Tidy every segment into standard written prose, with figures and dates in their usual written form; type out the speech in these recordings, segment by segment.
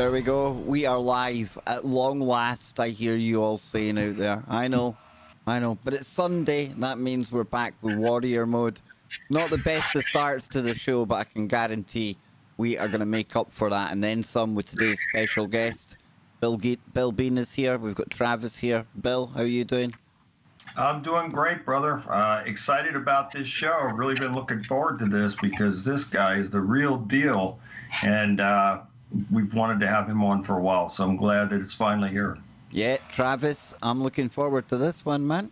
There we go. We are live at long last. I hear you all saying out there. I know. But it's Sunday. And that means we're back with Warrior Mode. Not the best of starts to the show, but I can guarantee we are going to make up for that. And then some with today's special guest. Bill Bean is here. We've got Travis here. Bill, how are you doing? I'm doing great, brother. Excited about this show. I've really been looking forward to this because this guy is the real deal. And we've wanted to have him on for a while, so I'm glad that it's finally here. Yeah, Travis, I'm looking forward to this one, man.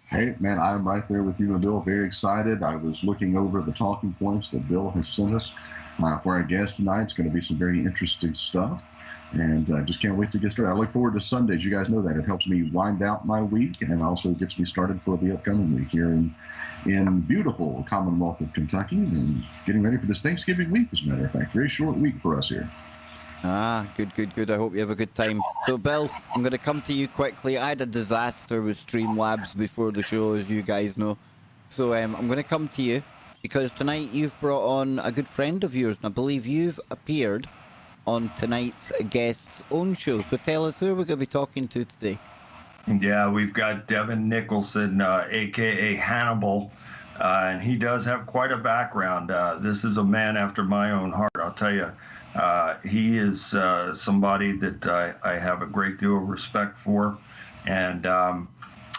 Hey, man, I'm right there with you and Bill. Very excited. I was looking over the talking points that Bill has sent us for our guest tonight. It's going to be some very interesting stuff, and just can't wait to get started. I look forward to Sundays. You guys know that. It helps me wind out my week and also gets me started for the upcoming week here in beautiful Commonwealth of Kentucky and getting ready for this Thanksgiving week, as a matter of fact. Very short week for us here. Ah, good. I hope you have a good time. So, Bill, I'm going to come to you quickly. I had a disaster with Streamlabs before the show, as you guys know. So, I'm going to come to you because tonight you've brought on a good friend of yours, and I believe you've appeared on tonight's guest's own show. So, tell us who we're going to be talking to today. Yeah, we've got Devin Nicholson, a.k.a. Hannibal, and he does have quite a background. This is a man after my own heart, I'll tell you. He is somebody that I have a great deal of respect for, and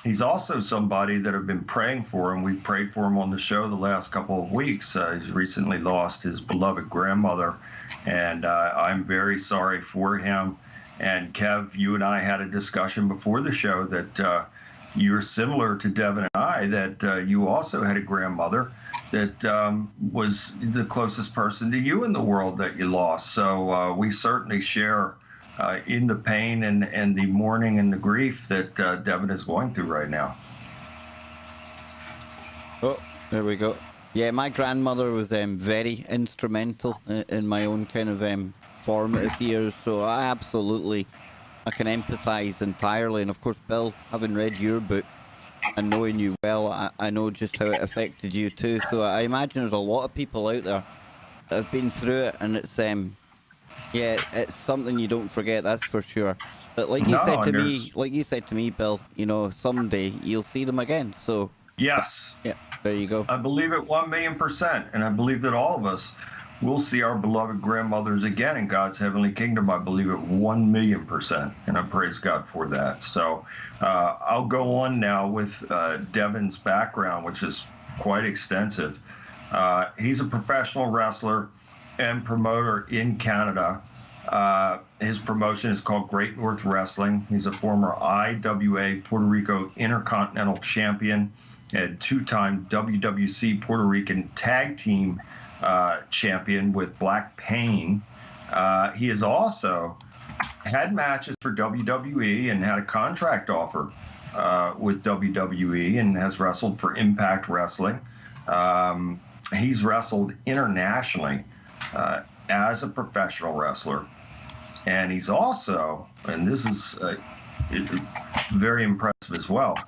he's also somebody that I've been praying for, and we've prayed for him on the show the last couple of weeks. He's recently lost his beloved grandmother, and I'm very sorry for him. And Kev, you and I had a discussion before the show that you're similar to Devin and I, that you also had a grandmother that was the closest person to you in the world that you lost. So we certainly share in the pain and the mourning and the grief that Devin is going through right now. Oh, there we go. Yeah, my grandmother was very instrumental in my own kind of formative years, so I can empathize entirely. And of course, Bill, having read your book and knowing you well, I know just how it affected you too. So I imagine there's a lot of people out there that have been through it, and it's it's something you don't forget, that's for sure. But like you said to me, Bill, you know, someday you'll see them again. So yes, yeah, there you go. I believe it 1,000,000%, and I believe that all of us will see our beloved grandmothers again in God's heavenly kingdom. I believe it 1,000,000%, and I praise God for that. So I'll go on now with Devin's background, which is quite extensive. He's a professional wrestler and promoter in Canada. His promotion is called Great North Wrestling. He's a former IWA Puerto Rico Intercontinental Champion and two-time WWC Puerto Rican Tag Team champion with Black Pain. He has also had matches for WWE and had a contract offer with WWE and has wrestled for Impact Wrestling. He's wrestled internationally as a professional wrestler. And he's also, and this is very impressive as well,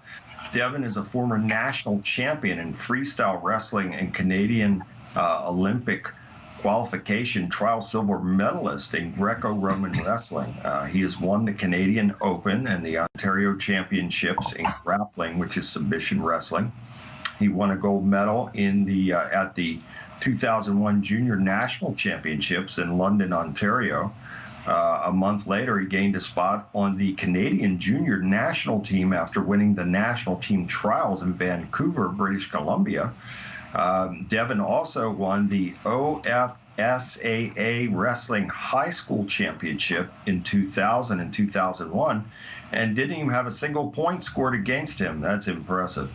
Devin is a former national champion in freestyle wrestling and Canadian Olympic qualification trial silver medalist in Greco-Roman wrestling. He has won the Canadian Open and the Ontario Championships in grappling, which is submission wrestling. He won a gold medal in the at the 2001 Junior National Championships in London, Ontario. A month later, he gained a spot on the Canadian Junior National Team after winning the national team trials in Vancouver, British Columbia. Devin also won the OFSAA Wrestling High School Championship in 2000 and 2001 and didn't even have a single point scored against him. That's impressive.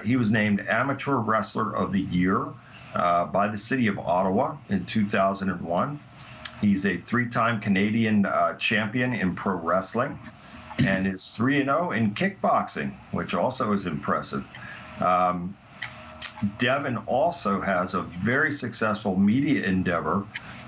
He was named Amateur Wrestler of the Year by the city of Ottawa in 2001. He's a three-time Canadian champion in pro wrestling and is 3-0 in kickboxing, which also is impressive. Devin also has a very successful media endeavor,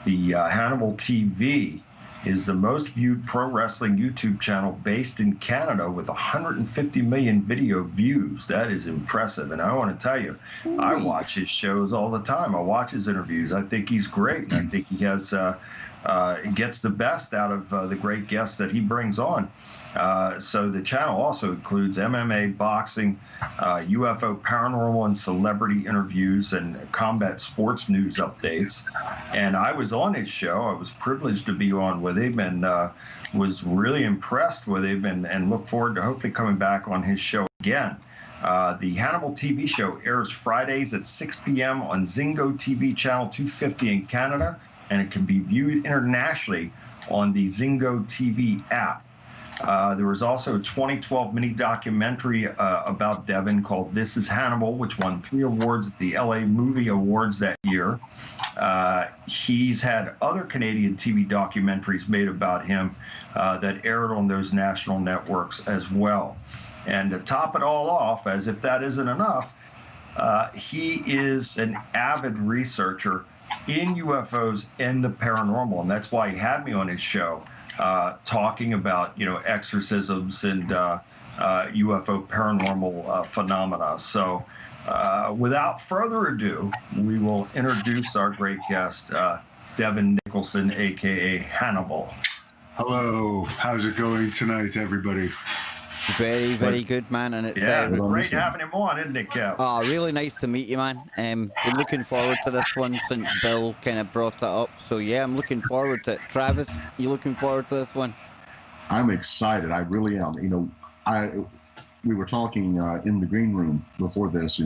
the Hannibal TV, is the most viewed pro wrestling YouTube channel based in Canada with 150 million video views. That is impressive. And I want to tell you, I watch his shows all the time. I watch his interviews. I think he's great. I think he has gets the best out of the great guests that he brings on. So the channel also includes MMA, boxing, UFO, paranormal, and celebrity interviews, and combat sports news updates. And I was on his show. I was privileged to be on with him, and was really impressed with him, and look forward to hopefully coming back on his show again. The Hannibal TV show airs Fridays at 6 p.m. on Zingo TV channel 250 in Canada, and it can be viewed internationally on the Zingo TV app. There was also a 2012 mini documentary about Devin called This Is Hannibal, which won 3 awards at the LA Movie Awards that year. He's had other Canadian TV documentaries made about him that aired on those national networks as well. And to top it all off, as if that isn't enough, he is an avid researcher in UFOs and the paranormal, and that's why he had me on his show. Talking about, exorcisms and UFO paranormal phenomena. So without further ado, we will introduce our great guest, Devin Nicholson, a.k.a. Hannibal. Hello. How's it going tonight, everybody? Very, very good, man. And it's great having him on, isn't it, Kev? Oh, really nice to meet you, man. Been looking forward to this one since Bill kind of brought that up. So yeah, I'm looking forward to it. Travis, you looking forward to this one? I'm excited. I really am. We were talking in the green room before this,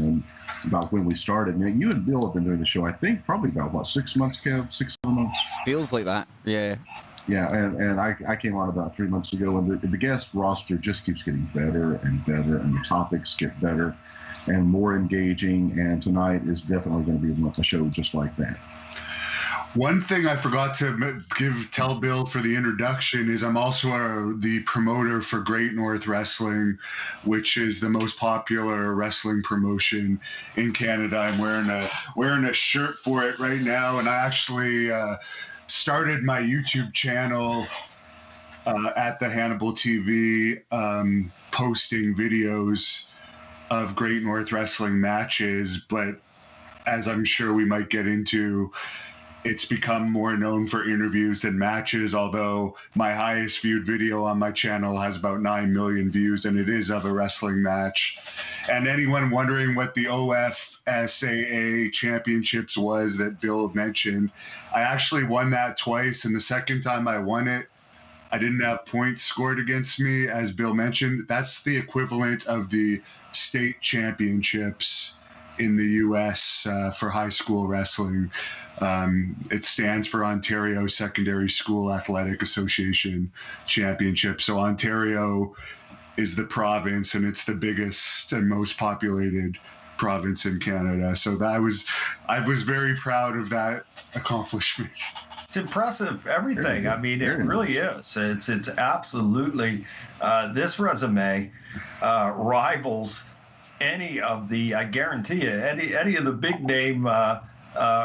about when we started. You and Bill have been doing the show, I think, probably about 6 months, Kev? 6, 7 months? Feels like that. Yeah. Yeah, and I came on about 3 months ago, and the guest roster just keeps getting better and better, and the topics get better and more engaging, and tonight is definitely going to be a show just like that. One thing I forgot to tell Bill for the introduction is I'm also the promoter for Great North Wrestling, which is the most popular wrestling promotion in Canada. I'm wearing a shirt for it right now, and I actually started my YouTube channel at the Hannibal TV, posting videos of Great North Wrestling matches, but as I'm sure we might get into, it's become more known for interviews than matches, although my highest viewed video on my channel has about 9 million views, and it is of a wrestling match. And anyone wondering what the OFSAA championships was that Bill mentioned, I actually won that twice, and the second time I won it, I didn't have points scored against me, as Bill mentioned. That's the equivalent of the state championships in the U.S. For high school wrestling. It stands for Ontario Secondary School Athletic Association Championship. So Ontario is the province, and it's the biggest and most populated province in Canada. So I was very proud of that accomplishment. It's impressive, everything. I mean, it really is. It's absolutely, this resume rivals any of the, I guarantee you, any of the big name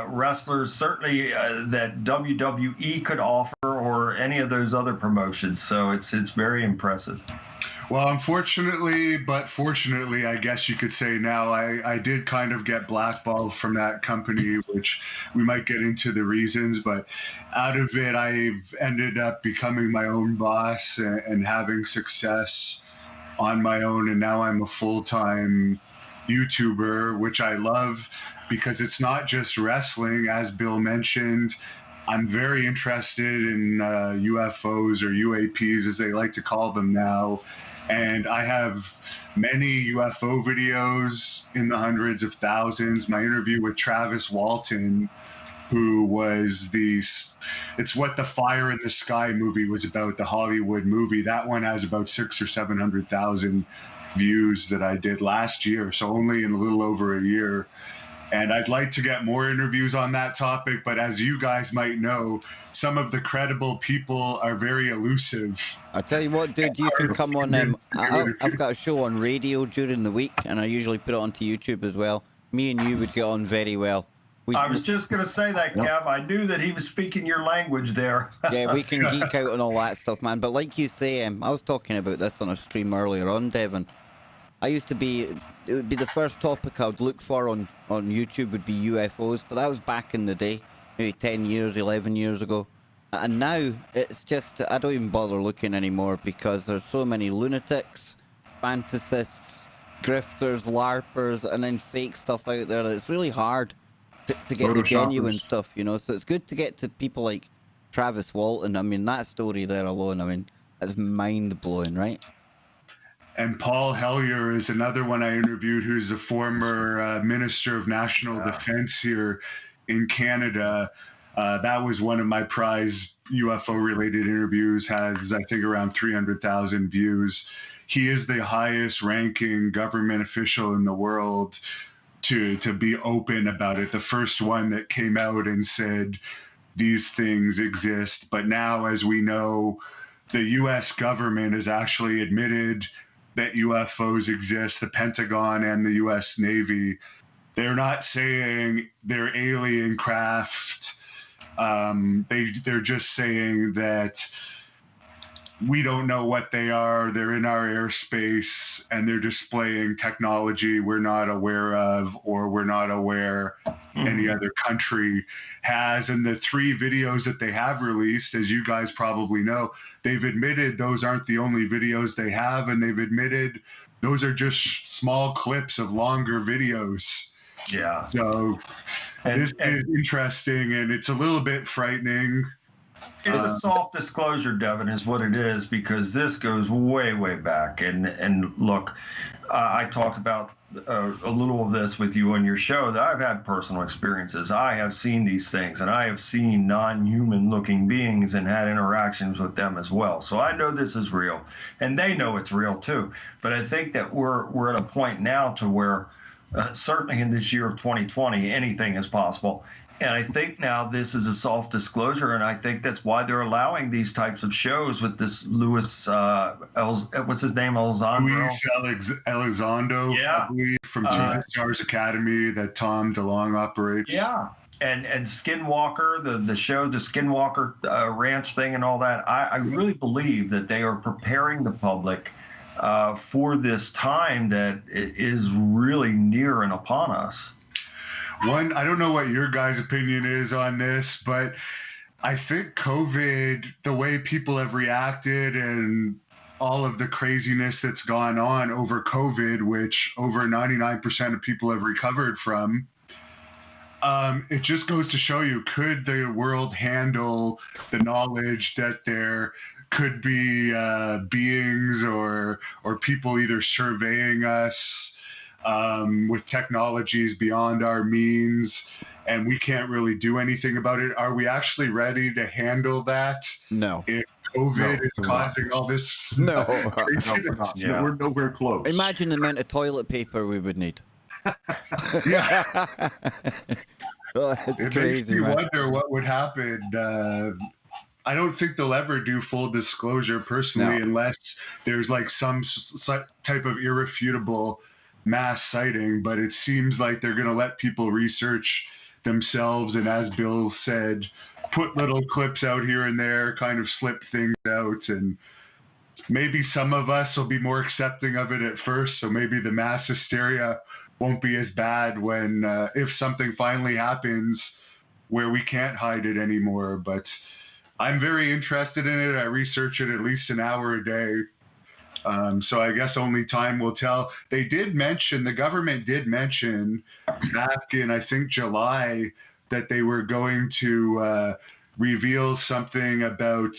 wrestlers, certainly that WWE could offer, or any of those other promotions. So it's very impressive. Well, unfortunately, but fortunately, I guess you could say now, I did kind of get blackballed from that company, which we might get into the reasons, but out of it, I've ended up becoming my own boss and having success on my own, and now I'm a full-time YouTuber, which I love because it's not just wrestling. As Bill mentioned, I'm very interested in UFOs, or UAPs as they like to call them now, and I have many UFO videos in the hundreds of thousands. My interview with Travis Walton, who was it's what the Fire in the Sky movie was about, the Hollywood movie. That one has about 600,000 or 700,000 views that I did last year, so only in a little over a year. And I'd like to get more interviews on that topic, but as you guys might know, some of the credible people are very elusive. I tell you what, dude, you can come on. I've got a show on radio during the week, and I usually put it onto YouTube as well. Me and you would get on very well. I was just going to say that, Kev. I knew that he was speaking your language there. Yeah, we can geek out on all that stuff, man. But like you say, I was talking about this on a stream earlier on, Devin. It would be the first topic I would look for on YouTube would be UFOs, but that was back in the day, maybe 10 years, 11 years ago. And now it's just, I don't even bother looking anymore because there's so many lunatics, fantasists, grifters, larpers, and then fake stuff out there that it's really hard to get the genuine stuff, you know. So it's good to get to people like Travis Walton. I mean, that story there alone, I mean, that's mind-blowing, right? And Paul Hellyer is another one I interviewed, who's a former Minister of National Defense here in Canada. That was one of my prize UFO-related interviews, has, I think, around 300,000 views. He is the highest-ranking government official in the world to be open about it. The first one that came out and said these things exist. But now, as we know, the U.S. government has actually admitted that UFOs exist, the Pentagon and the U.S. Navy. They're not saying they're alien craft. They're just saying that we don't know what they are. They're in our airspace and they're displaying technology we're not aware of, or we're not aware any other country has. And the 3 videos that they have released, as you guys probably know, they've admitted those aren't the only videos they have, and they've admitted those are just small clips of longer videos. Yeah. So this is interesting, and it's a little bit frightening. It's a soft disclosure, Devin, is what it is, because this goes way, way back. And look, I talked about a little of this with you on your show, that I've had personal experiences. I have seen these things, and I have seen non-human looking beings and had interactions with them as well. So I know this is real, and they know it's real too. But I think that we're at a point now to where certainly in this year of 2020, anything is possible. And I think now this is a soft disclosure, and I think that's why they're allowing these types of shows with this Louis, what's his name, Elizondo? Luis Elizondo, yeah, I believe, from Stars Academy that Tom DeLonge operates. Yeah, and Skinwalker, the show, the Skinwalker Ranch thing and all that. I really believe that they are preparing the public for this time that is really near and upon us. One, I don't know what your guys' opinion is on this, but I think COVID, the way people have reacted and all of the craziness that's gone on over COVID, which over 99% of people have recovered from, it just goes to show you, could the world handle the knowledge that there could be beings or people either surveying us with technologies beyond our means, and we can't really do anything about it? Are we actually ready to handle that? No. If COVID is causing all this craziness? No, we're nowhere close. Imagine the amount of toilet paper we would need. Yeah. It's it crazy, makes you man. wonder what would happen. I don't think they'll ever do full disclosure personally, unless there's like some type of irrefutable mass sighting, but it seems like they're going to let people research themselves, and as Bill said, put little clips out here and there, kind of slip things out, and maybe some of us will be more accepting of it at first, so maybe the mass hysteria won't be as bad when if something finally happens where we can't hide it anymore. But I'm very interested in it. I research it at least an hour a day. So I guess only time will tell. They did mention, the government did mention back in, I think, July, that they were going to reveal something about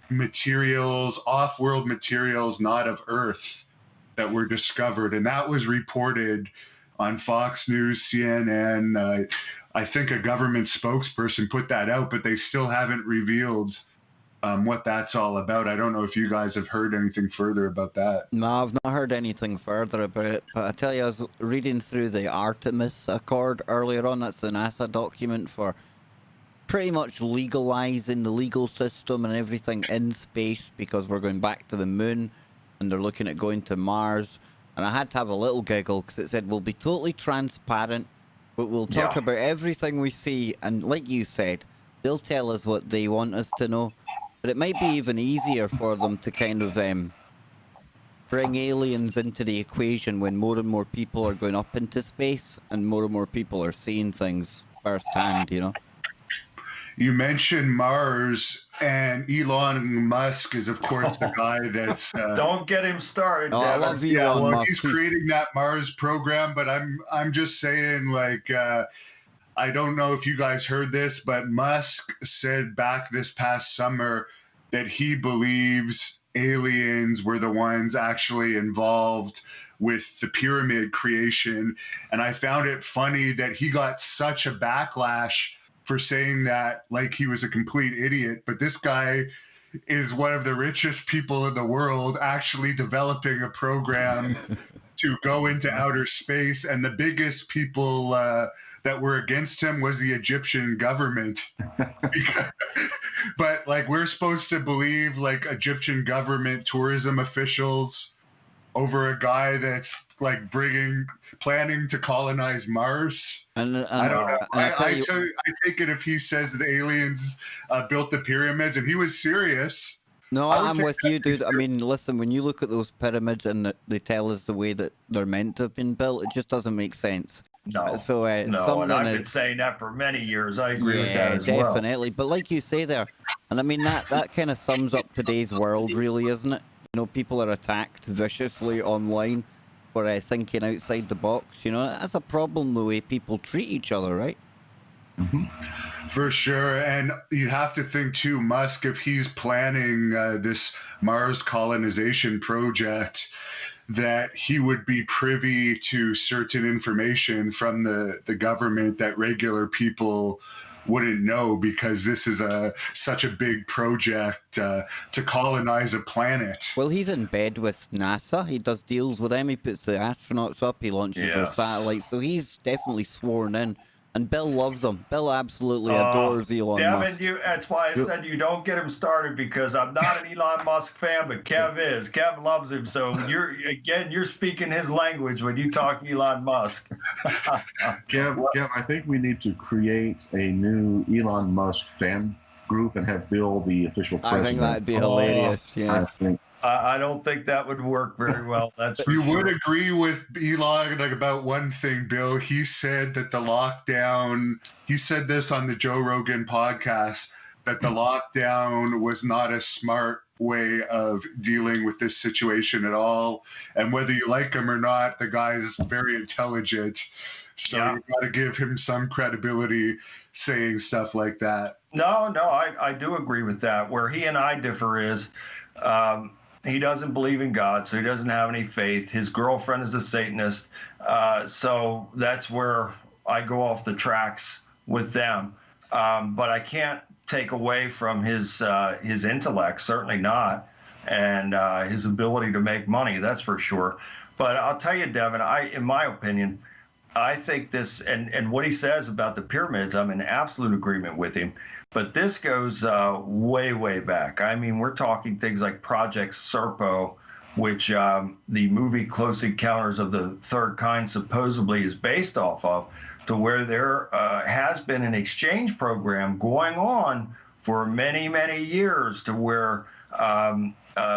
materials, off-world materials, not of Earth, that were discovered. And that was reported on Fox News, CNN. I think a government spokesperson put that out, but they still haven't revealed what that's all about. I don't know if you guys have heard anything further about that. No, I've not heard anything further about it. But I tell you, I was reading through the Artemis Accord earlier on. That's the NASA document for pretty much legalizing the legal system and everything in space, because we're going back to the moon and they're looking at going to Mars. And I had to have a little giggle because it said we'll be totally transparent but we'll talk Yeah. about everything we see. And like you said, they'll tell us what they want us to know. But it might be even easier for them to kind of bring aliens into the equation when more and more people are going up into space and more people are seeing things firsthand, you know? You mentioned Mars, and Elon Musk is, of course, the guy that's. Don't get him started, Oh, I Devin. love Yeah, Elon well, Musk. he's creating that Mars program, but I'm just saying, like, I don't know if you guys heard this, but Musk said back this past summer that he believes aliens were the ones actually involved with the pyramid creation, and I found it funny that he got such a backlash for saying that, like he was a complete idiot. But this guy is one of the richest people in the world, actually developing a program to go into outer space. And the biggest people that were against him was the Egyptian government. But like, we're supposed to believe like Egyptian government tourism officials over a guy that's like planning to colonize Mars. And I don't know. and I take it if he says the aliens built the pyramids and he was serious. No, I would I'm take with that you, dude. I picture. mean, listen, when you look at those pyramids and they tell us the way that they're meant to have been built, it just doesn't make sense. No, So, no, something and I've that- been saying that for many years. I agree with that as definitely. But like you say there, and I mean that kind of sums up today's world, really, isn't it? You know, people are attacked viciously online for thinking outside the box. You know, that's a problem the way people treat each other, right? For sure. And you have to think too, Musk, if he's planning this Mars colonization project, that he would be privy to certain information from the government that regular people wouldn't know, because this is such a big project to colonize a planet. Well, he's in bed with NASA. He does deals with them. He puts the astronauts up. He launches their Yes. satellites. So he's definitely sworn in. And Bill loves him. Bill absolutely adores Elon Devin, Musk. that's why I said you don't get him started, because I'm not an Elon Musk fan, but Kev is. Kev loves him. So you're speaking his language when you talk Elon Musk. Kev, I think we need to create a new Elon Musk fan group and have Bill the official president. I think that'd be hilarious. I Yes. think I don't think that would work very well. That's for You sure. would agree with Elon like about one thing, Bill. He said that the lockdown, he said this on the Joe Rogan podcast, that the lockdown was not a smart way of dealing with this situation at all. And whether you like him or not, the guy is very intelligent. So Yeah. you got to give him some credibility saying stuff like that. No, I do agree with that. Where he and I differ is he doesn't believe in God, so he doesn't have any faith. His girlfriend is a Satanist, so that's where I go off the tracks with them. But I can't take away from his intellect, certainly not, and his ability to make money, that's for sure. But I'll tell you, Devin, in my opinion, I think this, and what he says about the pyramids, I'm in absolute agreement with him. But this goes way, way back. I mean, we're talking things like Project Serpo, which the movie Close Encounters of the Third Kind supposedly is based off of, to where there has been an exchange program going on for many, many years, to where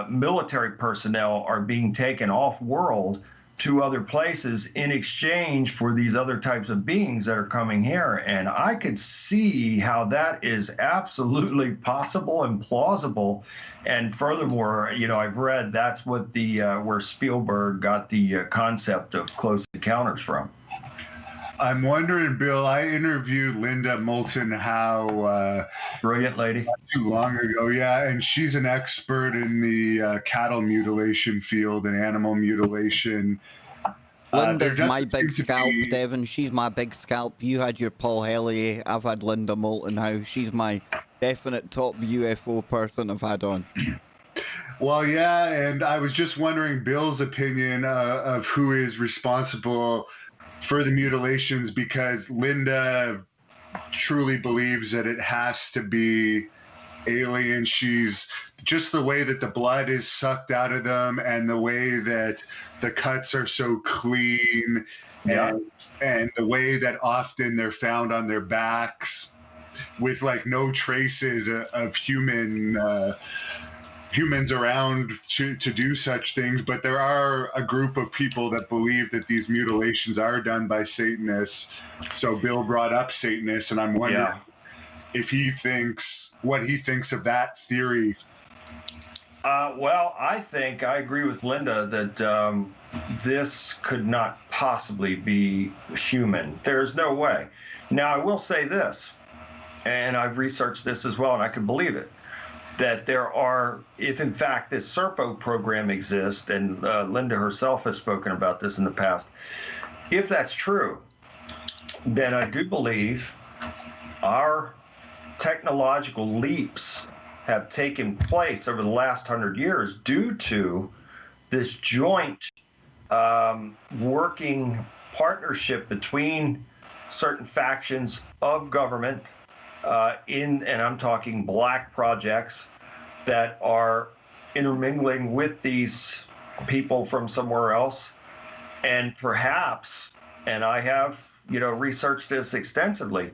military personnel are being taken off-world to other places in exchange for these other types of beings that are coming here. And I could see how that is absolutely possible and plausible. And furthermore, you know, I've read that's what the where Spielberg got the concept of Close Encounters from. I'm wondering, Bill, I interviewed Linda Moulton Howe Brilliant lady. not too long ago, yeah, and she's an expert in the cattle mutilation field and animal mutilation. Linda's there my doesn't big seem to scalp, be- Devin. She's my big scalp. You had your Paul Hellier. I've had Linda Moulton Howe. She's my definite top UFO person I've had on. Well, yeah, and I was just wondering Bill's opinion of who is responsible for the mutilations, because Linda truly believes that it has to be alien. She's just the way that the blood is sucked out of them and the way that the cuts are so clean. Yeah. and the way that often they're found on their backs with like no traces of humans around to do such things. But there are a group of people that believe that these mutilations are done by Satanists. So Bill brought up Satanists, and I'm wondering if what he thinks of that theory. Well, I agree with Linda that this could not possibly be human. There's no way. Now, I will say this, and I've researched this as well, and I can believe it, that there are, if in fact this Serpo program exists, and Linda herself has spoken about this in the past, if that's true, then I do believe our technological leaps have taken place over the last 100 years due to this joint working partnership between certain factions of government and I'm talking black projects that are intermingling with these people from somewhere else. And perhaps, and I have, researched this extensively,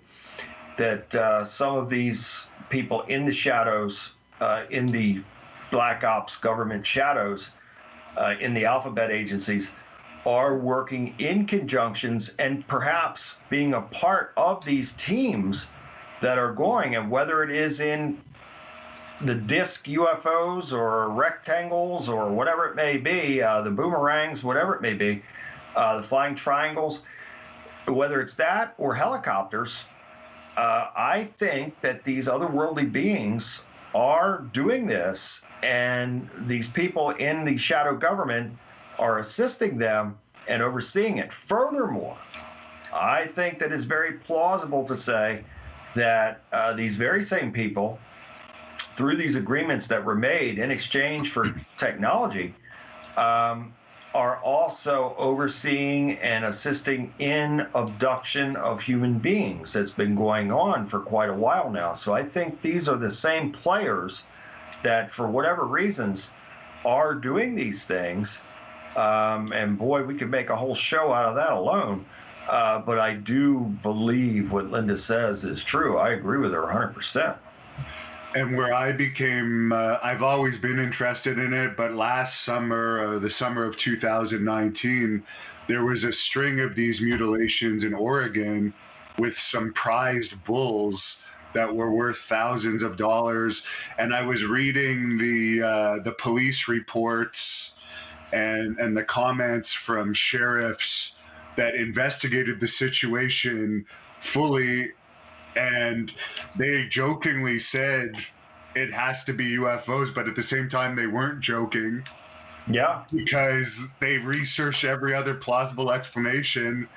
that some of these people in the shadows, in the black ops government shadows, in the alphabet agencies, are working in conjunctions and perhaps being a part of these teams that are going, and whether it is in the disc UFOs or rectangles or whatever it may be, the boomerangs, whatever it may be, the flying triangles, whether it's that or helicopters, I think that these otherworldly beings are doing this, and these people in the shadow government are assisting them and overseeing it. Furthermore, I think that it's very plausible to say that these very same people, through these agreements that were made in exchange for technology, are also overseeing and assisting in abduction of human beings that's been going on for quite a while now. So I think these are the same players that, for whatever reasons, are doing these things. And boy, we could make a whole show out of that alone. But I do believe what Linda says is true. I agree with her 100%. And where I became, I've always been interested in it, but last summer, the summer of 2019, there was a string of these mutilations in Oregon with some prized bulls that were worth thousands of dollars. And I was reading the police reports and the comments from sheriffs that investigated the situation fully, and they jokingly said it has to be UFOs, but at the same time they weren't joking. Yeah. Because they researched every other plausible explanation,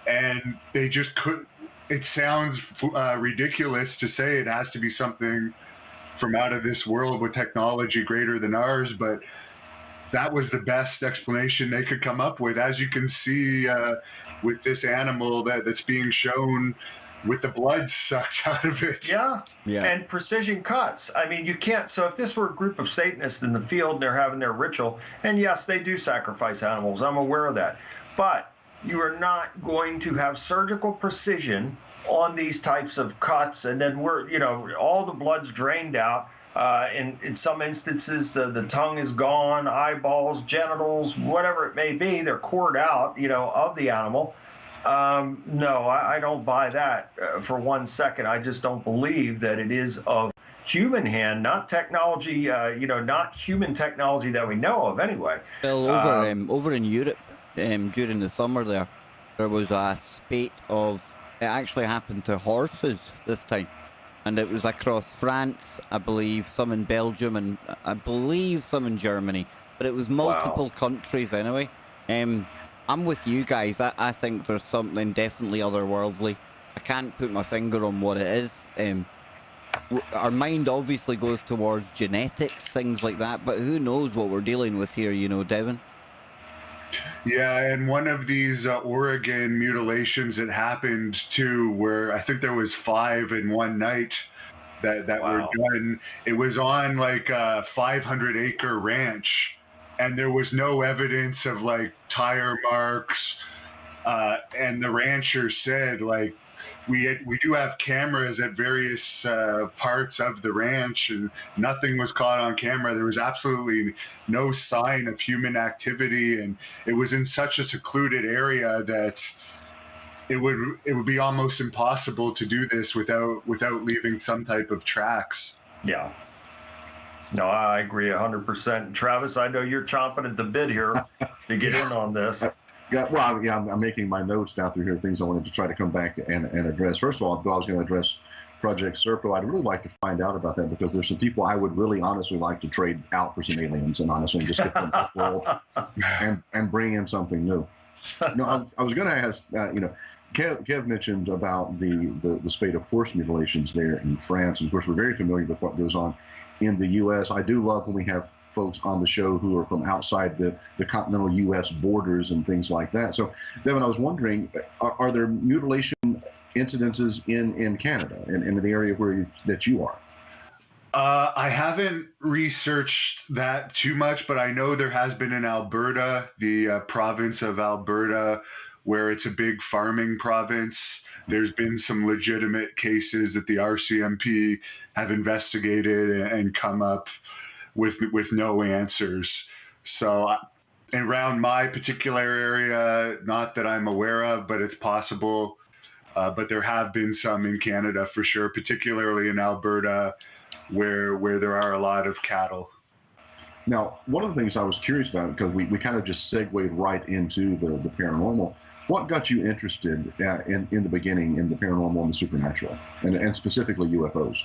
and they just couldn't. It sounds ridiculous to say it has to be something from out of this world with technology greater than ours, but that was the best explanation they could come up with. As you can see with this animal that's being shown with the blood sucked out of it. Yeah. And precision cuts. I mean, you can't. So if this were a group of Satanists in the field and they're having their ritual, and yes, they do sacrifice animals, I'm aware of that. But you are not going to have surgical precision on these types of cuts, and then all the blood's drained out. In some instances, the tongue is gone, eyeballs, genitals, whatever it may be, they're cored out, of the animal. No, I don't buy that for 1 second. I just don't believe that it is of human hand, not technology, not human technology that we know of anyway. Well, over in Europe, during the summer there was a spate of, it actually happened to horses this time. And it was across France, I believe, some in Belgium, and I believe some in Germany. But it was multiple countries anyway. I'm with you guys. I think there's something definitely otherworldly. I can't put my finger on what it is. Our mind obviously goes towards genetics, things like that. But who knows what we're dealing with here, Devin? Yeah, and one of these Oregon mutilations that happened too, where I think there was 5 in one night that were done. It was on like a 500-acre ranch, and there was no evidence of like tire marks, And the rancher said, like, we do have cameras at various parts of the ranch, and nothing was caught on camera. There was absolutely no sign of human activity, and it was in such a secluded area that it would be almost impossible to do this without leaving some type of tracks. Yeah. No, I agree 100%. Travis, I know you're chomping at the bit here to get in on this. Yeah, well, yeah, I'm making my notes down through here, things I wanted to try to come back and address. First of all, I was going to address Project Serpo. I'd really like to find out about that because there's some people I would really honestly like to trade out for some aliens and honestly just get them off world and bring in something new. No, I was going to ask, Kev mentioned about the spate of horse mutilations there in France. And of course, we're very familiar with what goes on in the U.S. I do love when we have folks on the show who are from outside the continental U.S. borders and things like that. So, Devin, I was wondering, are there mutilation incidences in Canada, in the area that you are? I haven't researched that too much, but I know there has been in Alberta, the province of Alberta, where it's a big farming province. There's been some legitimate cases that the RCMP have investigated and come up with no answers. So around my particular area, not that I'm aware of, but it's possible. But there have been some in Canada for sure, particularly in Alberta, where there are a lot of cattle. Now, one of the things I was curious about, because we kind of just segued right into the paranormal, what got you interested in the beginning in the paranormal and the supernatural, and specifically UFOs?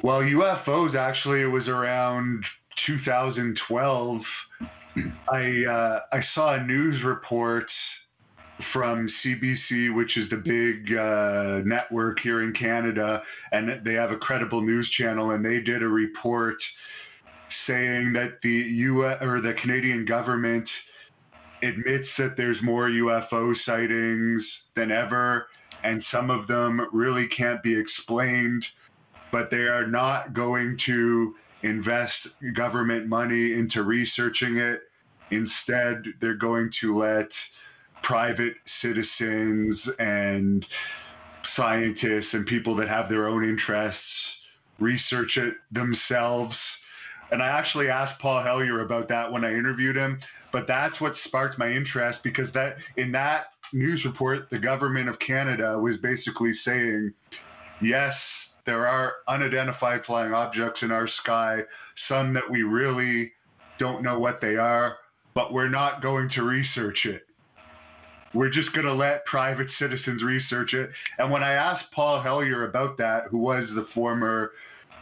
Well, UFOs, actually, it was around 2012. I saw a news report from CBC, which is the big network here in Canada, and they have a credible news channel, and they did a report saying that the Canadian government admits that there's more UFO sightings than ever, and some of them really can't be explained, but they are not going to invest government money into researching it. Instead, they're going to let private citizens and scientists and people that have their own interests research it themselves. And I actually asked Paul Hellyer about that when I interviewed him, but that's what sparked my interest, because that in that news report, the government of Canada was basically saying, yes, there are unidentified flying objects in our sky, some that we really don't know what they are, but we're not going to research it. We're just going to let private citizens research it. And when I asked Paul Hellyer about that, who was the former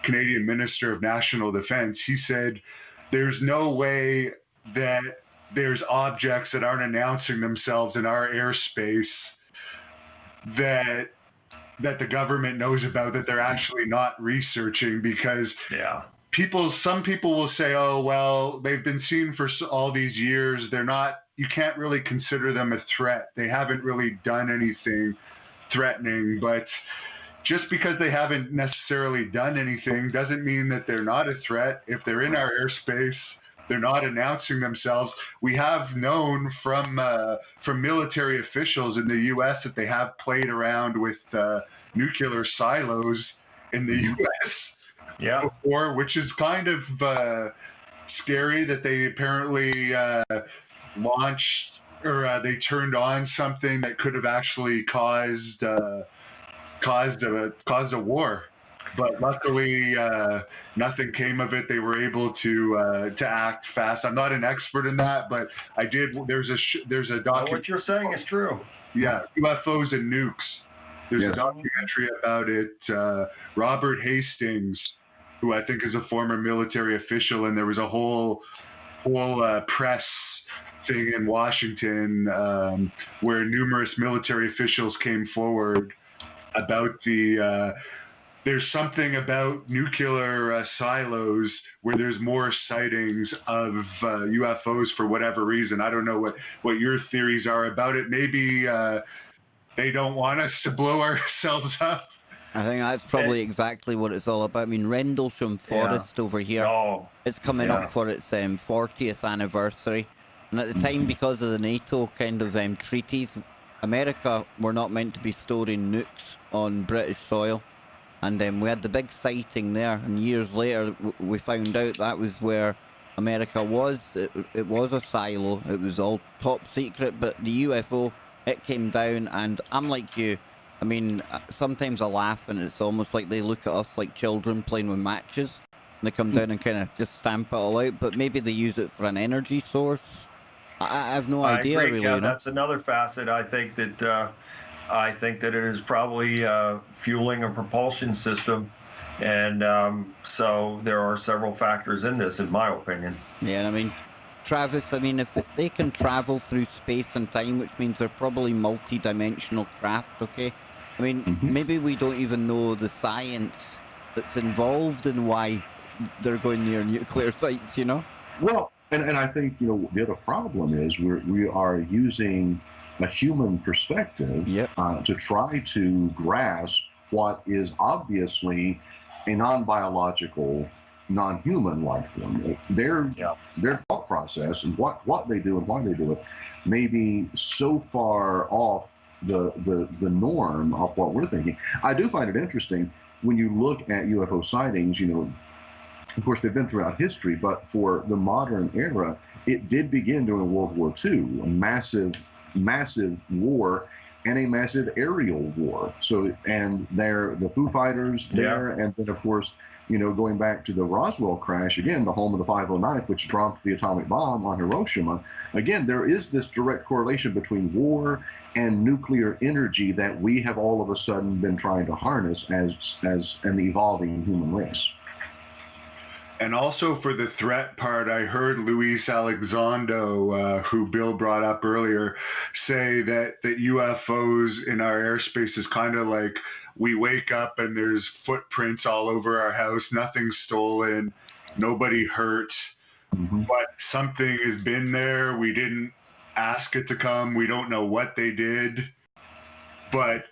Canadian Minister of National Defense, he said, there's no way that there's objects that aren't announcing themselves in our airspace that the government knows about, that they're actually not researching, because some people will say, oh, well, they've been seen for all these years. You can't really consider them a threat. They haven't really done anything threatening, but just because they haven't necessarily done anything doesn't mean that they're not a threat. If they're in our airspace, they're not announcing themselves. We have known from military officials in the U.S. that they have played around with nuclear silos in the U.S. before, which is kind of scary that they apparently launched or they turned on something that could have actually caused a war. But luckily, nothing came of it. They were able to act fast. I'm not an expert in that, but I did. There's a documentary. What you're saying is true. Yeah, UFOs and nukes. There's a documentary about it. Robert Hastings, who I think is a former military official, and there was a whole press thing in Washington where numerous military officials came forward about there's something about nuclear silos where there's more sightings of UFOs for whatever reason. I don't know what your theories are about it. Maybe they don't want us to blow ourselves up. I think that's probably exactly what it's all about. I mean, Rendlesham Forest over here, it's coming up for its 40th anniversary. And at the time, because of the NATO kind of treaties, America were not meant to be storing nukes on British soil. And we had the big sighting there, and years later we found out that was where America was. It was a silo. It was all top secret, but the UFO, it came down, and I'm like you. I mean, sometimes I laugh, and it's almost like they look at us like children playing with matches. And they come down and kind of just stamp it all out, but maybe they use it for an energy source. I have no idea, agree, really. yeah, You know? that's another facet. I think that it is probably fueling a propulsion system, and so there are several factors in this, in my opinion. Yeah, and I mean, Travis, I mean, if they can travel through space and time, which means they're probably multi-dimensional craft, okay? I mean, maybe we don't even know the science that's involved in why they're going near nuclear sites, you know? Well, and I think, you know, the other problem is we are using a human perspective to try to grasp what is obviously a non-biological, non-human life form. Their thought process and what they do and why they do it may be so far off the norm of what we're thinking. I do find it interesting when you look at UFO sightings, you know, of course, they've been throughout history, but for the modern era, it did begin during World War II, a massive war and a massive aerial war. So, and the Foo Fighters there, and then, of course, you know, going back to the Roswell crash, again, the home of the 509th, which dropped the atomic bomb on Hiroshima. Again, there is this direct correlation between war and nuclear energy that we have all of a sudden been trying to harness as an evolving human race. And also for the threat part, I heard Luis Elizondo, who Bill brought up earlier, say that UFOs in our airspace is kind of like we wake up and there's footprints all over our house, nothing stolen, nobody hurt, but something has been there. We didn't ask it to come. We don't know what they did, but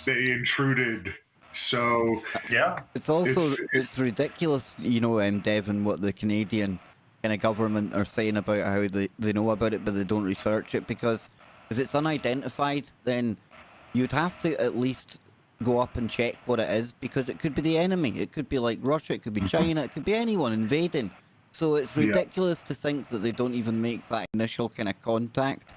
they intruded. So yeah, it's also it's ridiculous, you know, Devin, what the Canadian kind of government are saying about how they know about it, but they don't research it, because if it's unidentified, then you'd have to at least go up and check what it is, because it could be the enemy. It could be like Russia, it could be China, it could be anyone invading. So it's ridiculous to think that they don't even make that initial kind of contact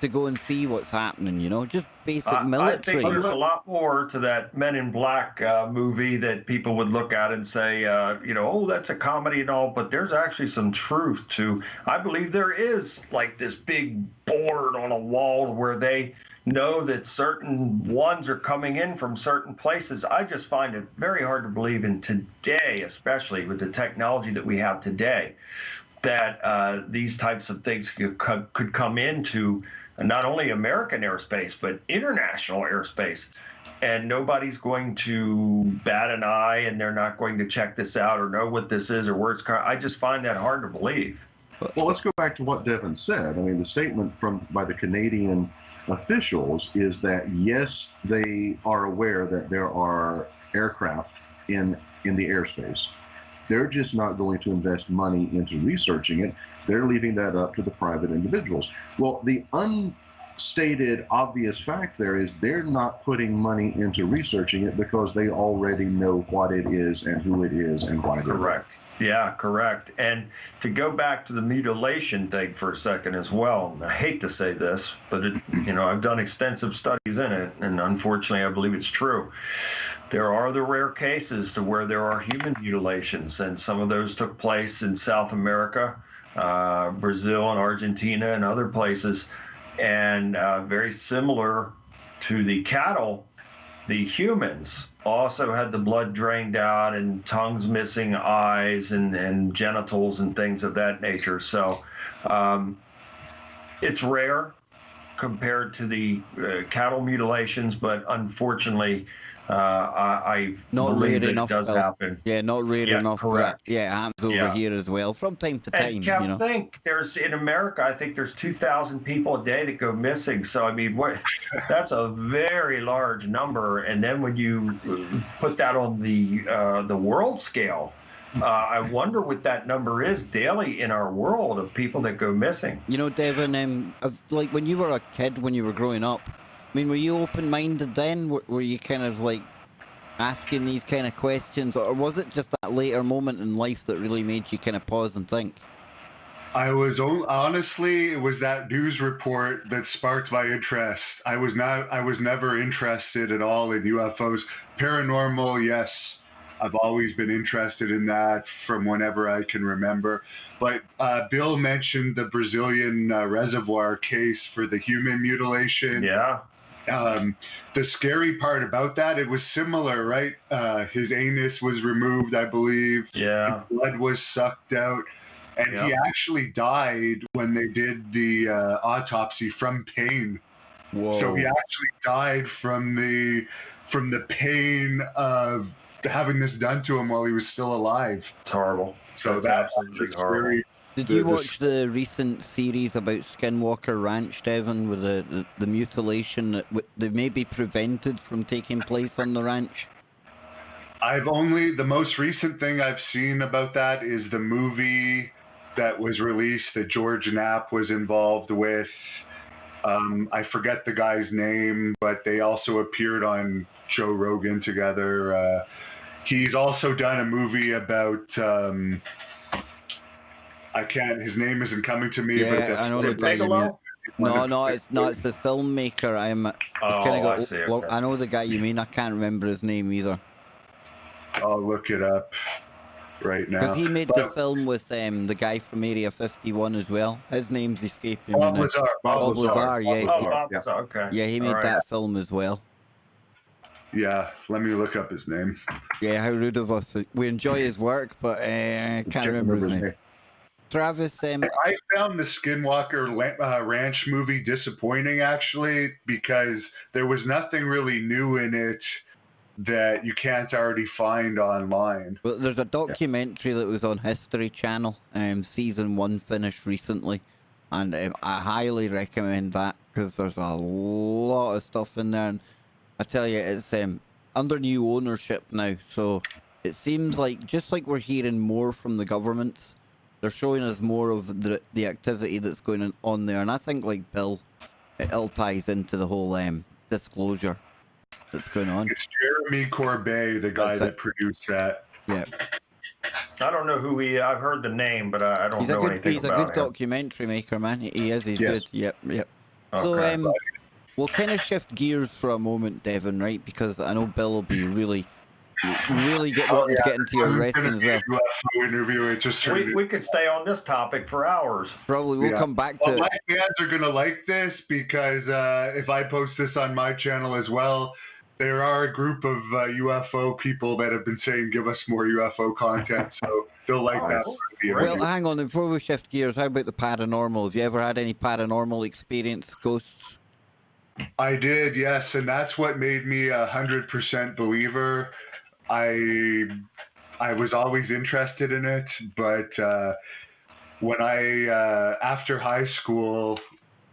to go and see what's happening, you know, just basic military. I think there's a lot more to that Men in Black movie that people would look at and say, you know, oh, that's a comedy and all, but there's actually some truth to, I believe there is like this big board on a wall where they know that certain ones are coming in from certain places. I just find it very hard to believe in today, especially with the technology that we have today, that these types of things could come into not only American airspace, but international airspace. And nobody's going to bat an eye, and they're not going to check this out or know what this is or where it's coming. I just find that hard to believe. Well, let's go back to what Devin said. I mean, the statement by the Canadian officials is that, yes, they are aware that there are aircraft in the airspace. They're just not going to invest money into researching it. They're leaving that up to the private individuals. Well, the unstated obvious fact there is they're not putting money into researching it because they already know what it is and who it is and why they're correct. Yeah, correct. And to go back to the mutilation thing for a second as well, I hate to say this, but you know, I've done extensive studies in it, and unfortunately I believe it's true. There are the rare cases to where there are human mutilations, and some of those took place in South America, Brazil and Argentina and other places, and very similar to the cattle, the humans also had the blood drained out and tongues missing, eyes and genitals and things of that nature. So it's rare compared to the cattle mutilations, but unfortunately, I not believe that enough, it does happen. Yeah, not rare enough. Correct. Yeah, it happens over here as well from time to time. And Kev, you know? think there's in America, I think there's 2,000 people a day that go missing. So I mean, that's a very large number. And then when you put that on the world scale, I wonder what that number is daily in our world of people that go missing. You know, Devin, like when you were a kid, when you were growing up, mean, were you open-minded then? Were you kind of like asking these kind of questions, or was it just that later moment in life that really made you kind of pause and think? Honestly, it was that news report that sparked my interest. I was never interested at all in UFOs. Paranormal, yes. I've always been interested in that from whenever I can remember. But Bill mentioned the Brazilian reservoir case for the human mutilation. Yeah. The scary part about that, it was similar, right? His anus was removed, I believe. Yeah. Blood was sucked out. And he actually died when they did the autopsy from pain. Whoa. So he actually died from the pain of having this done to him while he was still alive. It's horrible. So that's absolutely horrible. Did you watch the recent series about Skinwalker Ranch, Devon, with the mutilation that they may be prevented from taking place on the ranch? The most recent thing I've seen about that is the movie that was released that George Knapp was involved with. I forget the guy's name, but they also appeared on Joe Rogan together. He's also done a movie about his name isn't coming to me. Yeah, but I know the guy you mean. No, it's not. It's the filmmaker. I see. Okay. I know the guy you mean. I can't remember his name either. I'll look it up right now. Because he made the film with the guy from Area 51 as well. His name's escaping me now. Bob Lazar, yeah. Bob Lazar, okay. Yeah, he made that film as well. Yeah, let me look up his name. Yeah, how rude of us. We enjoy his work, but I can't remember his name. Travis, I found the Skinwalker Ranch movie disappointing, actually, because there was nothing really new in it that you can't already find online. Well, there's a documentary that was on History Channel. Season 1 finished recently, and I highly recommend that because there's a lot of stuff in there. And I tell you, it's under new ownership now, so it seems like just like we're hearing more from the governments, they're showing us more of the activity that's going on there. And I think, like Bill, it all ties into the whole disclosure that's going on. It's Jeremy Corbet, the guy that produced that. Yeah. I don't know who I've heard the name, but I don't know anything about him. He's a good documentary maker, man. He is. He's good. Yep. Okay. So, we'll kind of shift gears for a moment, Devin, right? Because I know Bill will be really wanting to get into your wrestling as well. We could stay on this topic for hours. Probably we'll come back to it. My fans are going to like this because if I post this on my channel as well, there are a group of UFO people that have been saying, give us more UFO content. So they'll like that. Well, hang on. Before we shift gears, how about the paranormal? Have you ever had any paranormal experience, ghosts? I did, yes. And that's what made me 100% believer. I was always interested in it, but when after high school,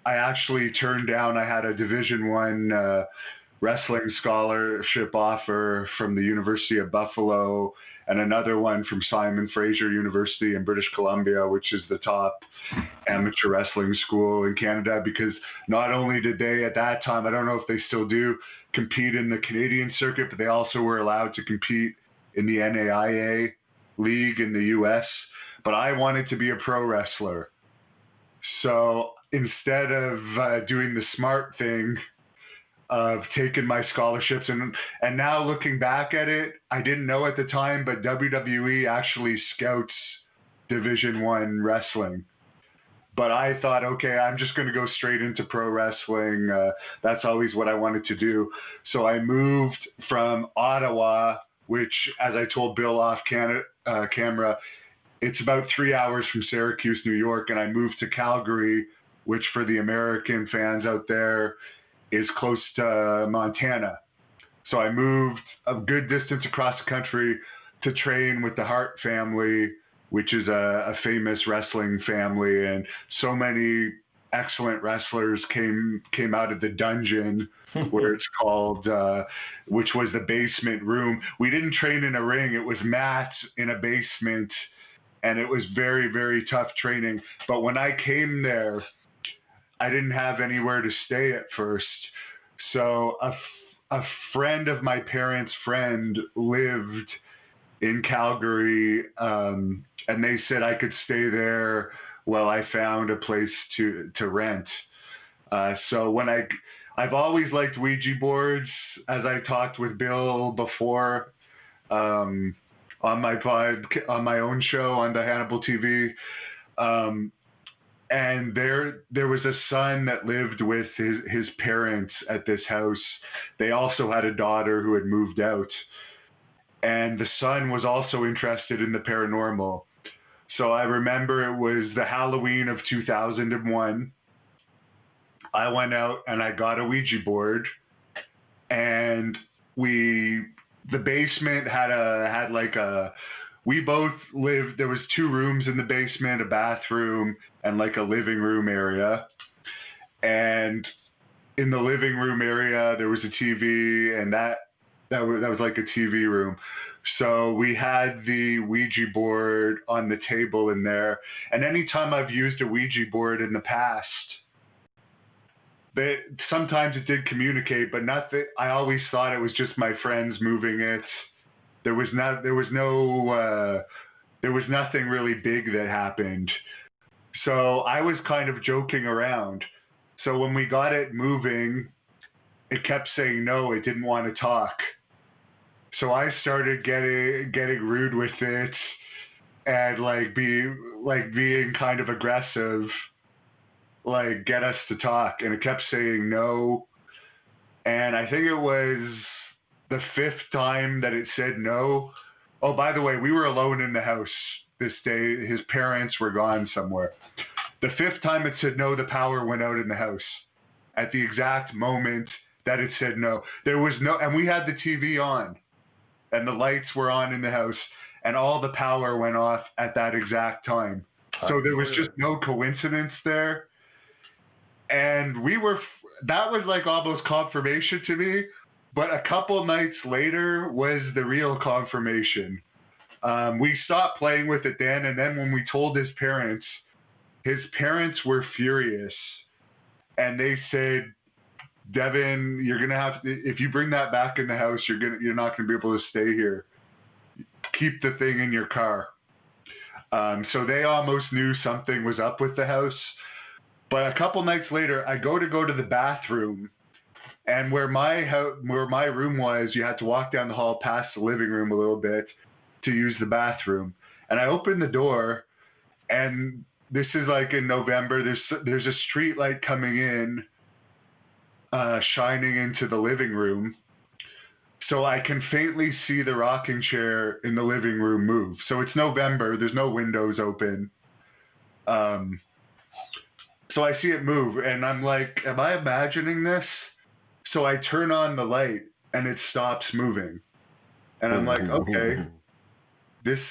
I actually turned down. I had a Division I wrestling scholarship offer from the University of Buffalo and another one from Simon Fraser University in British Columbia, which is the top amateur wrestling school in Canada, because not only did they at that time, I don't know if they still do, compete in the Canadian circuit, but they also were allowed to compete in the NAIA league in the US. But I wanted to be a pro wrestler. So instead of doing the smart thing of taking my scholarships, and now looking back at it, I didn't know at the time, but WWE actually scouts Division I wrestling. But I thought, okay, I'm just going to go straight into pro wrestling. That's always what I wanted to do. So I moved from Ottawa, which, as I told Bill off camera, it's about 3 hours from Syracuse, New York. And I moved to Calgary, which for the American fans out there is close to Montana. So I moved a good distance across the country to train with the Hart family, which is a famous wrestling family, and so many excellent wrestlers came out of the dungeon, where it's called, which was the basement room. We didn't train in a ring; it was mats in a basement, and it was very, very tough training. But when I came there, I didn't have anywhere to stay at first. So a friend of my parents' friend lived in Calgary, and they said I could stay there while I found a place to rent. So I've always liked Ouija boards, as I talked with Bill before, on my own show on the Hannibal TV. And there was a son that lived with his parents at this house. They also had a daughter who had moved out, and the son was also interested in the paranormal. So I remember it was the Halloween of 2001. I went out and I got a Ouija board, and the basement had like a, we both lived, there was 2 rooms in the basement, a bathroom and like a living room area. And in the living room area, there was a TV, and that was like a TV room. So we had the Ouija board on the table in there. And anytime I've used a Ouija board in the past, sometimes it did communicate, but nothing. I always thought it was just my friends moving it. There was nothing really big that happened. So I was kind of joking around. So when we got it moving, it kept saying no, it didn't want to talk. So I started getting rude with it and being kind of aggressive, like get us to talk, and it kept saying no. And I think it was the 5th time that it said no. Oh, by the way, we were alone in the house this day. His parents were gone somewhere. The 5th time it said no, the power went out in the house at the exact moment that it said no. There was no, and we had the TV on and the lights were on in the house, and all the power went off at that exact time. So there was just no coincidence there. And that was like almost confirmation to me. But a couple nights later was the real confirmation. We stopped playing with it then. And then when we told his parents were furious. And they said, Devin, you're going to have to, if you bring that back in the house, you're not going to be able to stay here. Keep the thing in your car. So they almost knew something was up with the house. But a couple nights later, I go to the bathroom, and where my room was, you had to walk down the hall past the living room a little bit to use the bathroom. And I opened the door, and this is like in November. There's a street light coming in, shining into the living room, so I can faintly see the rocking chair in the living room move. So it's November. There's no windows open. So I see it move, and I'm like, am I imagining this? So I turn on the light, and it stops moving. And I'm like, okay,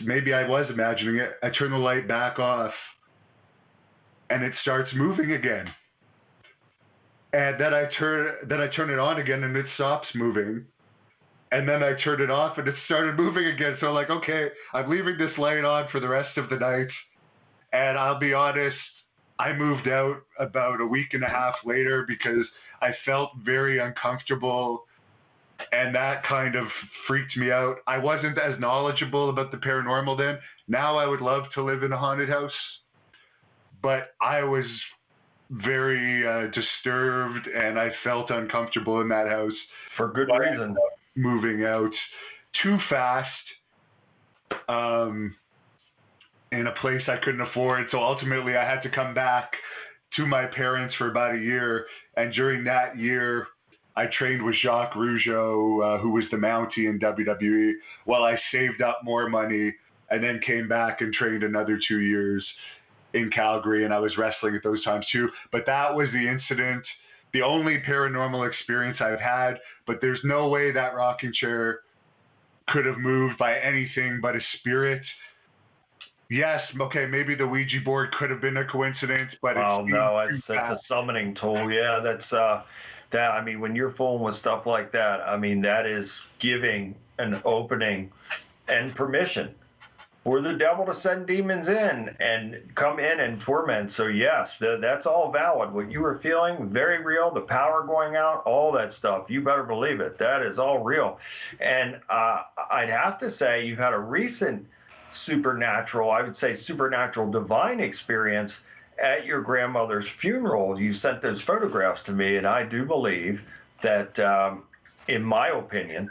maybe I was imagining it. I turn the light back off, and it starts moving again. And then I turn it on again, and it stops moving. And then I turned it off, and it started moving again. So I'm like, okay, I'm leaving this light on for the rest of the night. And I'll be honest, I moved out about a week and a half later because I felt very uncomfortable, and that kind of freaked me out. I wasn't as knowledgeable about the paranormal then. Now I would love to live in a haunted house, but I was very disturbed, and I felt uncomfortable in that house. For good reason. Moving out too fast. In a place I couldn't afford. So ultimately I had to come back to my parents for about a year. And during that year, I trained with Jacques Rougeau, who was the Mountie in WWE, while I saved up more money, and then came back and trained another 2 years in Calgary. And I was wrestling at those times too. But that was the incident, the only paranormal experience I've had. But there's no way that rocking chair could have moved by anything but a spirit. Yes, okay, maybe the Ouija board could have been a coincidence, but it's a summoning tool. Yeah, that's that. I mean, when you're fooling with stuff like that, I mean, that is giving an opening and permission for the devil to send demons in and come in and torment. So yes, that's all valid. What you were feeling, very real. The power going out, all that stuff. You better believe it. That is all real. And I'd have to say you've had a recent supernatural, I would say supernatural divine experience at your grandmother's funeral. You sent those photographs to me, and I do believe that, in my opinion,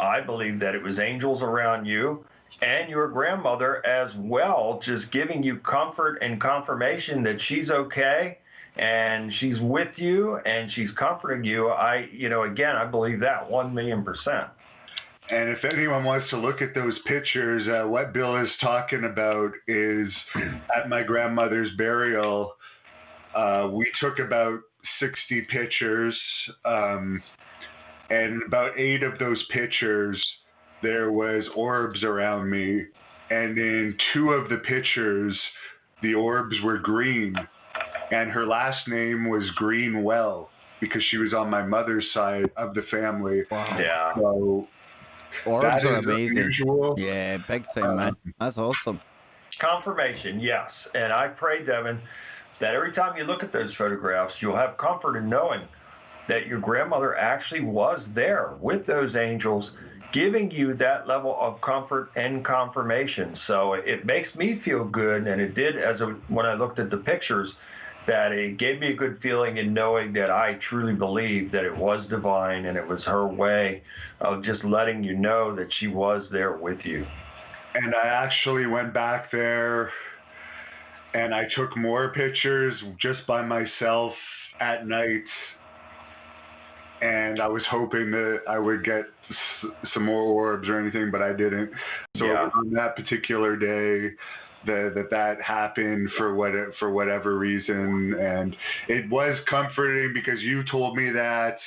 I believe that it was angels around you and your grandmother as well, just giving you comfort and confirmation that she's okay and she's with you and she's comforting you. Again, I believe that 1,000,000%. And if anyone wants to look at those pictures, what Bill is talking about is at my grandmother's burial, we took about 60 pictures, and about 8 of those pictures, there was orbs around me. And in 2 of the pictures, the orbs were green. And her last name was Greenwell because she was on my mother's side of the family. Wow. Yeah. So Orbs that are is amazing. unusual. Yeah, big time, man. That's awesome. Confirmation, yes. And I pray, Devin, that every time you look at those photographs, you'll have comfort in knowing that your grandmother actually was there with those angels, giving you that level of comfort and confirmation. So it makes me feel good, and it did when I looked at the pictures, that it gave me a good feeling in knowing that I truly believe that it was divine and it was her way of just letting you know that she was there with you. And I actually went back there and I took more pictures just by myself at night. And I was hoping that I would get some more orbs or anything, but I didn't. So Yeah. on that particular day, that happened for whatever reason, and it was comforting because you told me that,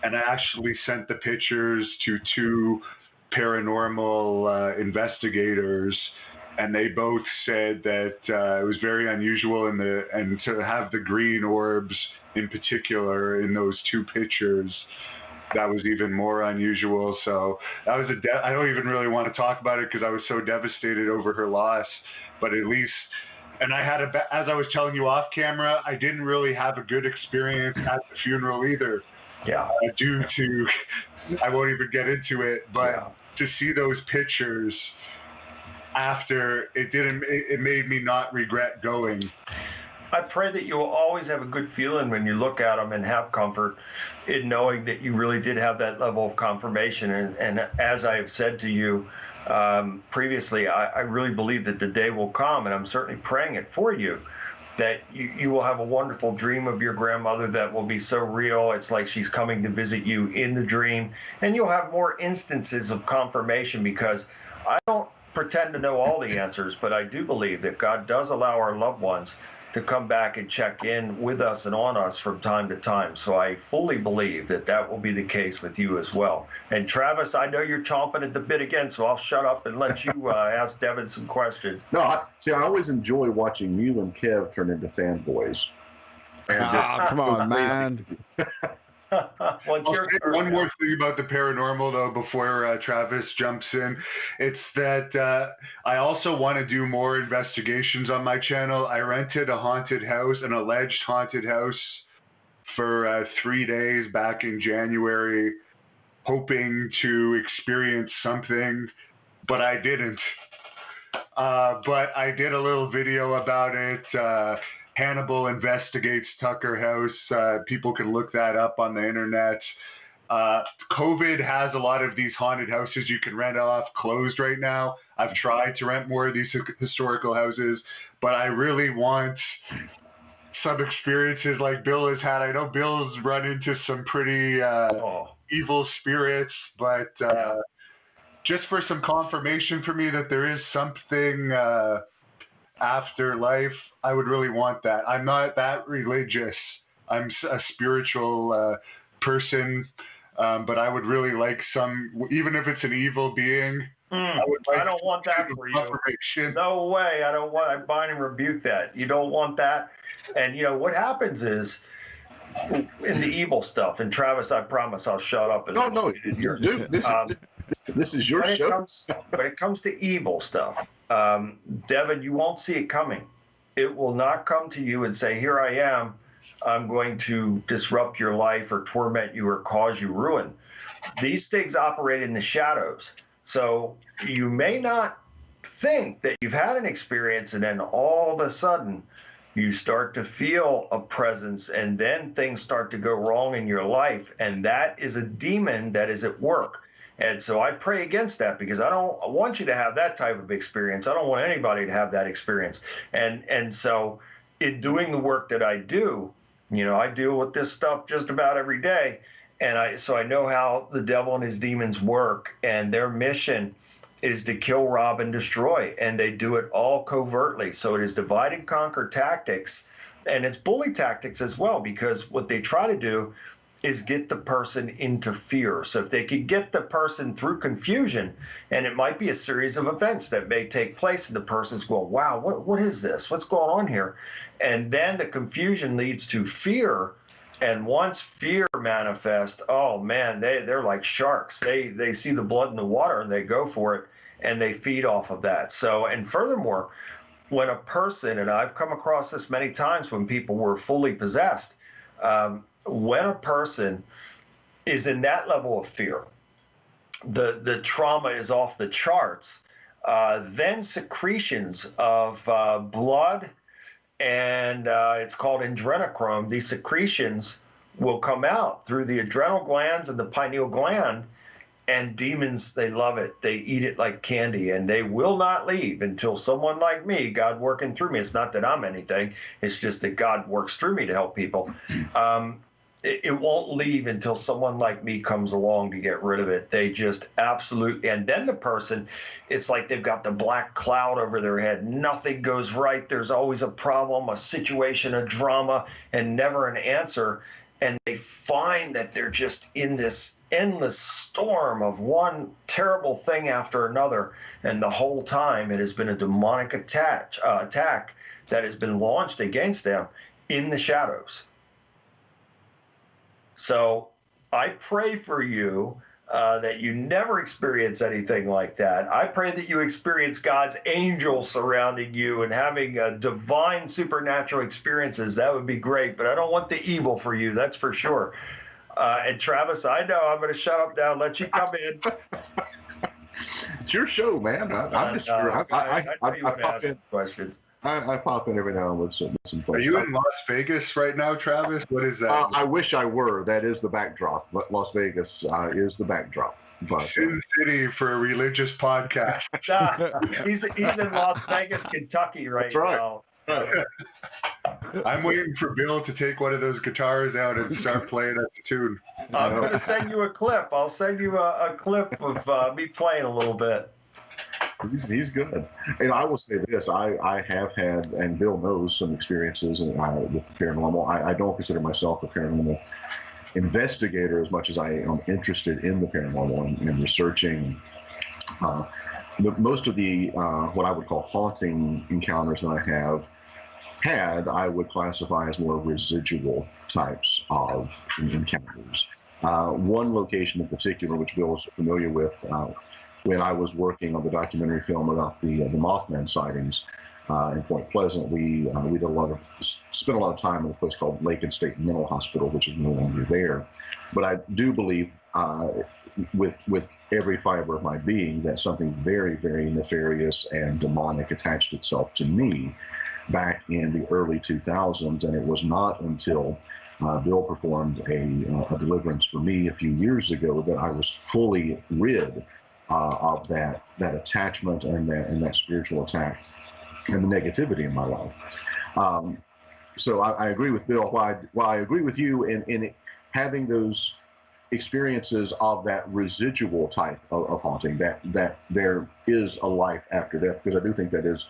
and I actually sent the pictures to 2 paranormal investigators, and they both said that it was very unusual and to have the green orbs in particular in those 2 pictures, that was even more unusual. So that was I don't even really want to talk about it because I was so devastated over her loss. But at least, and I had as I was telling you off camera, I didn't really have a good experience at the funeral either. Yeah. Due to, I won't even get into it, but Yeah. to see those pictures after, it made me not regret going. I pray that you will always have a good feeling when you look at them and have comfort in knowing that you really did have that level of confirmation. And as I have said to you previously, I really believe that the day will come, and I'm certainly praying it for you, that you will have a wonderful dream of your grandmother that will be so real. It's like she's coming to visit you in the dream, and you'll have more instances of confirmation, because I don't pretend to know all the answers, but I do believe that God does allow our loved ones to come back and check in with us and on us from time to time. So I fully believe that that will be the case with you as well. And Travis, I know you're chomping at the bit again, so I'll shut up and let you ask Devin some questions. No, I always enjoy watching you and Kev turn into fanboys. Come on, man. What's I'll your say turn one now? more thing about the paranormal, though, before Travis jumps in. It's that I also want to do more investigations on my channel. I rented a haunted house, an alleged haunted house, for 3 days back in January, hoping to experience something, but I didn't. But I did a little video about it. Hannibal investigates Tucker House. People can look that up on the internet. COVID has a lot of these haunted houses you can rent off closed right now. I've tried to rent more of these historical houses, but I really want some experiences like Bill has had. I know Bill's run into some pretty evil spirits, but just for some confirmation for me that there is something after life, I would really want that. I'm not that religious. I'm a spiritual person, but I would really like some, even if it's an evil being. I don't want that for you. Confirmation. No way. I bind and rebuke that. You don't want that. And you know what happens is, in the evil stuff, and Travis, I promise I'll shut up. And No, dude, this is your when show. when it comes to evil stuff, Devin, you won't see it coming. It will not come to you and say, here I am. I'm going to disrupt your life or torment you or cause you ruin. These things operate in the shadows. So you may not think that you've had an experience, and then all of a sudden you start to feel a presence, and then things start to go wrong in your life. And that is a demon that is at work. And so I pray against that, because I want you to have that type of experience. I don't want anybody to have that experience. And so in doing the work that I do, I deal with this stuff just about every day. And so I know how the devil and his demons work, and their mission is to kill, rob, and destroy. And they do it all covertly. So it is divide and conquer tactics, and it's bully tactics as well, because what they try to do is get the person into fear. So if they could get the person through confusion, and it might be a series of events that may take place, and the person's going, wow, what is this? What's going on here? And then the confusion leads to fear. And once fear manifests, oh man, they're like sharks. They see the blood in the water and they go for it, and they feed off of that. So, and furthermore, when a person, and I've come across this many times when people were fully possessed, when a person is in that level of fear, the trauma is off the charts, then secretions of blood, and it's called adrenochrome. These secretions will come out through the adrenal glands and the pineal gland, and demons, they love it. They eat it like candy, and they will not leave until someone like me, God working through me. It's not that I'm anything. It's just that God works through me to help people. It won't leave until someone like me comes along to get rid of it. They just absolutely, and then the person, it's like they've got the black cloud over their head. Nothing goes right. There's always a problem, a situation, a drama, and never an answer. And they find that they're just in this endless storm of one terrible thing after another. And the whole time it has been a demonic attack that has been launched against them in the shadows. So I pray for you that you never experience anything like that. I pray that you experience God's angels surrounding you and having divine supernatural experiences. That would be great, but I don't want the evil for you, that's for sure. And Travis, I know I'm going to shut up now and let you come in. It's your show, man. I'm just I know you want to ask questions. I pop in every now and then with some questions. Are you in Las Vegas right now, Travis? What is that? I wish I were. That is the backdrop. Las Vegas is the backdrop. Sin City for a religious podcast. He's in Las Vegas, Kentucky right now. I'm waiting for Bill to take one of those guitars out and start playing us a tune. I'm going to send you a clip. I'll send you a clip of me playing a little bit. He's good. And I will say this, I have had, and Bill knows, some experiences with paranormal. I don't consider myself a paranormal investigator as much as I am interested in the paranormal and researching. Most of the what I would call haunting encounters that I have had, I would classify as more residual types of encounters. One location in particular, which Bill is familiar with, when I was working on the documentary film about the Mothman sightings in Point Pleasant, we spent a lot of time in a place called Lake and State Mental Hospital, which is no longer there. But I do believe, with every fiber of my being, that something very, very nefarious and demonic attached itself to me back in the early 2000s, and it was not until Bill performed a deliverance for me a few years ago that I was fully rid of that attachment and that spiritual attack and the negativity in my life. So I agree with Bill. While I agree with you in having those experiences of that residual type of haunting, that there is a life after death, because I do think that is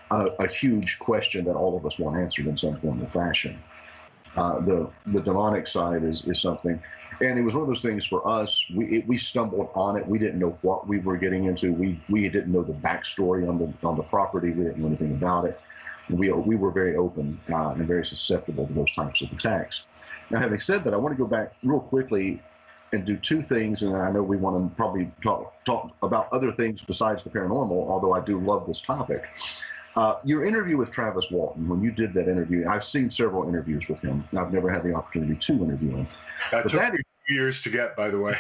a huge question that all of us want answered in some form or fashion. The demonic side is something, and it was one of those things for us. We stumbled on it. We didn't know what we were getting into. We didn't know the backstory on the property. We didn't know anything about it. We were very open and very susceptible to those types of attacks. Now, having said that, I want to go back real quickly and do two things, and I know we want to probably talk about other things besides the paranormal, although I do love this topic. Your interview with Travis Walton, when you did that interview, I've seen several interviews with him. I've never had the opportunity to interview him. That took 2 years to get, by the way.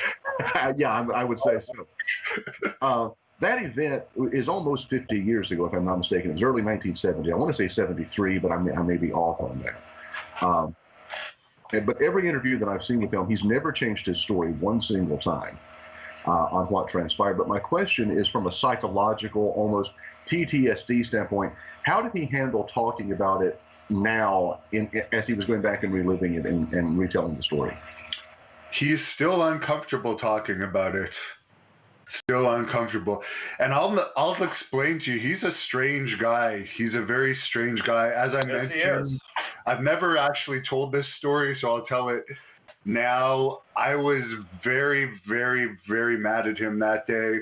Yeah, I would say so. That event is almost 50 years ago, if I'm not mistaken. It was early 1970. I want to say 73, but I may be off on that. But every interview that I've seen with him, he's never changed his story one single time on what transpired. But my question is from a psychological, almost PTSD standpoint, how did he handle talking about it now as he was going back and reliving it and retelling the story? He's still uncomfortable talking about it. Still uncomfortable. And I'll explain to you, he's a strange guy. He's a very strange guy. As I mentioned, I've never actually told this story, so I'll tell it now. I was very, very, very mad at him that day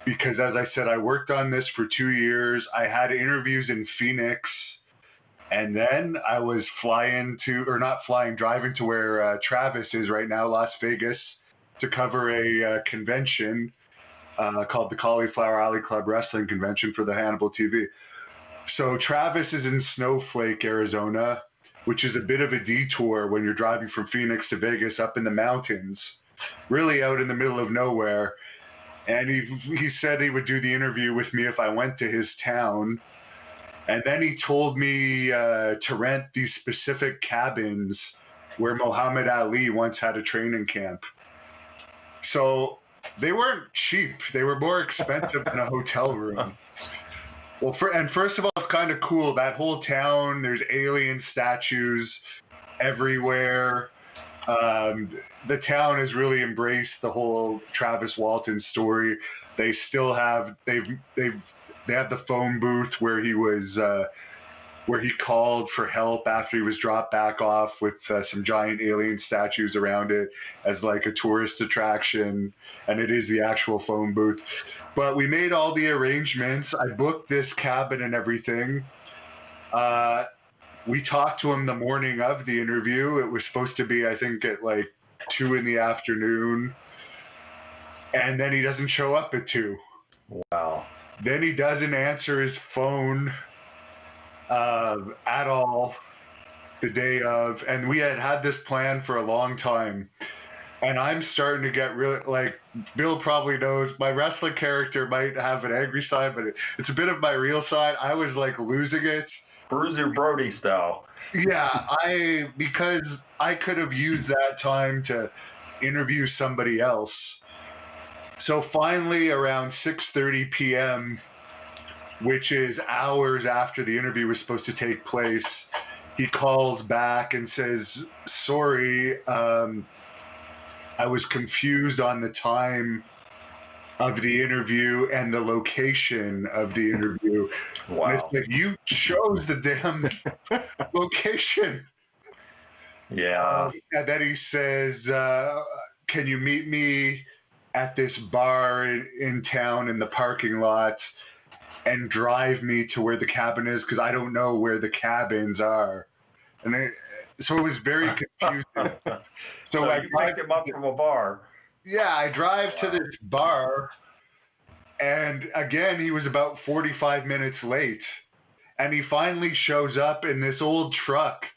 because, as I said, I worked on this for 2 years. I had interviews in Phoenix, and then I was driving to where Travis is right now, Las Vegas, to cover a convention called the Cauliflower Alley Club Wrestling Convention for the Hannibal TV. So Travis is in Snowflake, Arizona, which is a bit of a detour when you're driving from Phoenix to Vegas up in the mountains, really out in the middle of nowhere. And he said he would do the interview with me if I went to his town. And then he told me to rent these specific cabins where Muhammad Ali once had a training camp. So they weren't cheap. They were more expensive than a hotel room. Well, first of all, it's kind of cool. That whole town, there's alien statues everywhere. The town has really embraced the whole Travis Walton story. They still have they have the phone booth where he was where he called for help after he was dropped back off with some giant alien statues around it as like a tourist attraction. And it is the actual phone booth. But we made all the arrangements. I booked this cabin and everything. We talked to him the morning of the interview. It was supposed to be, I think, at like 2 p.m. And then he doesn't show up at 2. Wow. Then he doesn't answer his phone at all the day of. And we had this plan for a long time. And I'm starting to get really, like, Bill probably knows, my wrestling character might have an angry side, but it's a bit of my real side. I was, like, losing it. Bruiser Brody style. Yeah, because I could have used that time to interview somebody else. So finally, around 6:30 p.m., which is hours after the interview was supposed to take place, he calls back and says, sorry, I was confused on the time of the interview and the location of the interview. Wow. And it's like, you chose the damn location. Yeah. And then he says, can you meet me at this bar in town in the parking lot and drive me to where the cabin is? Because I don't know where the cabins are. And so it was very confusing. So you picked him up from a bar. Yeah, I drive to this bar, and again, he was about 45 minutes late. And he finally shows up in this old truck,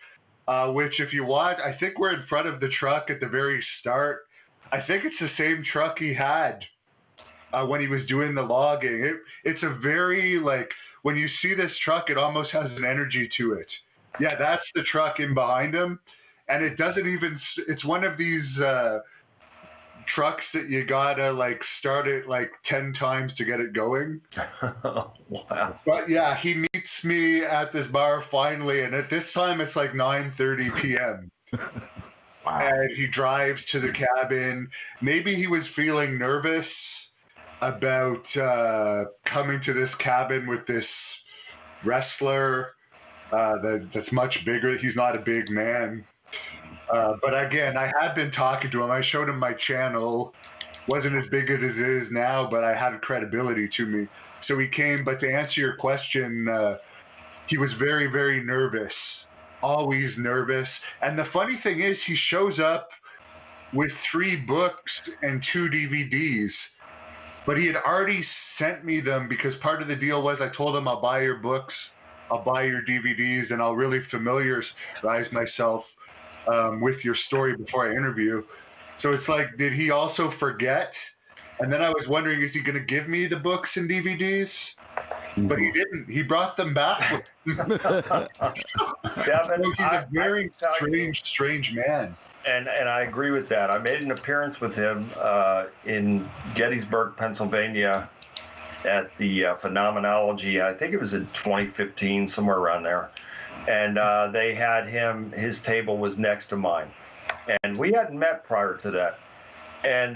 which if you watch, I think we're in front of the truck at the very start. I think it's the same truck he had when he was doing the logging. It's a very, like, when you see this truck, it almost has an energy to it. Yeah, that's the truck in behind him. And it doesn't even, it's one of these trucks that you gotta like start it like 10 times to get it going. Wow. But yeah, he meets me at this bar finally. And at this time, it's like 9:30 p.m. Wow. And he drives to the cabin. Maybe he was feeling nervous about coming to this cabin with this wrestler that's much bigger. He's not a big man. But again, I had been talking to him. I showed him my channel. Wasn't as big as it is now, but I had credibility to me. So he came. But to answer your question, he was very, very nervous. Always nervous. And the funny thing is, he shows up with 3 books and 2 DVDs. But he had already sent me them because part of the deal was I told him I'll buy your books, I'll buy your DVDs, and I'll really familiarize myself with your story before I interview. So it's like, did he also forget? And then I was wondering, is he going to give me the books and DVDs? But he didn't. He brought them back with him. Devin, So he's a very strange man. And I agree with that. I made an appearance with him in Gettysburg, Pennsylvania, at the Phenomenology. I think it was in 2015, somewhere around there. And they had him. His table was next to mine, and we hadn't met prior to that. And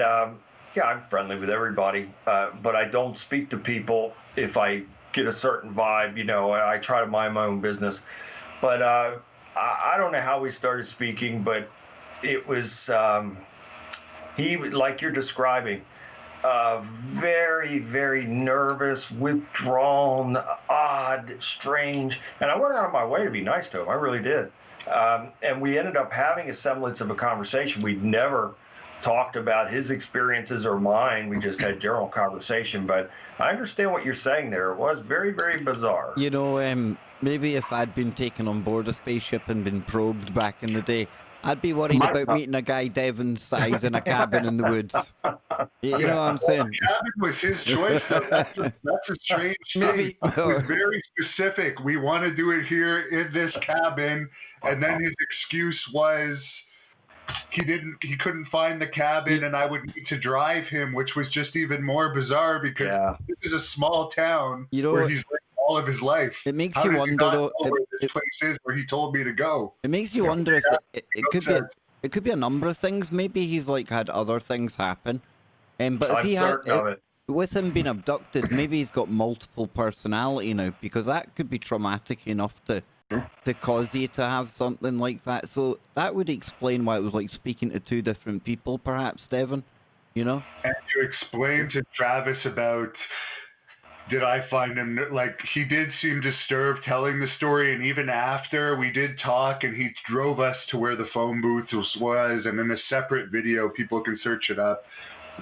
yeah, I'm friendly with everybody, but I don't speak to people if I get a certain vibe. You know, I try to mind my own business. But I don't know how we started speaking, but it was he, like you're describing, very, very nervous, withdrawn, odd, strange. And I went out of my way to be nice to him. I really did. And we ended up having a semblance of a conversation. We'd never talked about his experiences or mine. We just had general conversation. But I understand what you're saying there. It was very, very bizarre. You know, maybe if I'd been taken on board a spaceship and been probed back in the day, I'd be worried about meeting a guy Devon's size in a cabin in the woods. You know what I'm saying? The cabin was his choice. That's a strange thing. He was very specific. We want to do it here in this cabin. And then his excuse was he couldn't find the cabin and I would need to drive him, which was just even more bizarre because this is a small town where he's lived all of his life. It makes you wonder though, where this place is where he told me to go. It makes you wonder if it could be a number of things. Maybe he's like had other things happen. But if he had, with him being abducted, maybe he's got multiple personality now, because that could be traumatic enough to cause you to have something like that. So that would explain why it was like speaking to 2 different people, perhaps, Devin, you know? And you explained to Travis about, did I find him, like, he did seem disturbed telling the story, and even after we did talk and he drove us to where the phone booth was, and in a separate video, people can search it up,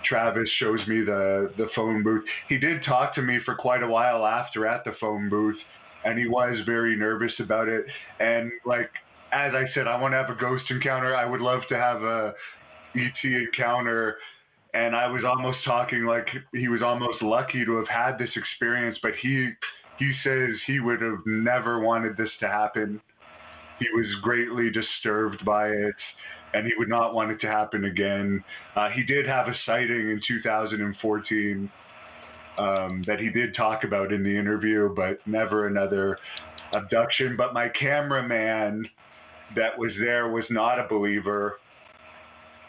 Travis shows me the phone booth. He did talk to me for quite a while after at the phone booth, and he was very nervous about it. And like, as I said, I want to have a ghost encounter. I would love to have a ET encounter. And I was almost talking like he was almost lucky to have had this experience, but he says he would have never wanted this to happen. He was greatly disturbed by it, and he would not want it to happen again. He did have a sighting in 2014 that he did talk about in the interview, but never another abduction. But my cameraman that was there was not a believer,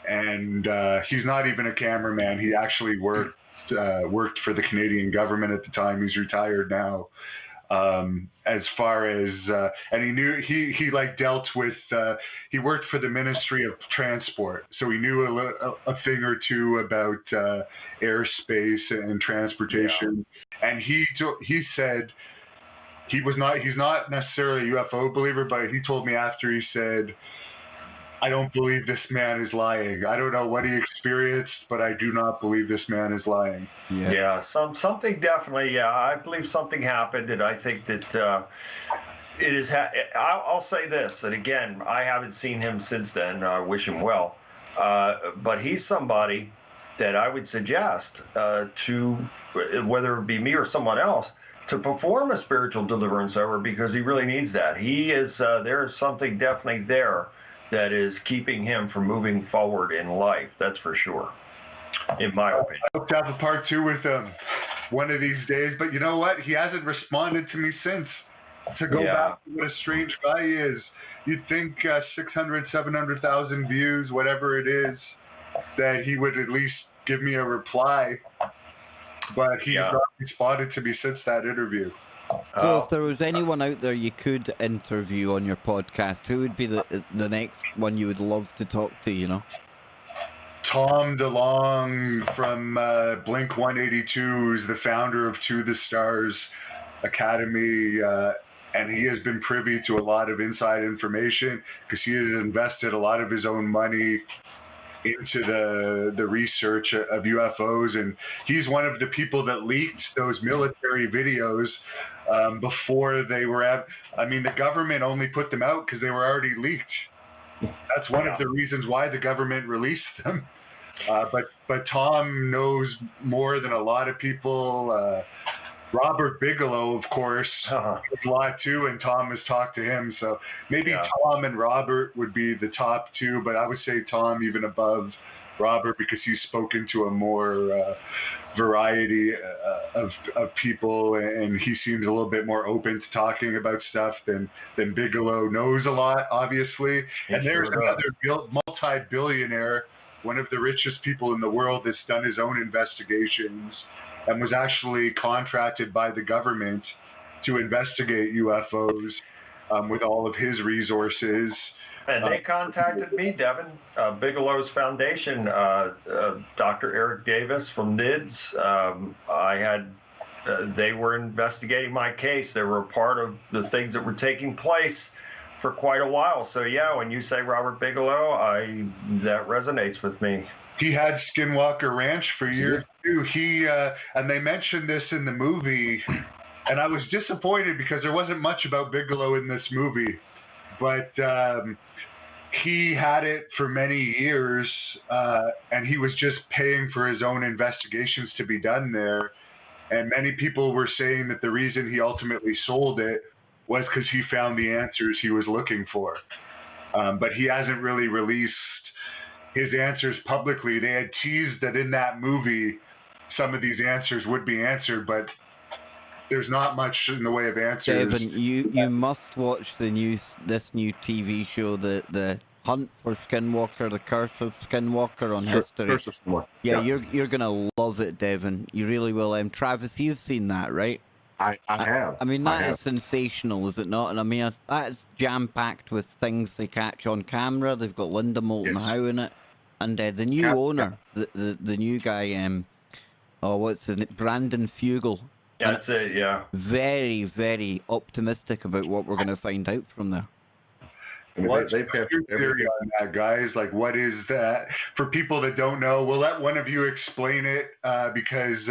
and he's not even a cameraman. He actually worked for the Canadian government at the time. He's retired now. As far as and he knew he like dealt with he worked for the Ministry of Transport, so he knew a thing or two about airspace and transportation. And he said he's not necessarily a UFO believer, but he told me after, he said, I don't believe this man is lying. I don't know what he experienced, but I do not believe this man is lying. Yeah, something definitely. Yeah, I believe something happened, and I think that it is. I'll say this, and again, I haven't seen him since then. I wish him well, but he's somebody that I would suggest to, whether it be me or someone else, to perform a spiritual deliverance over, because he really needs that. He is. There's something definitely there that is keeping him from moving forward in life. That's for sure, in my opinion. I hope to have a part 2 with him one of these days, but you know what? He hasn't responded to me since. To go back to what a strange guy he is. You'd think 600, 700,000 views, whatever it is, that he would at least give me a reply, but he's not responded to me since that interview. So if there was anyone out there you could interview on your podcast, who would be the next one you would love to talk to, you know? Tom DeLonge from Blink 182, who's the founder of To the Stars Academy, and he has been privy to a lot of inside information because he has invested a lot of his own money into the research of UFOs, and he's one of the people that leaked those military videos before they were at. I mean, the government only put them out because they were already leaked. That's one of the reasons why the government released them. But Tom knows more than a lot of people. Robert Bigelow, of course, knows a lot too, and Tom has talked to him. So maybe Tom and Robert would be the top two, but I would say Tom even above Robert because he's spoken to a more variety of people, and he seems a little bit more open to talking about stuff than Bigelow knows a lot, obviously. And there's another multi-billionaire, one of the richest people in the world, that's done his own investigations and was actually contracted by the government to investigate UFOs with all of his resources. And they contacted me, Devin, Bigelow's foundation, Dr. Eric Davis from NIDS. They were investigating my case. They were a part of the things that were taking place for quite a while. So yeah, when you say Robert Bigelow, that resonates with me. He had Skinwalker Ranch for years too. And they mentioned this in the movie, and I was disappointed because there wasn't much about Bigelow in this movie, but he had it for many years, and he was just paying for his own investigations to be done there. And many people were saying that the reason he ultimately sold it was because he found the answers he was looking for. But he hasn't really released his answers publicly. They had teased that in that movie, some of these answers would be answered, but there's not much in the way of answers. Devin, you must watch this new TV show, the Hunt for Skinwalker, the Curse of Skinwalker on History. Curse of Skinwalker. Yeah, you're gonna love it, Devin. You really will. Travis, you've seen that, right? I have. I mean, that is sensational, is it not? And I mean, that's jam-packed with things they catch on camera. They've got Linda Moulton Howe in it. And the new owner, the new guy, what's his name? Brandon Fugel. That's it, yeah. Very, very optimistic about what we're going to find out from there. I mean, What's they've your theory on that, guys? Like, what is that? For people that don't know, we'll let one of you explain it because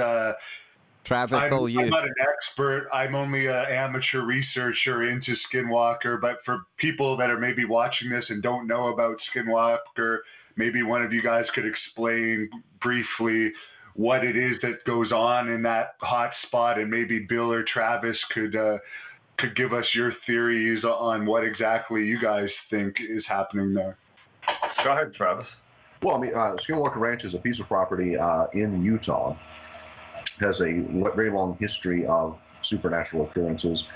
Travis, I'm not an expert. I'm only an amateur researcher into Skinwalker. But for people that are maybe watching this and don't know about Skinwalker, maybe one of you guys could explain briefly what it is that goes on in that hot spot, and maybe Bill or Travis could give us your theories on what exactly you guys think is happening there. Go ahead, Travis. Well, I mean, Skinwalker Ranch is a piece of property in Utah. Has a very long history of supernatural occurrences,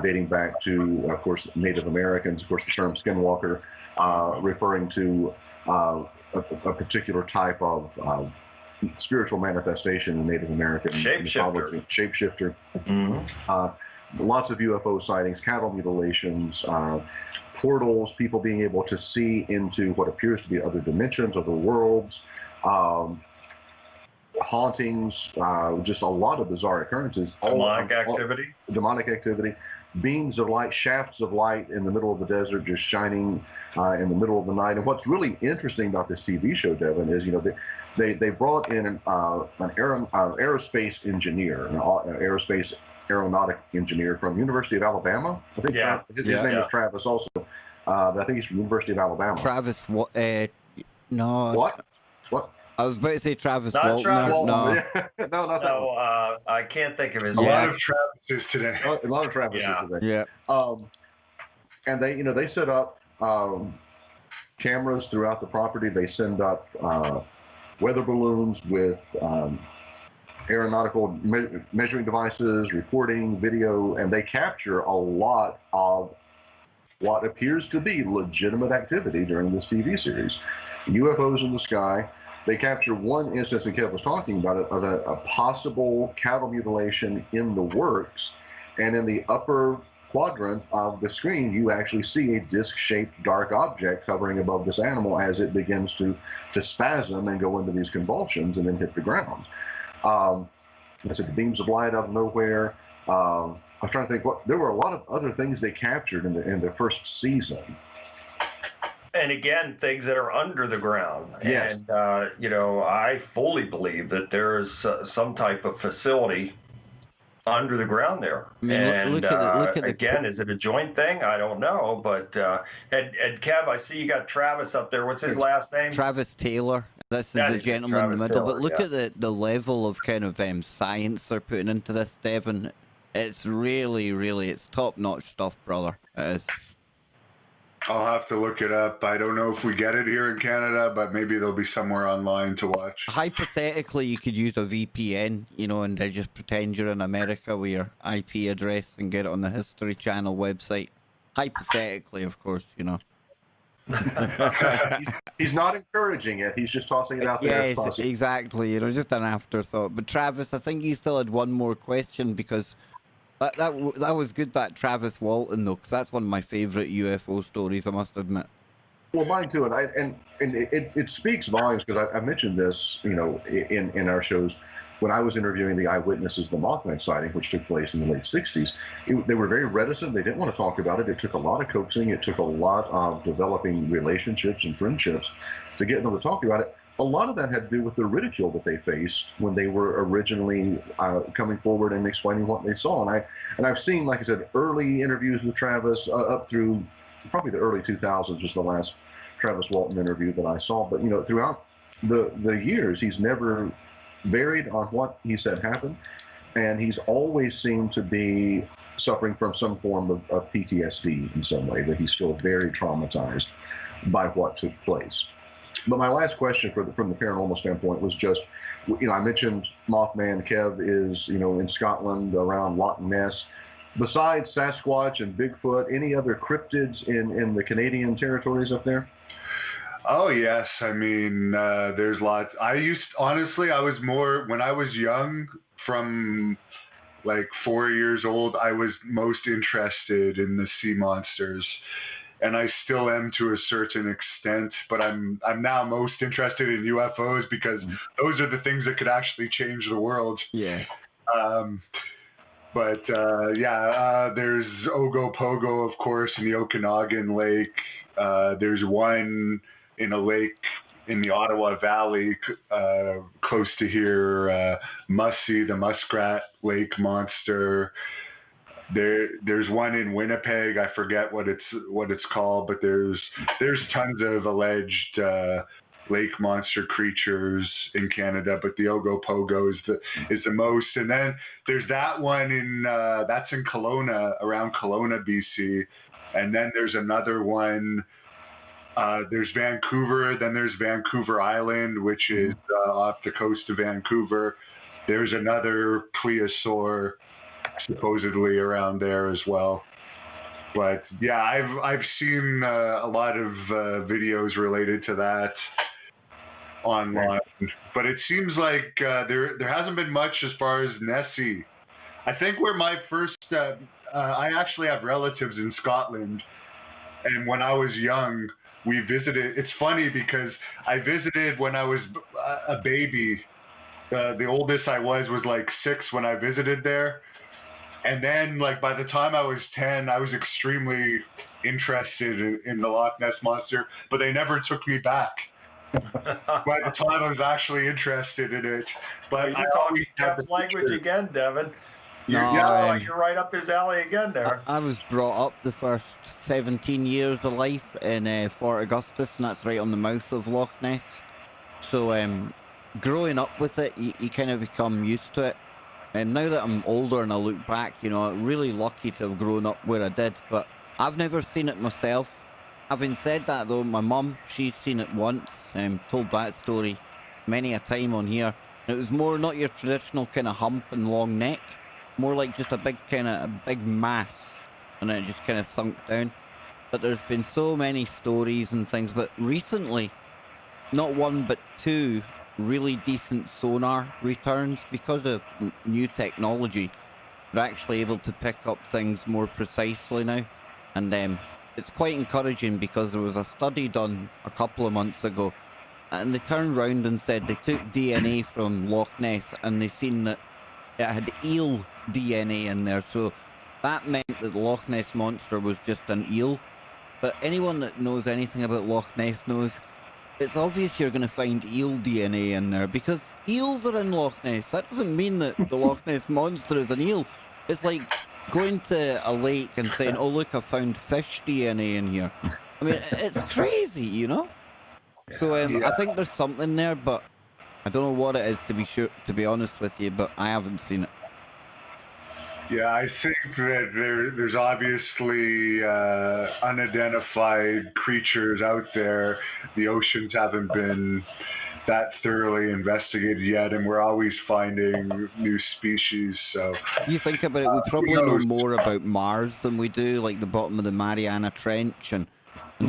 dating back to, of course, Native Americans. Of course, the term Skinwalker referring to a particular type of spiritual manifestation in Native American mythology. Shapeshifter. Mm-hmm. Lots of UFO sightings, cattle mutilations, portals, people being able to see into what appears to be other dimensions, other worlds, hauntings, just a lot of bizarre occurrences. Demonic activity. Beams of light, shafts of light in the middle of the desert, just shining in the middle of the night. And what's really interesting about this TV show, Devin, is they brought in an aerospace engineer, an aerospace aeronautic engineer from University of Alabama. I think his name is Travis also, but I think he's from University of Alabama. Travis, what? No. What? I was about to say Travis Not Walton. Travis. No, not that one. I can't think of his A name. lot of Travises today. A lot of Travises today. Yeah. And they set up cameras throughout the property. They send up weather balloons with aeronautical measuring devices, recording, video, and they capture a lot of what appears to be legitimate activity during this TV series. UFOs in the sky. They capture one instance, and Kev was talking about it, of a possible cattle mutilation in the works. And in the upper quadrant of the screen, you actually see a disc-shaped dark object hovering above this animal as it begins to spasm and go into these convulsions and then hit the ground. I said beams of light out of nowhere. I was trying to think, there were a lot of other things they captured in the first season. And again, things that are under the ground. Yes. And, I fully believe that there is some type of facility under the ground there. I mean, and look at the again, is it a joint thing? I don't know. But and Kev, I see you got Travis up there. What's his last name? Travis Taylor. This That is is the it, gentleman in the Travis middle. Taylor, But look yeah. at the level of kind of science they're putting into this, Devin. It's really, really, it's top-notch stuff, brother. It is. I'll have to look it up. I don't know if we get it here in Canada, but maybe they'll be somewhere online to watch. Hypothetically, you could use a VPN, and they just pretend you're in America with your IP address and get it on the History Channel website. Hypothetically, of course, He's not encouraging it. He's just tossing it out there. as Yes, possible. exactly. Just an afterthought. But Travis, I think you still had one more question because that was good. That Travis Walton though, because that's one of my favorite UFO stories. I must admit. Well, mine too, and it speaks volumes because I mentioned this, in our shows when I was interviewing the eyewitnesses of the Mothman sighting, which took place in the late '60s. They were very reticent; they didn't want to talk about it. It took a lot of coaxing. It took a lot of developing relationships and friendships to get them to talk about it. A lot of that had to do with the ridicule that they faced when they were originally coming forward and explaining what they saw. And I've seen, like I said, early interviews with Travis up through probably the early 2000s was the last Travis Walton interview that I saw. But throughout the years, he's never varied on what he said happened, and he's always seemed to be suffering from some form of PTSD in some way, that he's still very traumatized by what took place. But my last question from the paranormal standpoint was just, I mentioned Mothman. Kev is, in Scotland around Loch Ness. Besides Sasquatch and Bigfoot, any other cryptids in the Canadian territories up there? Oh yes, I mean there's lots. I was more when I was young, from like 4 years old. I was most interested in the sea monsters, and I still am to a certain extent. But I'm now most interested in UFOs because those are the things that could actually change the world. Yeah. There's Ogopogo, of course, in the Okanagan Lake. There's one in a lake in the Ottawa Valley, close to here, Mussy, the muskrat lake monster. There's one in Winnipeg. I forget what it's called, but there's tons of alleged lake monster creatures in Canada, but the Ogopogo is the most. And then there's that one that's in Kelowna, around Kelowna, BC. And then there's another one. There's Vancouver. Then there's Vancouver Island, which is off the coast of Vancouver. There's another plesiosaur supposedly around there as well. But yeah, I've seen a lot of videos related to that online, but it seems like there hasn't been much as far as Nessie. I think where my first I actually have relatives in Scotland, and when I was young, we visited. It's funny because I visited when I was a baby. The oldest I was like 6 when I visited there. And then, like, by the time I was 10, I was extremely interested in the Loch Ness Monster, but they never took me back. By the time I was actually interested in it. But you're talking Kev's language again, Devin. You're right up his alley again there. I was brought up the first 17 years of life in Fort Augustus, and that's right on the mouth of Loch Ness. So growing up with it, you kind of become used to it. And now that I'm older and I look back, I'm really lucky to have grown up where I did, but I've never seen it myself. Having said that though, my mum, she's seen it once, told that story many a time on here. And it was more not your traditional kind of hump and long neck, more like just a big mass, and it just kind of sunk down. But there's been so many stories and things, but recently, not one but 2 really decent sonar returns because of new technology. They're actually able to pick up things more precisely now, and it's quite encouraging because there was a study done a couple of months ago, and they turned round and said they took DNA from Loch Ness and they seen that it had eel DNA in there, so that meant that the Loch Ness Monster was just an eel. but anyone that knows anything about Loch Ness knows it's obvious you're going to find eel DNA in there because eels are in Loch Ness. That doesn't mean that the Loch Ness monster is an eel. It's like going to a lake and saying, "Oh look, I found fish DNA in here." I mean, it's crazy, you know. So I think there's something there, but I don't know what it is to be honest with you. But I haven't seen it. Yeah, I think that there's obviously unidentified creatures out there. The oceans haven't been that thoroughly investigated yet, and we're always finding new species. So you think about it, we probably know more about Mars than we do, like the bottom of the Mariana Trench and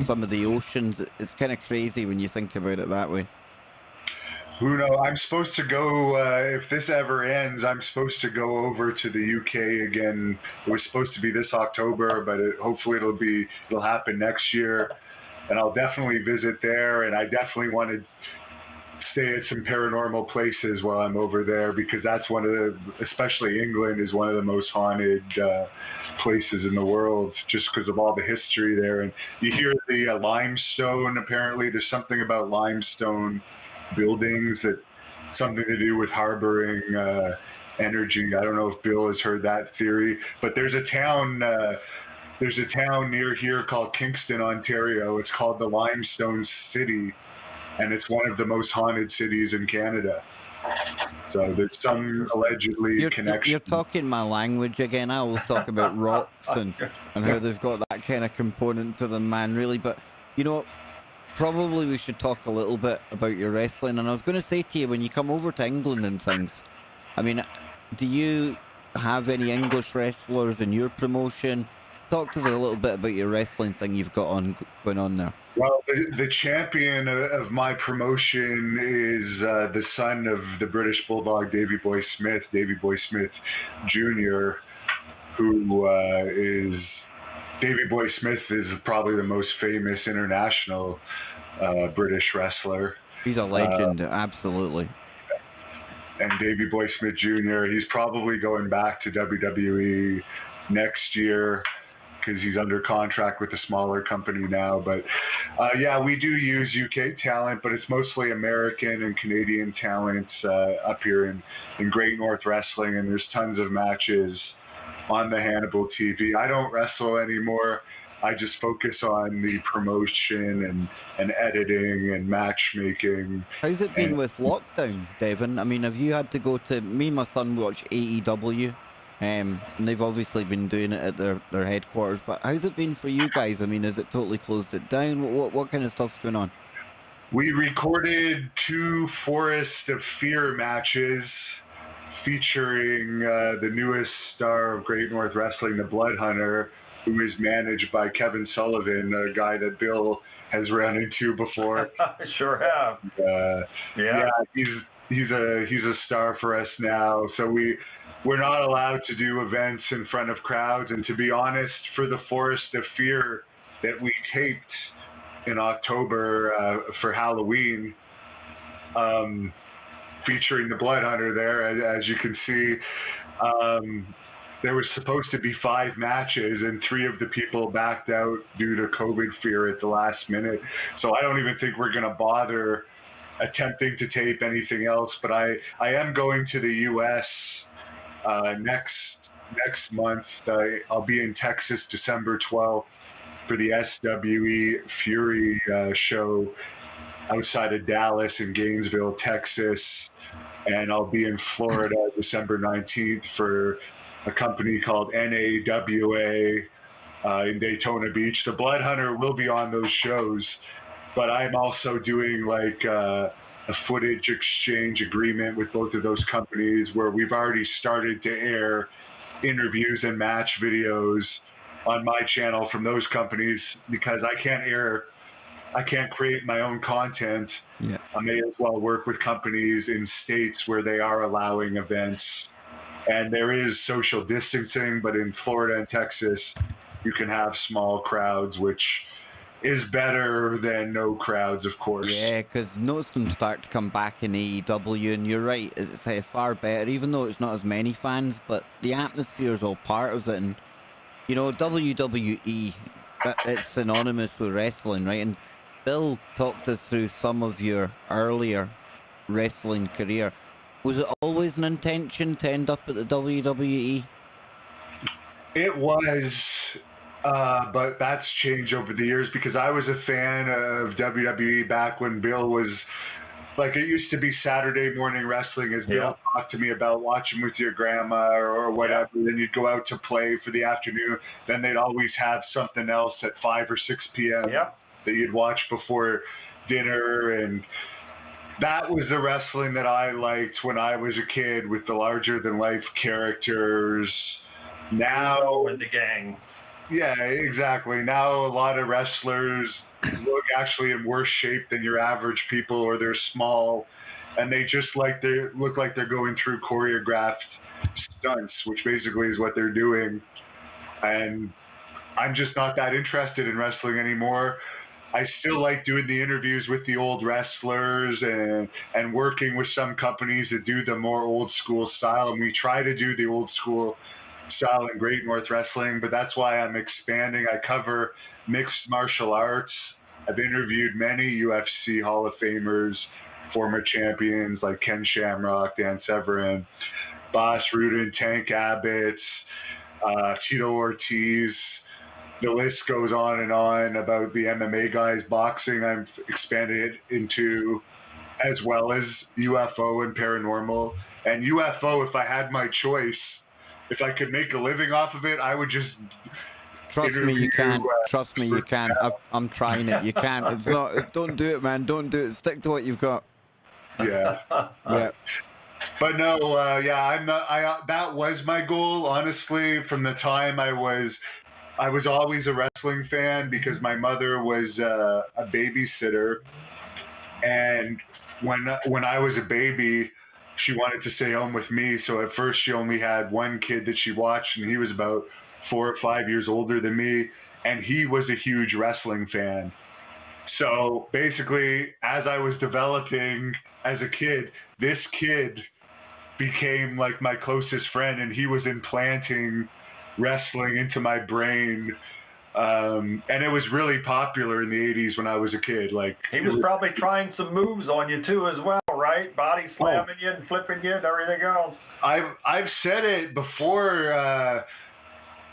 some of the oceans. It's kind of crazy when you think about it that way. Who knows? I'm supposed to go, if this ever ends, I'm supposed to go over to the UK again. It was supposed to be this October, but hopefully it'll happen next year. And I'll definitely visit there. And I definitely want to stay at some paranormal places while I'm over there, because that's especially England is one of the most haunted places in the world, just because of all the history there. And you hear the limestone, apparently there's something about limestone buildings that something to do with harboring energy. I don't know if Bill has heard that theory, but there's a town near here called Kingston, Ontario. It's called the Limestone City, and it's one of the most haunted cities in Canada. So there's some allegedly connection. You're talking my language again. I always talk about rocks and how they've got that kind of component to them, man, really. But you know, probably we should talk a little bit about your wrestling. And I was going to say to you, when you come over to England and things, I mean, do you have any English wrestlers in your promotion? Talk to us a little bit about your wrestling thing you've got going on there. Well, the champion of my promotion is the son of the British Bulldog, Davy Boy Smith Jr., who is... Davy Boy Smith is probably the most famous international British wrestler. He's a legend, absolutely. And Davy Boy Smith Jr., he's probably going back to WWE next year because he's under contract with a smaller company now. But yeah, we do use UK talent, but it's mostly American and Canadian talent up here in Great North Wrestling, and there's tons of matches on the Hannibal TV. I don't wrestle anymore. I just focus on the promotion and editing and matchmaking. How's it been with lockdown, Devin? I mean, have you had to go to... Me and my son watch AEW, and they've obviously been doing it at their headquarters, but how's it been for you guys? I mean, has it totally closed it down? What kind of stuff's going on? We recorded 2 Forest of Fear matches featuring the newest star of Great North Wrestling, the Blood Hunter, who is managed by Kevin Sullivan, a guy that Bill has run into before. I sure have. Yeah, he's a star for us now. So we're not allowed to do events in front of crowds. And to be honest, for the Forest of Fear that we taped in October for Halloween, featuring the Blood Hunter there, as you can see, there was supposed to be 5 matches, and 3 of the people backed out due to COVID fear at the last minute. So I don't even think we're going to bother attempting to tape anything else. But I am going to the U.S. Next month. I'll be in Texas December 12th for the SWE Fury show outside of Dallas in Gainesville, Texas. And I'll be in Florida December 19th for a company called NAWA in Daytona Beach. The Blood Hunter will be on those shows, but I'm also doing like a footage exchange agreement with both of those companies where we've already started to air interviews and match videos on my channel from those companies, because I can't create my own content. Yeah. I may as well work with companies in states where they are allowing events. And there is social distancing, but in Florida and Texas, you can have small crowds, which is better than no crowds, of course. Yeah, because notice them start to come back in AEW, and you're right, it's far better, even though it's not as many fans, but the atmosphere is all part of it. And, you know, WWE, it's synonymous with wrestling, right? And Bill talked us through some of your earlier wrestling career. Was it always an intention to end up at the WWE? It was, but that's changed over the years because I was a fan of WWE back when Bill was like, it used to be Saturday morning wrestling, as Bill talked to me about watching with your grandma or whatever. Then you'd go out to play for the afternoon. Then they'd always have something else at 5 or 6 p.m. that you'd watch before dinner. And that was the wrestling that I liked when I was a kid, with the larger than life characters. Now, in the gang. Yeah, exactly. Now a lot of wrestlers look actually in worse shape than your average people, or they're small, and they just look like they're going through choreographed stunts, which basically is what they're doing. And I'm just not that interested in wrestling anymore. I still like doing the interviews with the old wrestlers and working with some companies that do the more old school style, and we try to do the old school style in Great North Wrestling, but that's why I'm expanding. I cover mixed martial arts. I've interviewed many UFC Hall of Famers, former champions like Ken Shamrock, Dan Severn, Bas Rutten, Tank Abbott, Tito Ortiz. The list goes on and on about the MMA guys. Boxing, I've expanded it into, as well as UFO and paranormal. And UFO, if I had my choice, if I could make a living off of it, I would just trust me. You can. Trust me, you can. I'm trying it. You can't. It's not. Don't do it, man. Don't do it. Stick to what you've got. Yeah. Yeah. But no, I'm not. That was my goal, honestly. From the time I was always a wrestling fan because my mother was a babysitter, and when I was a baby, she wanted to stay home with me. So at first she only had one kid that she watched, and he was about 4 or 5 years older than me. And he was a huge wrestling fan. So basically, as I was developing as a kid, this kid became like my closest friend, and he was implanting wrestling into my brain. And it was really popular in the 80s when I was a kid. Like, he was probably trying some moves on you too as well, right? Body slamming you and flipping you and everything else. I've said it before.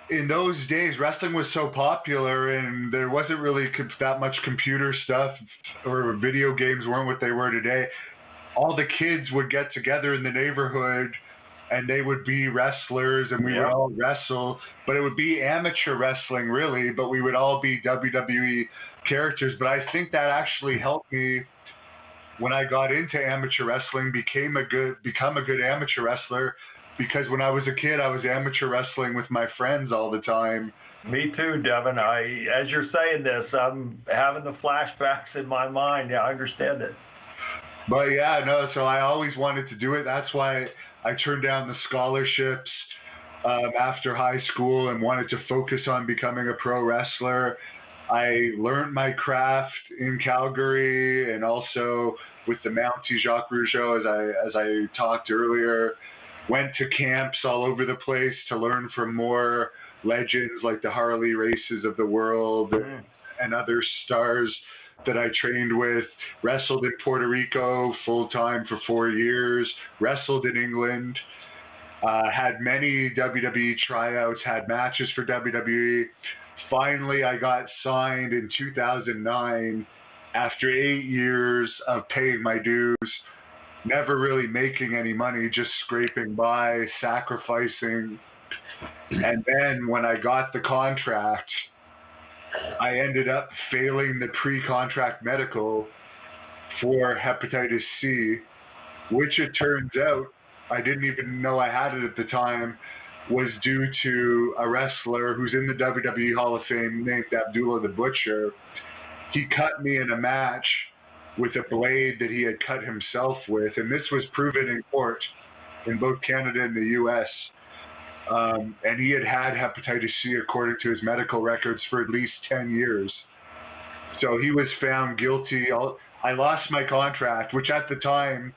In those days, wrestling was so popular, and there wasn't really that much computer stuff, or video games weren't what they were today. All the kids would get together in the neighborhood, and they would be wrestlers, and we would all wrestle, but it would be amateur wrestling, really, but we would all be WWE characters. But I think that actually helped me when I got into amateur wrestling, become a good amateur wrestler, because when I was a kid, I was amateur wrestling with my friends all the time. Me too, Devin. As you're saying this, I'm having the flashbacks in my mind. Yeah, I understand it. But yeah, no, so I always wanted to do it. That's why I turned down the scholarships after high school and wanted to focus on becoming a pro wrestler. I learned my craft in Calgary and also with the Mountie Jacques Rougeau, as I talked earlier. Went to camps all over the place to learn from more legends like the Harley Races of the world and other stars that I trained with. Wrestled in Puerto Rico full-time for 4 years, wrestled in England, had many WWE tryouts, had matches for WWE. Finally, I got signed in 2009 after 8 years of paying my dues, never really making any money, just scraping by, sacrificing. And then when I got the contract, I ended up failing the pre-contract medical for hepatitis C, which it turns out, I didn't even know I had it at the time, was due to a wrestler who's in the WWE Hall of Fame named Abdullah the Butcher. He cut me in a match with a blade that he had cut himself with, and this was proven in court in both Canada and the US. And he had hepatitis C according to his medical records for at least 10 years. So he was found guilty. I lost my contract, which at the time,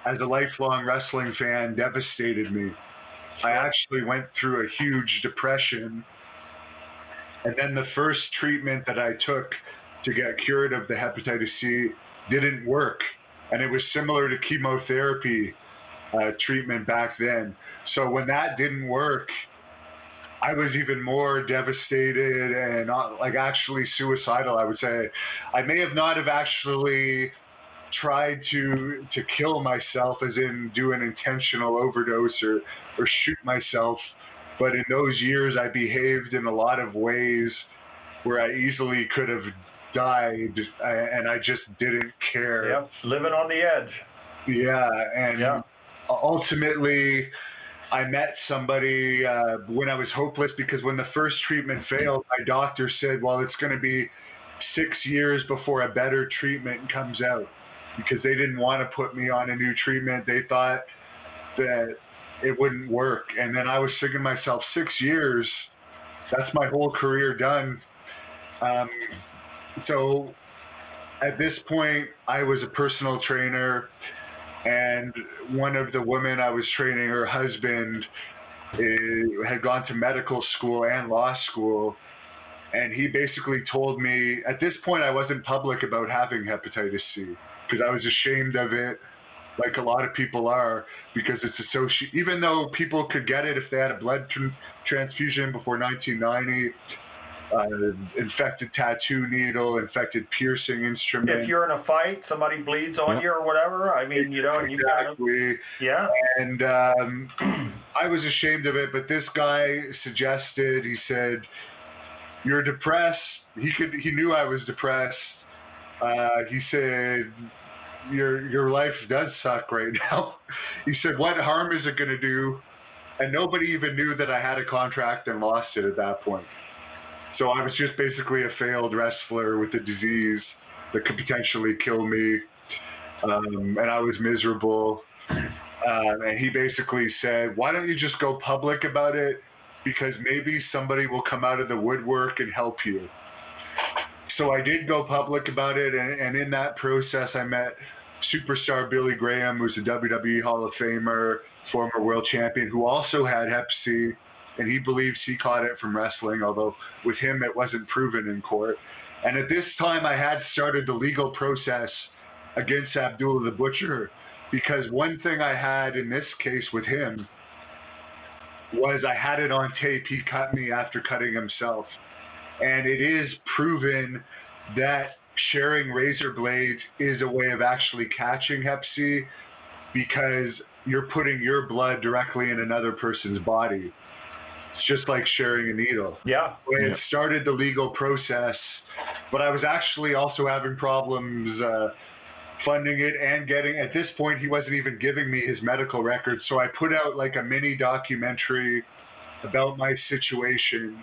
as a lifelong wrestling fan, devastated me. I actually went through a huge depression And then the first treatment that I took to get cured of the hepatitis C didn't work. And it was similar to chemotherapy treatment back then. So when that didn't work, I was even more devastated and like actually suicidal, I would say. I may have not have actually tried to kill myself, as in do an intentional overdose or shoot myself. But in those years, I behaved in a lot of ways where I easily could have died, and I just didn't care. Yeah, living on the edge. Yeah, and ultimately, I met somebody when I was hopeless, because when the first treatment failed, my doctor said, well, it's going to be 6 years before a better treatment comes out, because they didn't want to put me on a new treatment. They thought that it wouldn't work. And then I was thinking to myself, 6 years, that's my whole career done. So at this point, I was a personal trainer, and one of the women I was training, her husband had gone to medical school and law school. And he basically told me, at this point, I wasn't public about having hepatitis C because I was ashamed of it, like a lot of people are, because it's associated, even though people could get it if they had a blood transfusion before 1990, infected tattoo needle, infected piercing instrument. If you're in a fight, somebody bleeds on you or whatever. I mean, you know, exactly. And I was ashamed of it, but this guy suggested, he said, you're depressed. He knew I was depressed. He said, your life does suck right now. He said, what harm is it going to do? And nobody even knew that I had a contract and lost it at that point. So I was just basically a failed wrestler with a disease that could potentially kill me. And I was miserable. And he basically said, why don't you just go public about it? Because maybe somebody will come out of the woodwork and help you. So I did go public about it. And in that process, I met superstar Billy Graham, who's a WWE Hall of Famer, former world champion, who also had Hep C. And he believes he caught it from wrestling, although with him it wasn't proven in court. And at this time, I had started the legal process against Abdullah the Butcher, because one thing I had in this case with him was I had it on tape. He cut me after cutting himself. And it is proven that sharing razor blades is a way of actually catching Hep C, because you're putting your blood directly in another person's body. It's just like sharing a needle. Yeah. It started the legal process, but I was actually also having problems funding it and getting, at this point, he wasn't even giving me his medical records. So I put out like a mini documentary about my situation.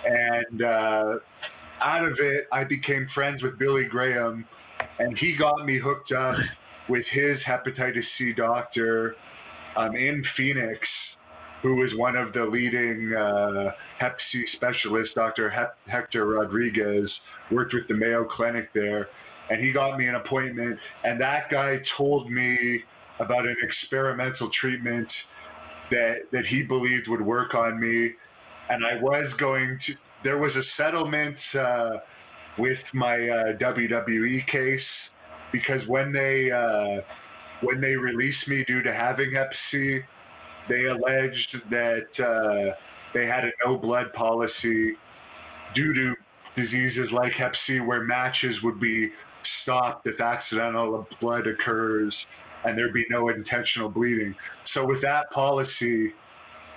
And out of it, I became friends with Billy Graham, and he got me hooked up with his hepatitis C doctor in Phoenix, who was one of the leading Hep C specialists. Dr. Hector Rodriguez worked with the Mayo Clinic there, and he got me an appointment. And that guy told me about an experimental treatment that he believed would work on me. And I was going to, there was a settlement with my WWE case, because when they released me due to having Hep C, they alleged that they had a no blood policy due to diseases like Hep C, where matches would be stopped if accidental blood occurs and there'd be no intentional bleeding. So with that policy,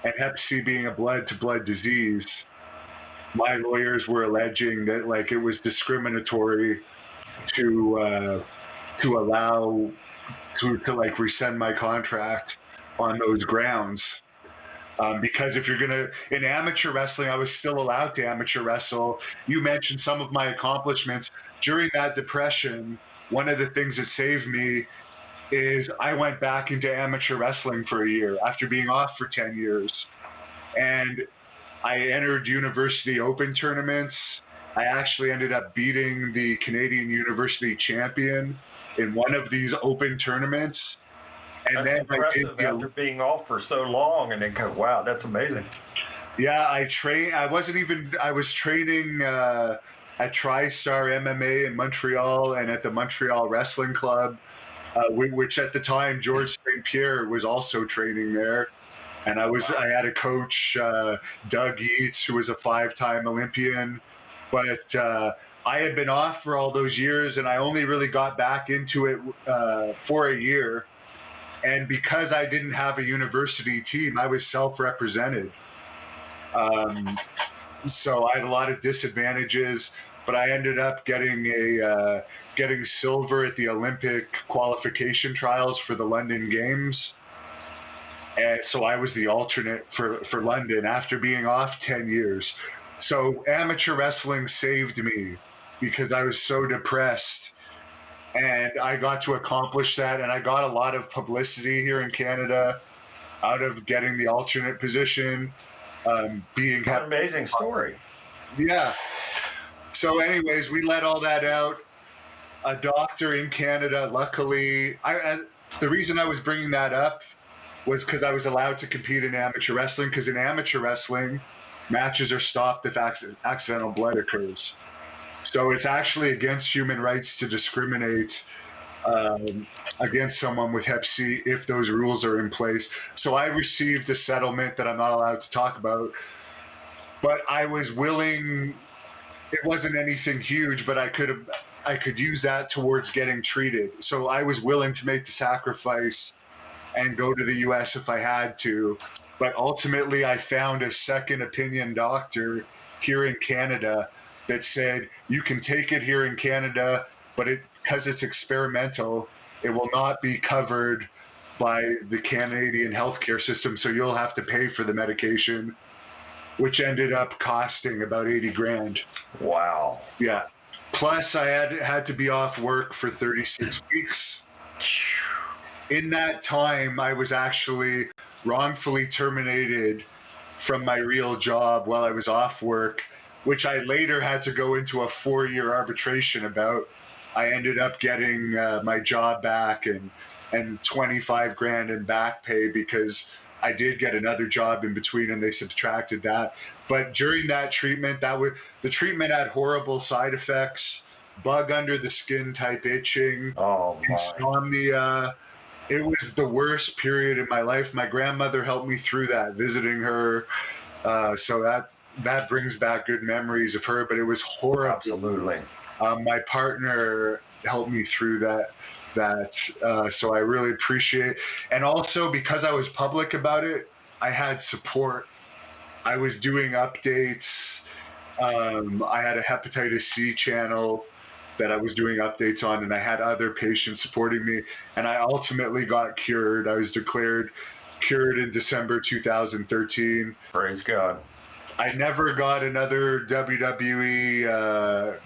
and Hep C being a blood-to-blood disease, my lawyers were alleging that like it was discriminatory to allow to like rescind my contract on those grounds. Because if you're gonna, in amateur wrestling, I was still allowed to amateur wrestle. You mentioned some of my accomplishments during that depression. One of the things that saved me is I went back into amateur wrestling for a year after being off for 10 years. And I entered university open tournaments. I actually ended up beating the Canadian University champion in one of these open tournaments. And that's then impressive after being off for so long, and then go, wow, that's amazing. Yeah, I was training at TriStar MMA in Montreal and at the Montreal Wrestling Club, which at the time George St. Pierre was also training there. And I had a coach, Doug Yeats, who was a 5-time Olympian. But I had been off for all those years, and I only really got back into it for a year. And because I didn't have a university team, I was self-represented. So I had a lot of disadvantages, but I ended up getting silver at the Olympic qualification trials for the London Games. And so I was the alternate for London after being off 10 years. So amateur wrestling saved me because I was so depressed. And I got to accomplish that. And I got a lot of publicity here in Canada out of getting the alternate position. Being What an amazing story. Yeah. So anyways, we let all that out. A doctor in Canada, luckily, the reason I was bringing that up was because I was allowed to compete in amateur wrestling, because in amateur wrestling, matches are stopped if accidental blood occurs. So it's actually against human rights to discriminate against someone with Hep C if those rules are in place. So I received a settlement that I'm not allowed to talk about, but I was willing. It wasn't anything huge, but I could use that towards getting treated. So I was willing to make the sacrifice and go to the US if I had to. But ultimately, I found a second opinion doctor here in Canada that said, you can take it here in Canada, but because it's experimental, it will not be covered by the Canadian healthcare system. So you'll have to pay for the medication, which ended up costing about 80 grand. Wow. Yeah. Plus, I had to be off work for 36 weeks. In that time, I was actually wrongfully terminated from my real job while I was off work, which I later had to go into a 4-year arbitration about. I ended up getting my job back and 25 grand in back pay because I did get another job in between and they subtracted that. But during that treatment, the treatment had horrible side effects, bug under the skin type itching, insomnia. It was the worst period in my life. My grandmother helped me through that, visiting her. So that brings back good memories of her, but it was horrible. Absolutely. My partner helped me through that. So I really appreciate. And also because I was public about it, I had support. I was doing updates. I had a hepatitis C channel that I was doing updates on, and I had other patients supporting me, and I ultimately got cured. I was declared cured in December 2013. Praise God. I never got another WWE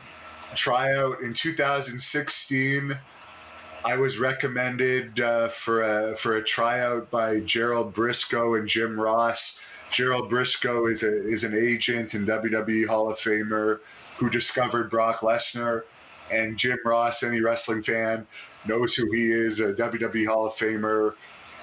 tryout. In 2016, I was recommended for a tryout by Gerald Briscoe and Jim Ross. Gerald Briscoe is an agent and WWE Hall of Famer who discovered Brock Lesnar. And Jim Ross, any wrestling fan, knows who he is, a WWE Hall of Famer.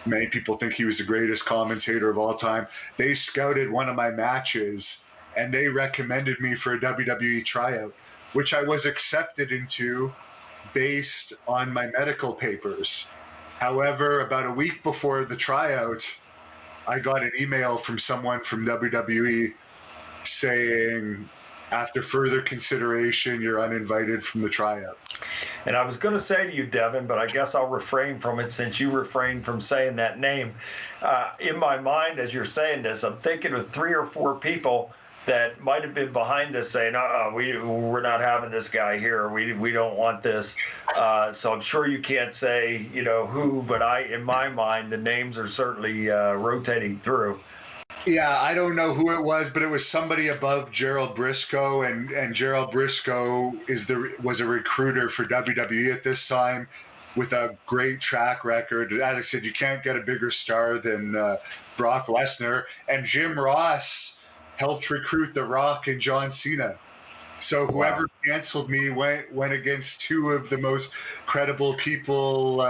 Many people think he was the greatest commentator of all time. They scouted one of my matches, and they recommended me for a WWE tryout, which I was accepted into based on my medical papers. However, about a week before the tryout, I got an email from someone from WWE saying, after further consideration, you're uninvited from the tryout. And I was going to say to you, Devin, but I guess I'll refrain from it since you refrained from saying that name. In my mind, as you're saying this, I'm thinking of 3 or 4 people that might have been behind this saying, we're not having this guy here. We don't want this. So I'm sure you can't say, who, but in my mind, the names are certainly rotating through. Yeah, I don't know who it was, but it was somebody above Gerald Briscoe, and Gerald Briscoe was a recruiter for WWE at this time with a great track record. As I said, you can't get a bigger star than Brock Lesnar, and Jim Ross helped recruit The Rock and John Cena. So whoever canceled me went against 2 of the most credible people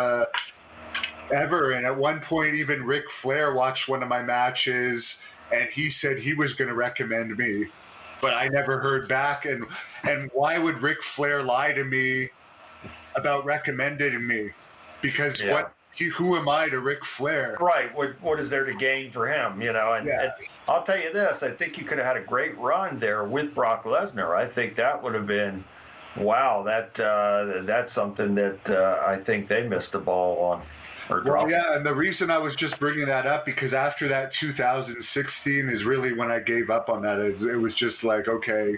ever. And at one point, even Ric Flair watched one of my matches and he said he was going to recommend me, but I never heard back. And why would Ric Flair lie to me about recommending me? Because who am I to Ric Flair? Right. What is there to gain for him? And I'll tell you this, I think you could have had a great run there with Brock Lesnar. I think that would have been, wow, that's something that I think they missed the ball on. Well, yeah, and the reason I was just bringing that up, because after that 2016 is really when I gave up on that. It was just like, okay,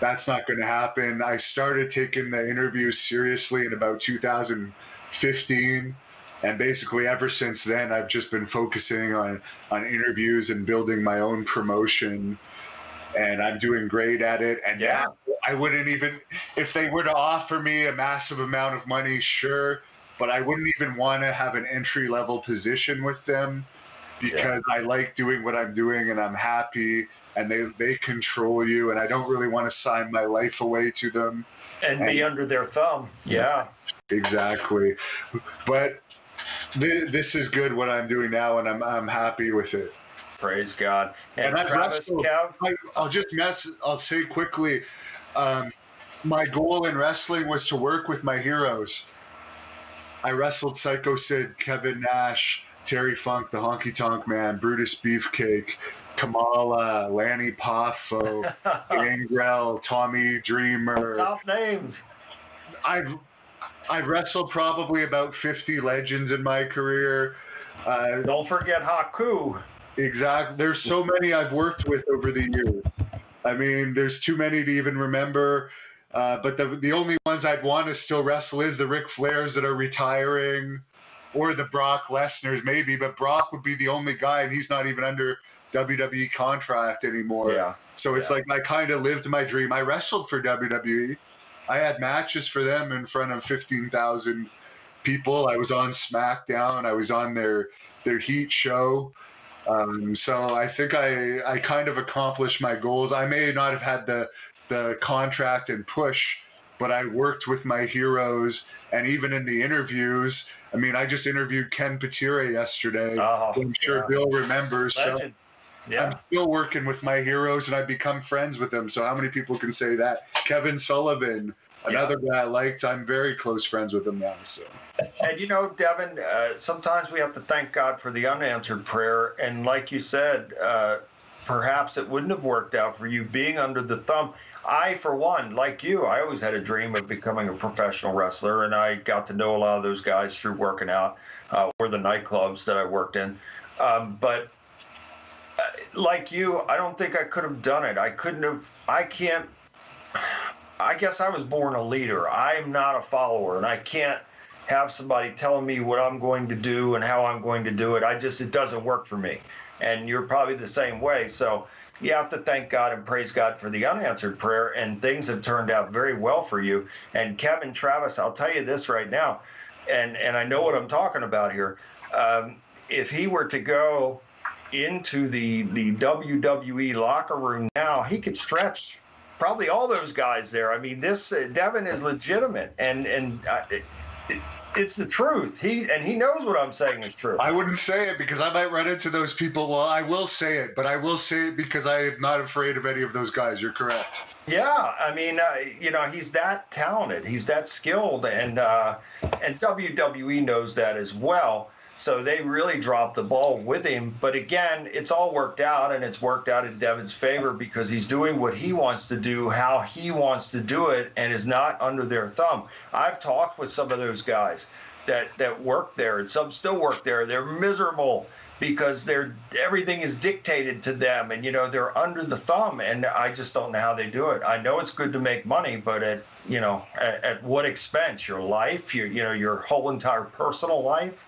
that's not going to happen. I started taking the interviews seriously in about 2015, and basically ever since then, I've just been focusing on interviews and building my own promotion, and I'm doing great at it. And I wouldn't even, if they were to offer me a massive amount of money, sure, but I wouldn't even want to have an entry-level position with them, because I like doing what I'm doing and I'm happy, and they control you, and I don't really want to sign my life away to them. And be under their thumb. Yeah. Exactly. But this is good what I'm doing now, and I'm happy with it. Praise God. And I've Travis, Kev? I'll say quickly, my goal in wrestling was to work with my heroes. I wrestled Psycho Sid, Kevin Nash, Terry Funk, the Honky Tonk Man, Brutus Beefcake, Kamala, Lanny Poffo, Gangrel, Tommy Dreamer. Top names. I've wrestled probably about 50 legends in my career. Don't forget Haku. Exactly. There's so many I've worked with over the years. I mean, there's too many to even remember. But the only ones I'd want to still wrestle is the Ric Flairs that are retiring, or the Brock Lesnars maybe. But Brock would be the only guy, and he's not even under WWE contract anymore. Yeah. So it's like I kind of lived my dream. I wrestled for WWE. I had matches for them in front of 15,000 people. I was on SmackDown. I was on their Heat show. So I think I kind of accomplished my goals. I may not have had the contract and push, but I worked with my heroes, and even in the interviews, I mean, I just interviewed Ken Patera yesterday. I'm sure Bill remembers. Legend. So I'm still working with my heroes, and I've become friends with them. So how many people can say that? Kevin Sullivan, another guy I liked. I'm very close friends with him now. So. And Devin, sometimes we have to thank God for the unanswered prayer. And like you said, perhaps it wouldn't have worked out for you being under the thumb. I, for one, like you, I always had a dream of becoming a professional wrestler, and I got to know a lot of those guys through working out or the nightclubs that I worked in. But like you, I don't think I could have done it. I guess I was born a leader. I'm not a follower, and I can't have somebody telling me what I'm going to do and how I'm going to do it. It doesn't work for me. And you're probably the same way. So you have to thank God and praise God for the unanswered prayer, and things have turned out very well for you. And Kevin, Travis, I'll tell you this right now, and I know what I'm talking about here. If he were to go into the WWE locker room now, he could stretch probably all those guys there. I mean, this Devin is legitimate, and it's the truth. He knows what I'm saying is true. I wouldn't say it because I might run into those people. Well, I will say it, but I will say it because I am not afraid of any of those guys. You're correct. Yeah, I mean, he's that talented. He's that skilled, and WWE knows that as well. So they really dropped the ball with him. But again, it's all worked out, and it's worked out in Devin's favor because he's doing what he wants to do, how he wants to do it, and is not under their thumb. I've talked with some of those guys that work there, and some still work there. They're miserable because everything is dictated to them, and they're under the thumb. And I just don't know how they do it. I know it's good to make money, but at what expense? Your life, your whole entire personal life.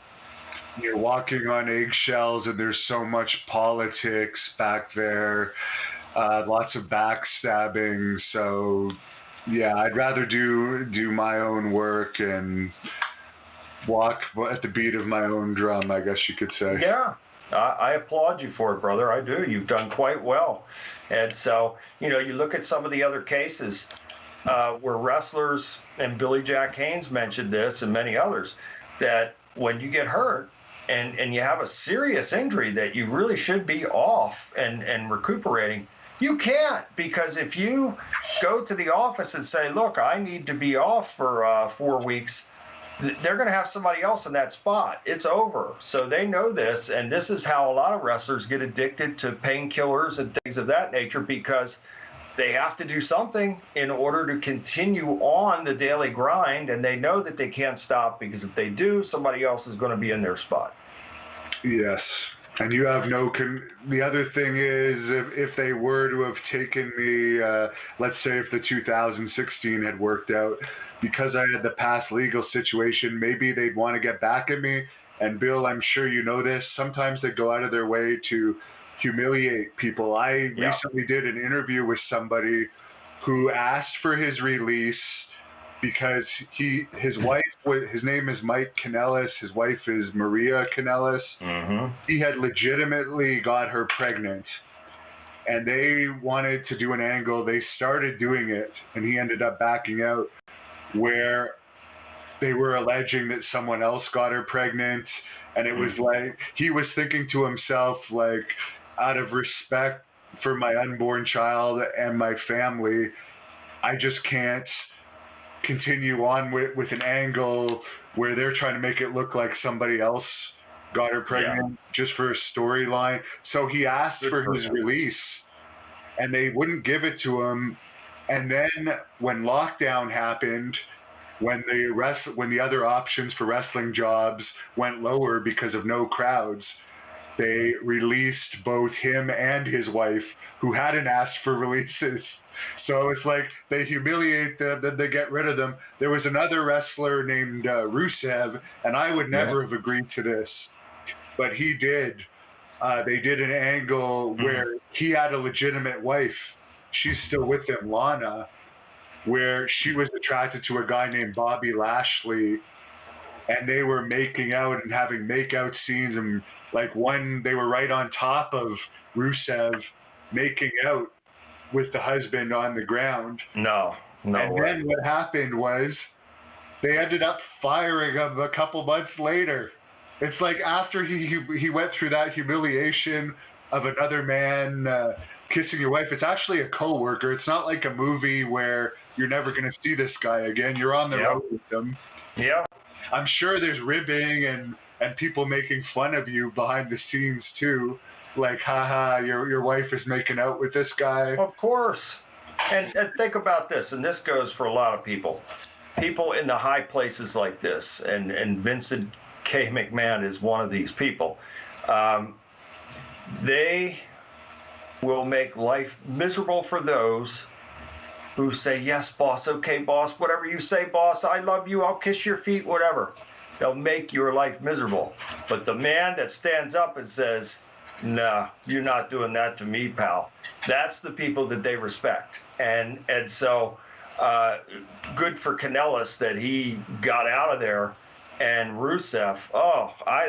You're walking on eggshells, and there's so much politics back there, lots of backstabbing. So, yeah, I'd rather do my own work and walk at the beat of my own drum, I guess you could say. Yeah, I applaud you for it, brother. I do. You've done quite well. And so, you look at some of the other cases where wrestlers, and Billy Jack Haynes mentioned this, and many others, that when you get hurt, and you have a serious injury that you really should be off and recuperating, you can't, because if you go to the office and say, look, I need to be off for 4 weeks, they're going to have somebody else in that spot. It's over. So they know this, and this is how a lot of wrestlers get addicted to painkillers and things of that nature, because they have to do something in order to continue on the daily grind, and they know that they can't stop, because if they do, somebody else is going to be in their spot. Yes. And you have the other thing is, if they were to have taken me, let's say if the 2016 had worked out, because I had the past legal situation, maybe they'd want to get back at me. And Bill, I'm sure you know this, sometimes they go out of their way to humiliate people. I recently did an interview with somebody who asked for his release because his wife, his name is Mike Kanellis, his wife is Maria Kanellis. Mm-hmm. He had legitimately got her pregnant, and they wanted to do an angle. They started doing it, and he ended up backing out, where they were alleging that someone else got her pregnant, and it was like, he was thinking to himself, like, out of respect for my unborn child and my family, I just can't continue on with an angle where they're trying to make it look like somebody else got her pregnant just for a storyline. So he asked for his release, and they wouldn't give it to him. And then when lockdown happened, when the other options for wrestling jobs went lower because of no crowds, they released both him and his wife, who hadn't asked for releases. So it's like they humiliate them, then they get rid of them. There was another wrestler named Rusev, and I would never have agreed to this, but he did. They did an angle where he had a legitimate wife. She's still with him, Lana, where she was attracted to a guy named Bobby Lashley, and they were making out and having make-out scenes, and like they were right on top of Rusev making out with the husband on the ground. No and way. Then what happened was they ended up firing him a couple months later. It's like after he went through that humiliation of another man kissing your wife. It's actually a coworker. It's not like a movie where you're never going to see this guy again. You're on the road with them. Yeah. I'm sure there's ribbing and people making fun of you behind the scenes too. Like, haha, your wife is making out with this guy. Of course. And think about this, and this goes for a lot of people. People in the high places like this, and Vincent K. McMahon is one of these people. They will make life miserable for those who say, yes, boss, okay, boss, whatever you say, boss, I love you, I'll kiss your feet, whatever. They'll make your life miserable. But the man that stands up and says, nah, you're not doing that to me, pal, that's the people that they respect. And so good for Kanellis that he got out of there. And Rusev,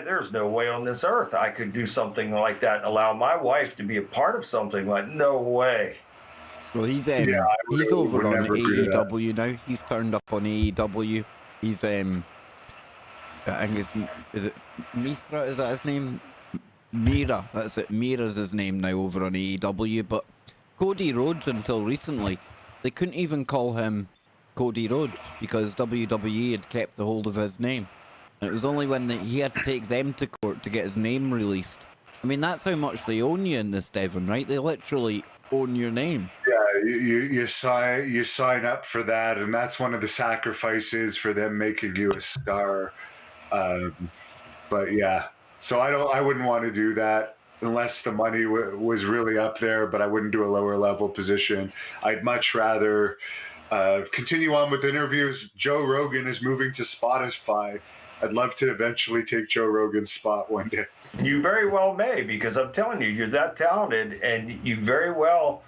there's no way on this earth I could do something like that and allow my wife to be a part of something like, no way. Well, he's over on AEW now. He's turned up on AEW. He's I think is it Mithra? Is that his name? Mira. That's it. Mira's his name now over on AEW. But Cody Rhodes, until recently, they couldn't even call him Cody Rhodes because WWE had kept the hold of his name. And it was only when he had to take them to court to get his name released. I mean, that's how much they own you in this, Devon, right? They literally own your name. Yeah, you sign up for that, and that's one of the sacrifices for them making you a star. But yeah, so I wouldn't want to do that unless the money was really up there. But I wouldn't do a lower level position. I'd much rather continue on with interviews. Joe Rogan is moving to Spotify. I'd love to eventually take Joe Rogan's spot one day. You very well may, because I'm telling you, you're that talented, and you very well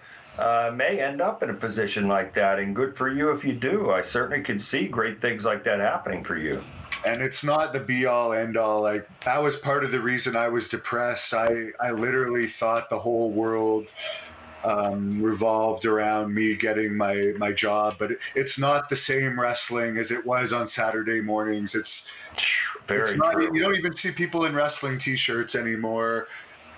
may end up in a position like that. And good for you if you do. I certainly could see great things like that happening for you. And it's not the be-all, end-all. Like, that was part of the reason I was depressed. I literally thought the whole world revolved around me getting my job, but it's not the same wrestling as it was on Saturday mornings. It's not, true. you don't even see people in wrestling t-shirts anymore.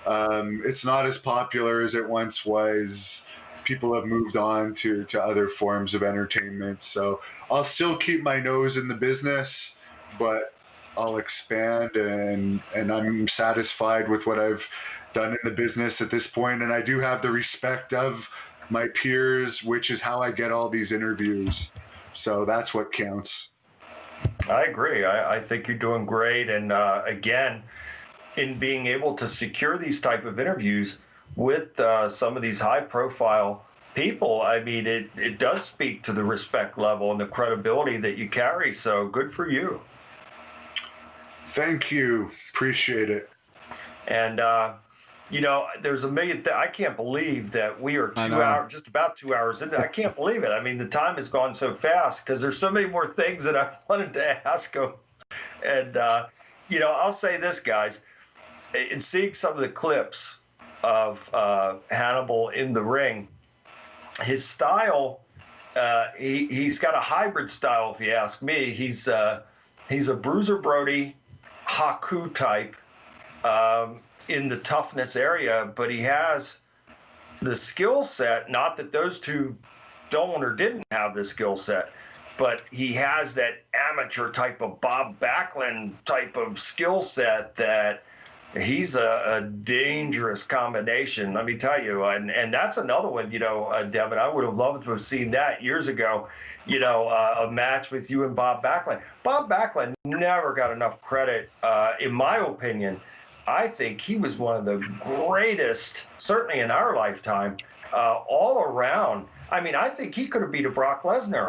It's not as popular as it once was. People have moved on to other forms of entertainment. So I'll still keep my nose in the business, but I'll expand, and I'm satisfied with what I've done in the business at this point. And I do have the respect of my peers, which is how I get all these interviews. So that's what counts. I agree. I think you're doing great. And again, in being able to secure these type of interviews with some of these high profile people, I mean, it does speak to the respect level and the credibility that you carry. So good for you. Thank you. Appreciate it. And, there's a million I can't believe that we are 2 hours, just about 2 hours into. I can't believe it. I mean, the time has gone so fast because there's so many more things that I wanted to ask him. And, I'll say this, guys, in seeing some of the clips of Hannibal in the ring, his style, he's got a hybrid style, if you ask me. He's a Bruiser Brody Haku type in the toughness area, but he has the skill set. Not that those two don't or didn't have the skill set, but he has that amateur type of Bob Backlund type of skill set that he's a dangerous combination, let me tell you. And that's another one, Devin, I would have loved to have seen that years ago, a match with you and Bob Backlund. Bob Backlund never got enough credit, in my opinion. I think he was one of the greatest, certainly in our lifetime, all around. I mean, I think he could have beat a Brock Lesnar.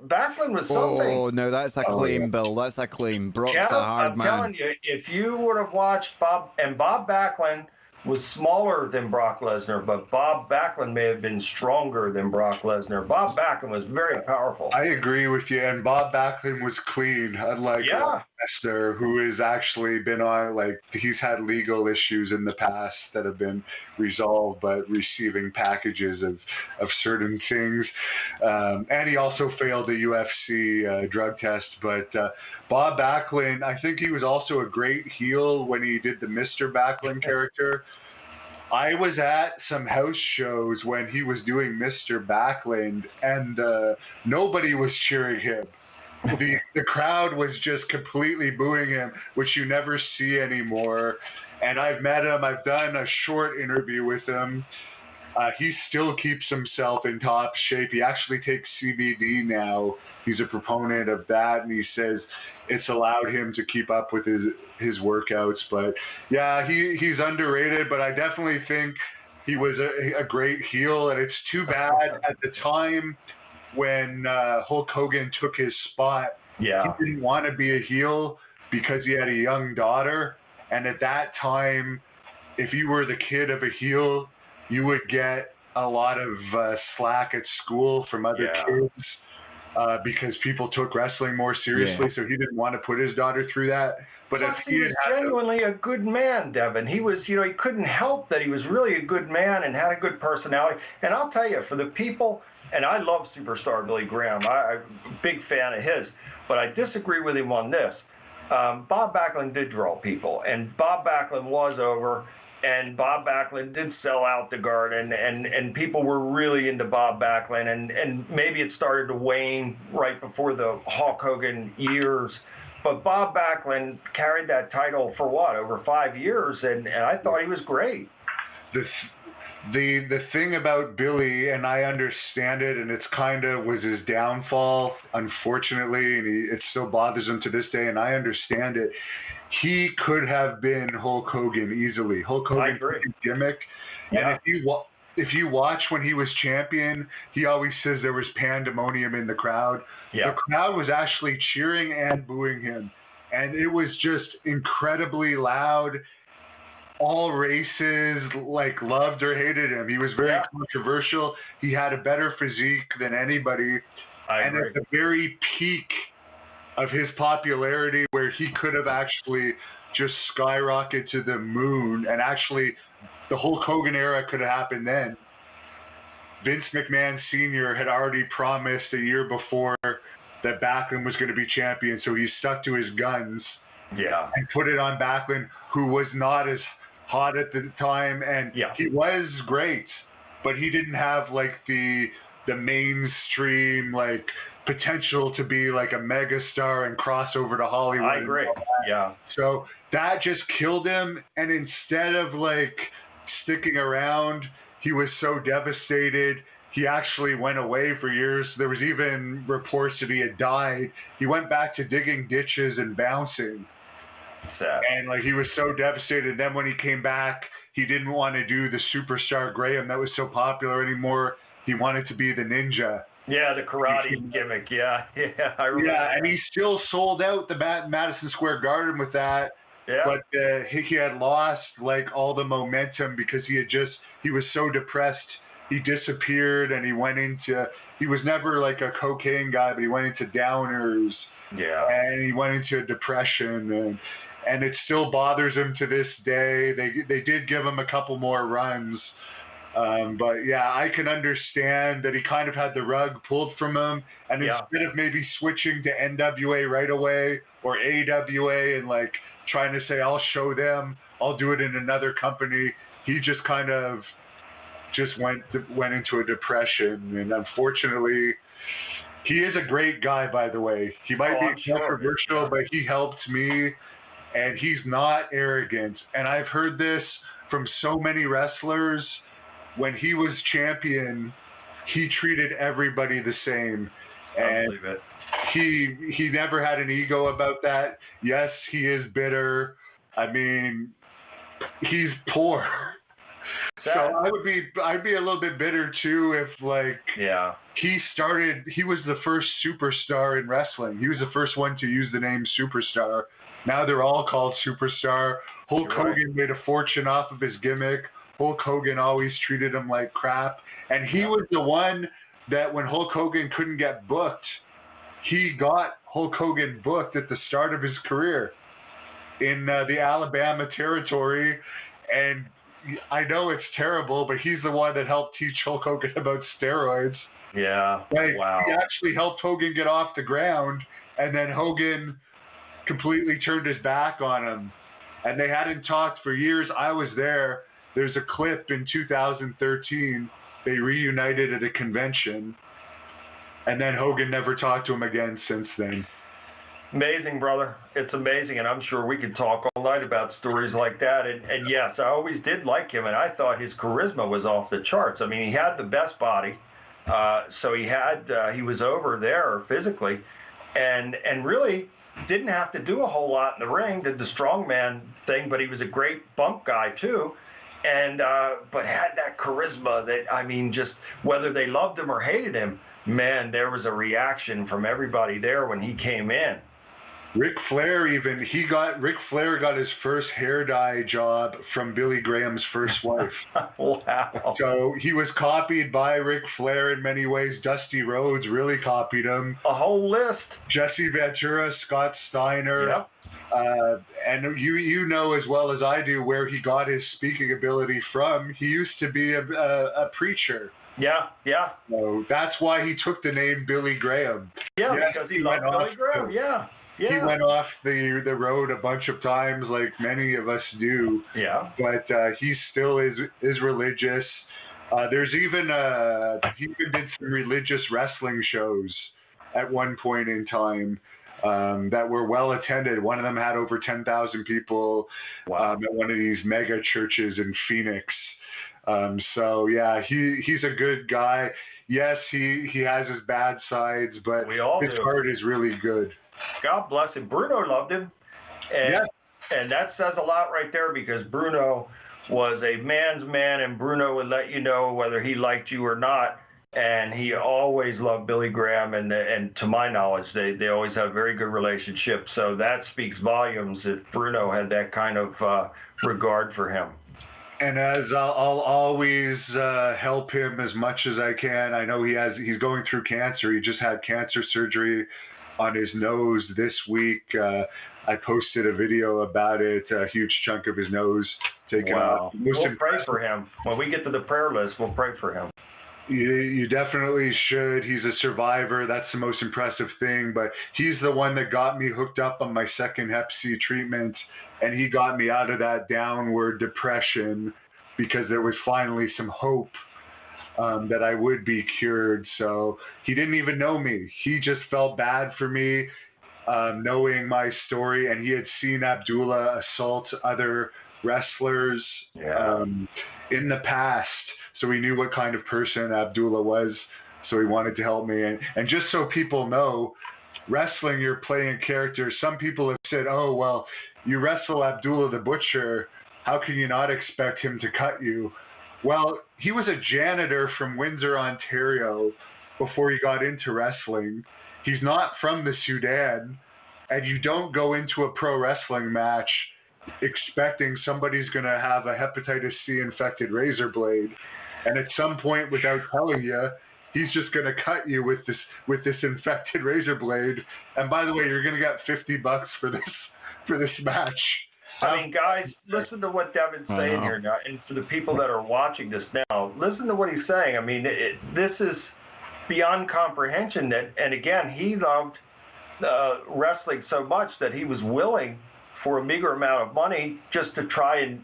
Backlund was something. Oh, no, that's a claim, Bill. That's a claim. Brock's Kev, a hard man. I'm telling you, if you would have watched Bob Backlund was smaller than Brock Lesnar, but Bob Backlund may have been stronger than Brock Lesnar. Bob Backlund was very powerful. I agree with you, and Bob Backlund was clean, unlike Lesnar, who has actually been on, he's had legal issues in the past that have been resolved, but receiving packages of certain things. And he also failed the UFC drug test. But Bob Backlund, I think he was also a great heel when he did the Mr. Backlund character. I was at some house shows when he was doing Mr. Backlund, and nobody was cheering him. The crowd was just completely booing him, which you never see anymore. And I've met him. I've done a short interview with him. He still keeps himself in top shape. He actually takes CBD now. He's a proponent of that, and he says it's allowed him to keep up with his workouts. But yeah, he's underrated, but I definitely think he was a great heel, and it's too bad at the time when Hulk Hogan took his spot. Yeah. He didn't want to be a heel because he had a young daughter, and at that time, if you were the kid of a heel, you would get a lot of slack at school from other kids because people took wrestling more seriously. So he didn't want to put his daughter through that. But plus, he was genuinely a good man, Devin. He was, he couldn't help that he was really a good man and had a good personality. And I'll tell you, for the people, and I love superstar Billy Graham. I'm a big fan of his, but I disagree with him on this. Bob Backlund did draw people, and Bob Backlund was over. And Bob Backlund did sell out the Garden, and people were really into Bob Backlund, and maybe it started to wane right before the Hulk Hogan years. But Bob Backlund carried that title for over 5 years, and I thought he was great. The thing about Billy, and I understand it, and it's kind of was his downfall, unfortunately, and it still bothers him to this day, and I understand it. He could have been Hulk Hogan easily. Hulk Hogan his gimmick. Yeah. And if you watch when he was champion, he always says there was pandemonium in the crowd. Yeah. The crowd was actually cheering and booing him. And it was just incredibly loud. All races loved or hated him. He was very controversial. He had a better physique than anybody. And at the very peak of his popularity, where he could have actually just skyrocketed to the moon, and actually the Hulk Hogan era could have happened then. Vince McMahon Sr. had already promised a year before that Backlund was going to be champion, so he stuck to his guns. Yeah. And put it on Backlund, who was not as hot at the time, and he was great, but he didn't have like the mainstream like potential to be like a megastar and cross over to Hollywood. I agree. Yeah. So that just killed him, and instead of like sticking around, he was so devastated. He actually went away for years. There was even reports that he had died. He went back to digging ditches and bouncing. Sad. And like he was so devastated. Then when he came back, he didn't want to do the superstar Graham that was so popular anymore. He wanted to be the ninja. Yeah, the karate gimmick. Yeah, I remember. Yeah, that. and he still sold out the Madison Square Garden with that. Yeah. But he had lost like all the momentum because he was so depressed. He disappeared, and he was never like a cocaine guy, but he went into downers. Yeah. And he went into a depression, and it still bothers him to this day. They did give him a couple more runs. But yeah, I can understand that he kind of had the rug pulled from him. And instead of maybe switching to NWA right away or AWA and like trying to say, I'll show them, I'll do it in another company, he just kind of went into a depression. And unfortunately, he is a great guy, by the way. He might be controversial, but he helped me. And he's not arrogant. And I've heard this from so many wrestlers. When he was champion, he treated everybody the same. And I believe it. He never had an ego about that. Yes, he is bitter. I mean, he's poor. So I'd be a little bit bitter too if he was the first superstar in wrestling. He was the first one to use the name superstar. Now they're all called superstar. Hulk Hogan made a fortune off of his gimmick. Hulk Hogan always treated him like crap. And he was the one that when Hulk Hogan couldn't get booked, he got Hulk Hogan booked at the start of his career in the Alabama territory. And I know it's terrible, but he's the one that helped teach Hulk Hogan about steroids. Yeah. Wow. He actually helped Hogan get off the ground, and then Hogan completely turned his back on him. And they hadn't talked for years. I was there. There's a clip in 2013. They reunited at a convention, and then Hogan never talked to him again since then. Amazing, brother. It's amazing, and I'm sure we could talk all night about stories like that. And yes, I always did like him, and I thought his charisma was off the charts. I mean, he had the best body, so he was over there physically, and really didn't have to do a whole lot in the ring. Did the strongman thing, but he was a great bump guy too, and but had that charisma that, I mean, just whether they loved him or hated him, man, there was a reaction from everybody there when he came in. Ric Flair got his first hair dye job from Billy Graham's first wife. Wow. So he was copied by Ric Flair in many ways. Dusty Rhodes really copied him. A whole list. Jesse Ventura, Scott Steiner. Yep. And you know as well as I do where he got his speaking ability from. He used to be a preacher. Yeah. So that's why he took the name Billy Graham. Yeah, yes, because he loved Billy Graham. Yeah. He went off the road a bunch of times, like many of us do. Yeah. But he still is religious. There's even he even did some religious wrestling shows at one point in time that were well attended. One of them had over 10,000 people. Wow. At one of these mega churches in Phoenix. So yeah, he's a good guy. Yes, he has his bad sides, but his heart is really good. God bless him. Bruno loved him. And that says a lot right there, because Bruno was a man's man, and Bruno would let you know whether he liked you or not. And he always loved Billy Graham, and to my knowledge, they always have a very good relationship. So that speaks volumes if Bruno had that kind of regard for him. And as I'll always help him as much as I can. I know he's going through cancer. He just had cancer surgery on his nose this week. I posted a video about it, a huge chunk of his nose taken out. We'll pray for him. When we get to the prayer list, we'll pray for him. You definitely should. He's a survivor. That's the most impressive thing. But he's the one that got me hooked up on my second Hep C treatment, and he got me out of that downward depression because there was finally some hope that I would be cured. So he didn't even know me. He just felt bad for me, knowing my story, and he had seen Abdullah assault other wrestlers in the past. So he knew what kind of person Abdullah was. So he wanted to help me. And just so people know, wrestling, you're playing characters. Some people have said, oh, well, you wrestle Abdullah the Butcher. How can you not expect him to cut you? Well, he was a janitor from Windsor, Ontario before he got into wrestling. He's not from the Sudan. And you don't go into a pro wrestling match expecting somebody's going to have a hepatitis C infected razor blade. And at some point, without telling you, he's just going to cut you with this infected razor blade. And by the way, you're going to get $50 for this match. I mean, guys, listen to what Devin's saying here now. And for the people that are watching this now, listen to what he's saying. I mean, this is beyond comprehension. And again, he loved wrestling so much that he was willing for a meager amount of money just to try and,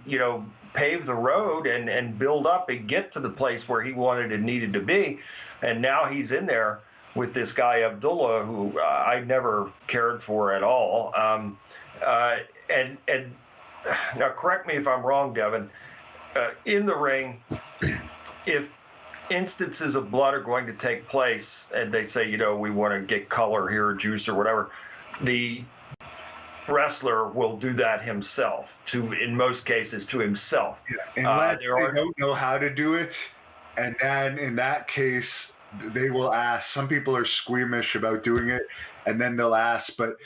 pave the road and build up and get to the place where he wanted and needed to be. And now he's in there with this guy, Abdullah, who I never cared for at all. And now correct me if I'm wrong, Devin, in the ring, if instances of blood are going to take place and they say, we want to get color here or juice or whatever, the wrestler will do that himself, in most cases to himself. Yeah. Unless they don't know how to do it. And then in that case, they will ask. Some people are squeamish about doing it, and then they'll ask. But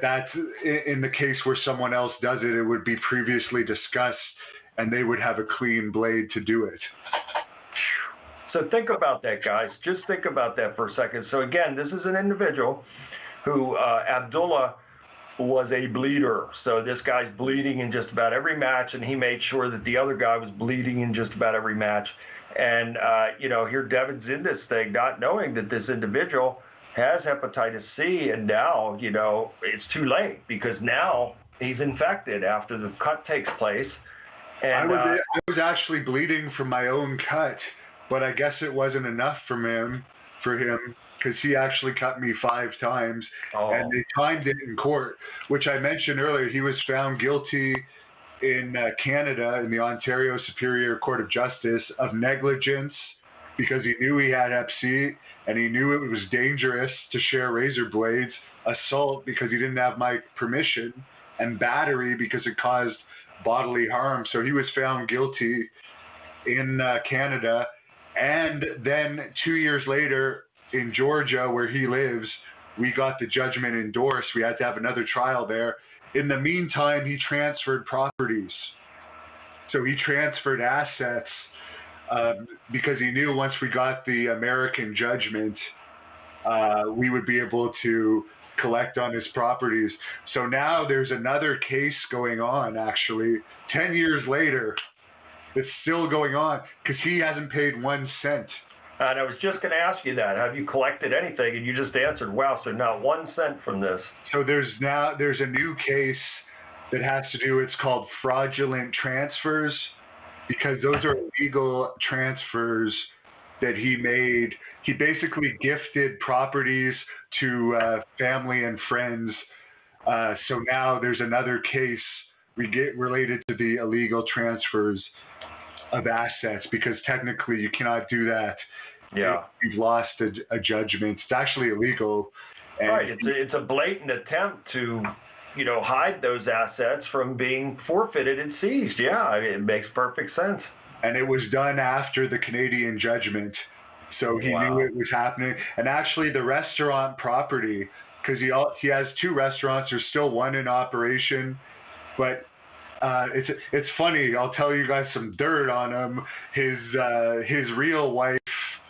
that's in the case where someone else does it, it would be previously discussed, and they would have a clean blade to do it. So think about that, guys. Just think about that for a second. So again, this is an individual who, Abdullah, was a bleeder. So this guy's bleeding in just about every match, and he made sure that the other guy was bleeding in just about every match. And, here Devin's in this thing, not knowing that this individual has hepatitis C, and now, it's too late because now he's infected after the cut takes place. And I was actually bleeding from my own cut, but I guess it wasn't enough for him, because he actually cut me 5 times, and they timed it in court, which I mentioned earlier. He was found guilty in Canada, in the Ontario Superior Court of Justice, of negligence because he knew he had Hep C, and he knew it was dangerous to share razor blades, assault because he didn't have my permission, and battery because it caused bodily harm. So he was found guilty in Canada. And then 2 years later, in Georgia, where he lives, we got the judgment endorsed. We had to have another trial there. In the meantime, he transferred properties. So he transferred assets because he knew once we got the American judgment, we would be able to collect on his properties. So now there's another case going on, actually, 10 years later. It's still going on because he hasn't paid 1 cent. And I was just going to ask you that. Have you collected anything? And you just answered, wow, so not 1 cent from this. So there's a new case that has to do, it's called Fraudulent Transfers, because those are illegal transfers that he made. He basically gifted properties to family and friends. So now there's another case we get related to the illegal transfers of assets, because technically you cannot do that. Yeah, you've lost a judgment. It's actually illegal. And right. It's a blatant attempt to, hide those assets from being forfeited and seized. Yeah, it makes perfect sense. And it was done after the Canadian judgment, so he knew it was happening. And actually, the restaurant property, because he has 2 restaurants. There's still one in operation, but. It's funny. I'll tell you guys some dirt on him. His real wife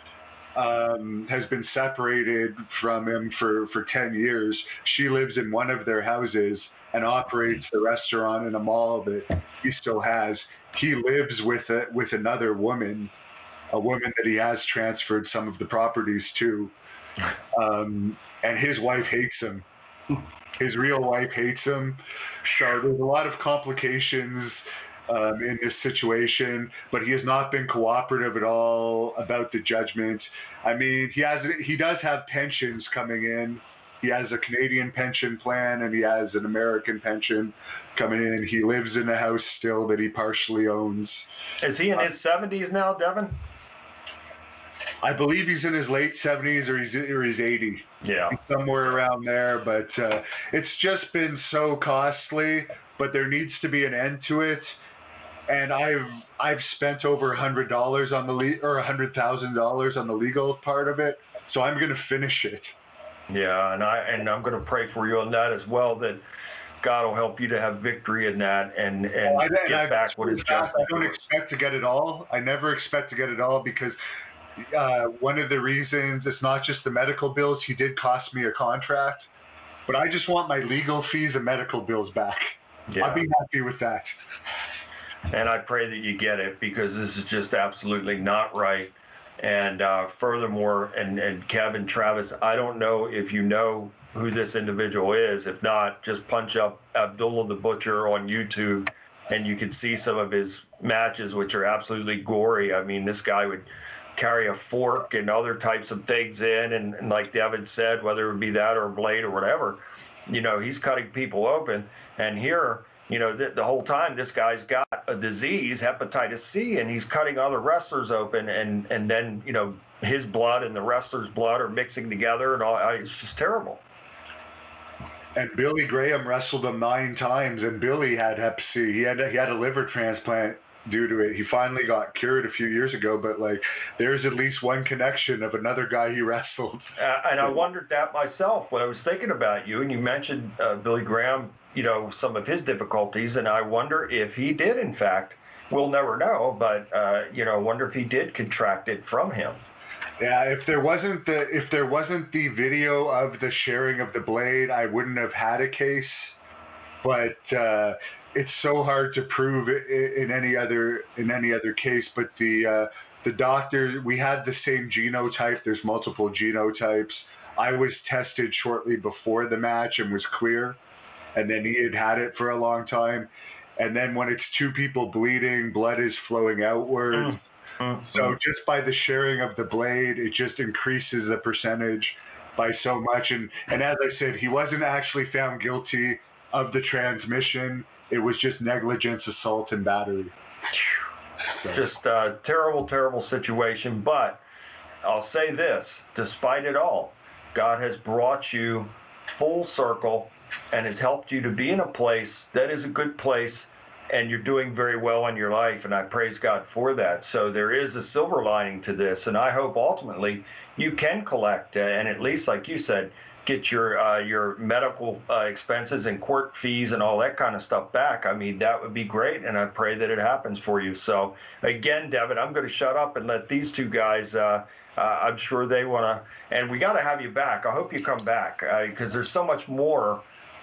has been separated from him for 10 years. She lives in one of their houses and operates the restaurant in a mall that he still has. He lives with another woman, a woman that he has transferred some of the properties to. And his wife hates him. His real wife hates him. So there's a lot of complications in this situation, but he has not been cooperative at all about the judgment. I mean, he does have pensions coming in. He has a Canadian pension plan and he has an American pension coming in. He lives in a house still that he partially owns. Is he in his 70s now, Devin? I believe he's in his late 70s or he's 80. Yeah. Somewhere around there. But it's just been so costly, but there needs to be an end to it. And I've spent over $100 on the or $100,000 on the legal part of it. So I'm going to finish it. Yeah, and I'm going to pray for you on that as well, that God will help you to have victory in that and get back what is just. I don't expect to get it all. I never expect to get it all because one of the reasons, it's not just the medical bills. He did cost me a contract, but I just want my legal fees and medical bills back. Yeah. I'd be happy with that. And I pray that you get it, because this is just absolutely not right. And furthermore, and Kevin, Travis, I don't know if you know who this individual is. If not, just punch up Abdullah the Butcher on YouTube and you can see some of his matches, which are absolutely gory. I mean, this guy would carry a fork and other types of things in, and like Devin said, whether it be that or a blade or whatever, you know, he's cutting people open. And here, you know, the whole time this guy's got a disease, hepatitis C, and he's cutting other wrestlers open, and then, you know, his blood and the wrestler's blood are mixing together, and all. It's just terrible. And Billy Graham wrestled him 9 times, and Billy had hep C. He had a liver transplant due to it. He finally got cured a few years ago, but like, there's at least one connection of another guy he wrestled. And I wondered that myself when I was thinking about you, and you mentioned Billy Graham, you know, some of his difficulties, and I wonder if he did, in fact. We'll never know, but you know, I wonder if he did contract it from him. Yeah, if there wasn't the video of the sharing of the blade, I wouldn't have had a case. But it's so hard to prove in any other case. But the doctor, we had the same genotype. There's multiple genotypes. I was tested shortly before the match and was clear, and then he had it for a long time. And then when it's 2 people bleeding, blood is flowing outwards. So just by the sharing of the blade, it just increases the percentage by so much. And as I said, he wasn't actually found guilty of the transmission. It was just negligence, assault, and battery. So. Just a terrible, terrible situation. But I'll say this, despite it all, God has brought you full circle and has helped you to be in a place that is a good place, and you're doing very well in your life, and I praise God for that. So there is a silver lining to this, and I hope ultimately you can collect and at least, like you said, get your medical expenses and court fees and all that kind of stuff back. I mean, that would be great, and I pray that it happens for you. So again, Devin, I'm going to shut up and let these 2 guys, I'm sure they want to, and we got to have you back. I hope you come back, because there's so much more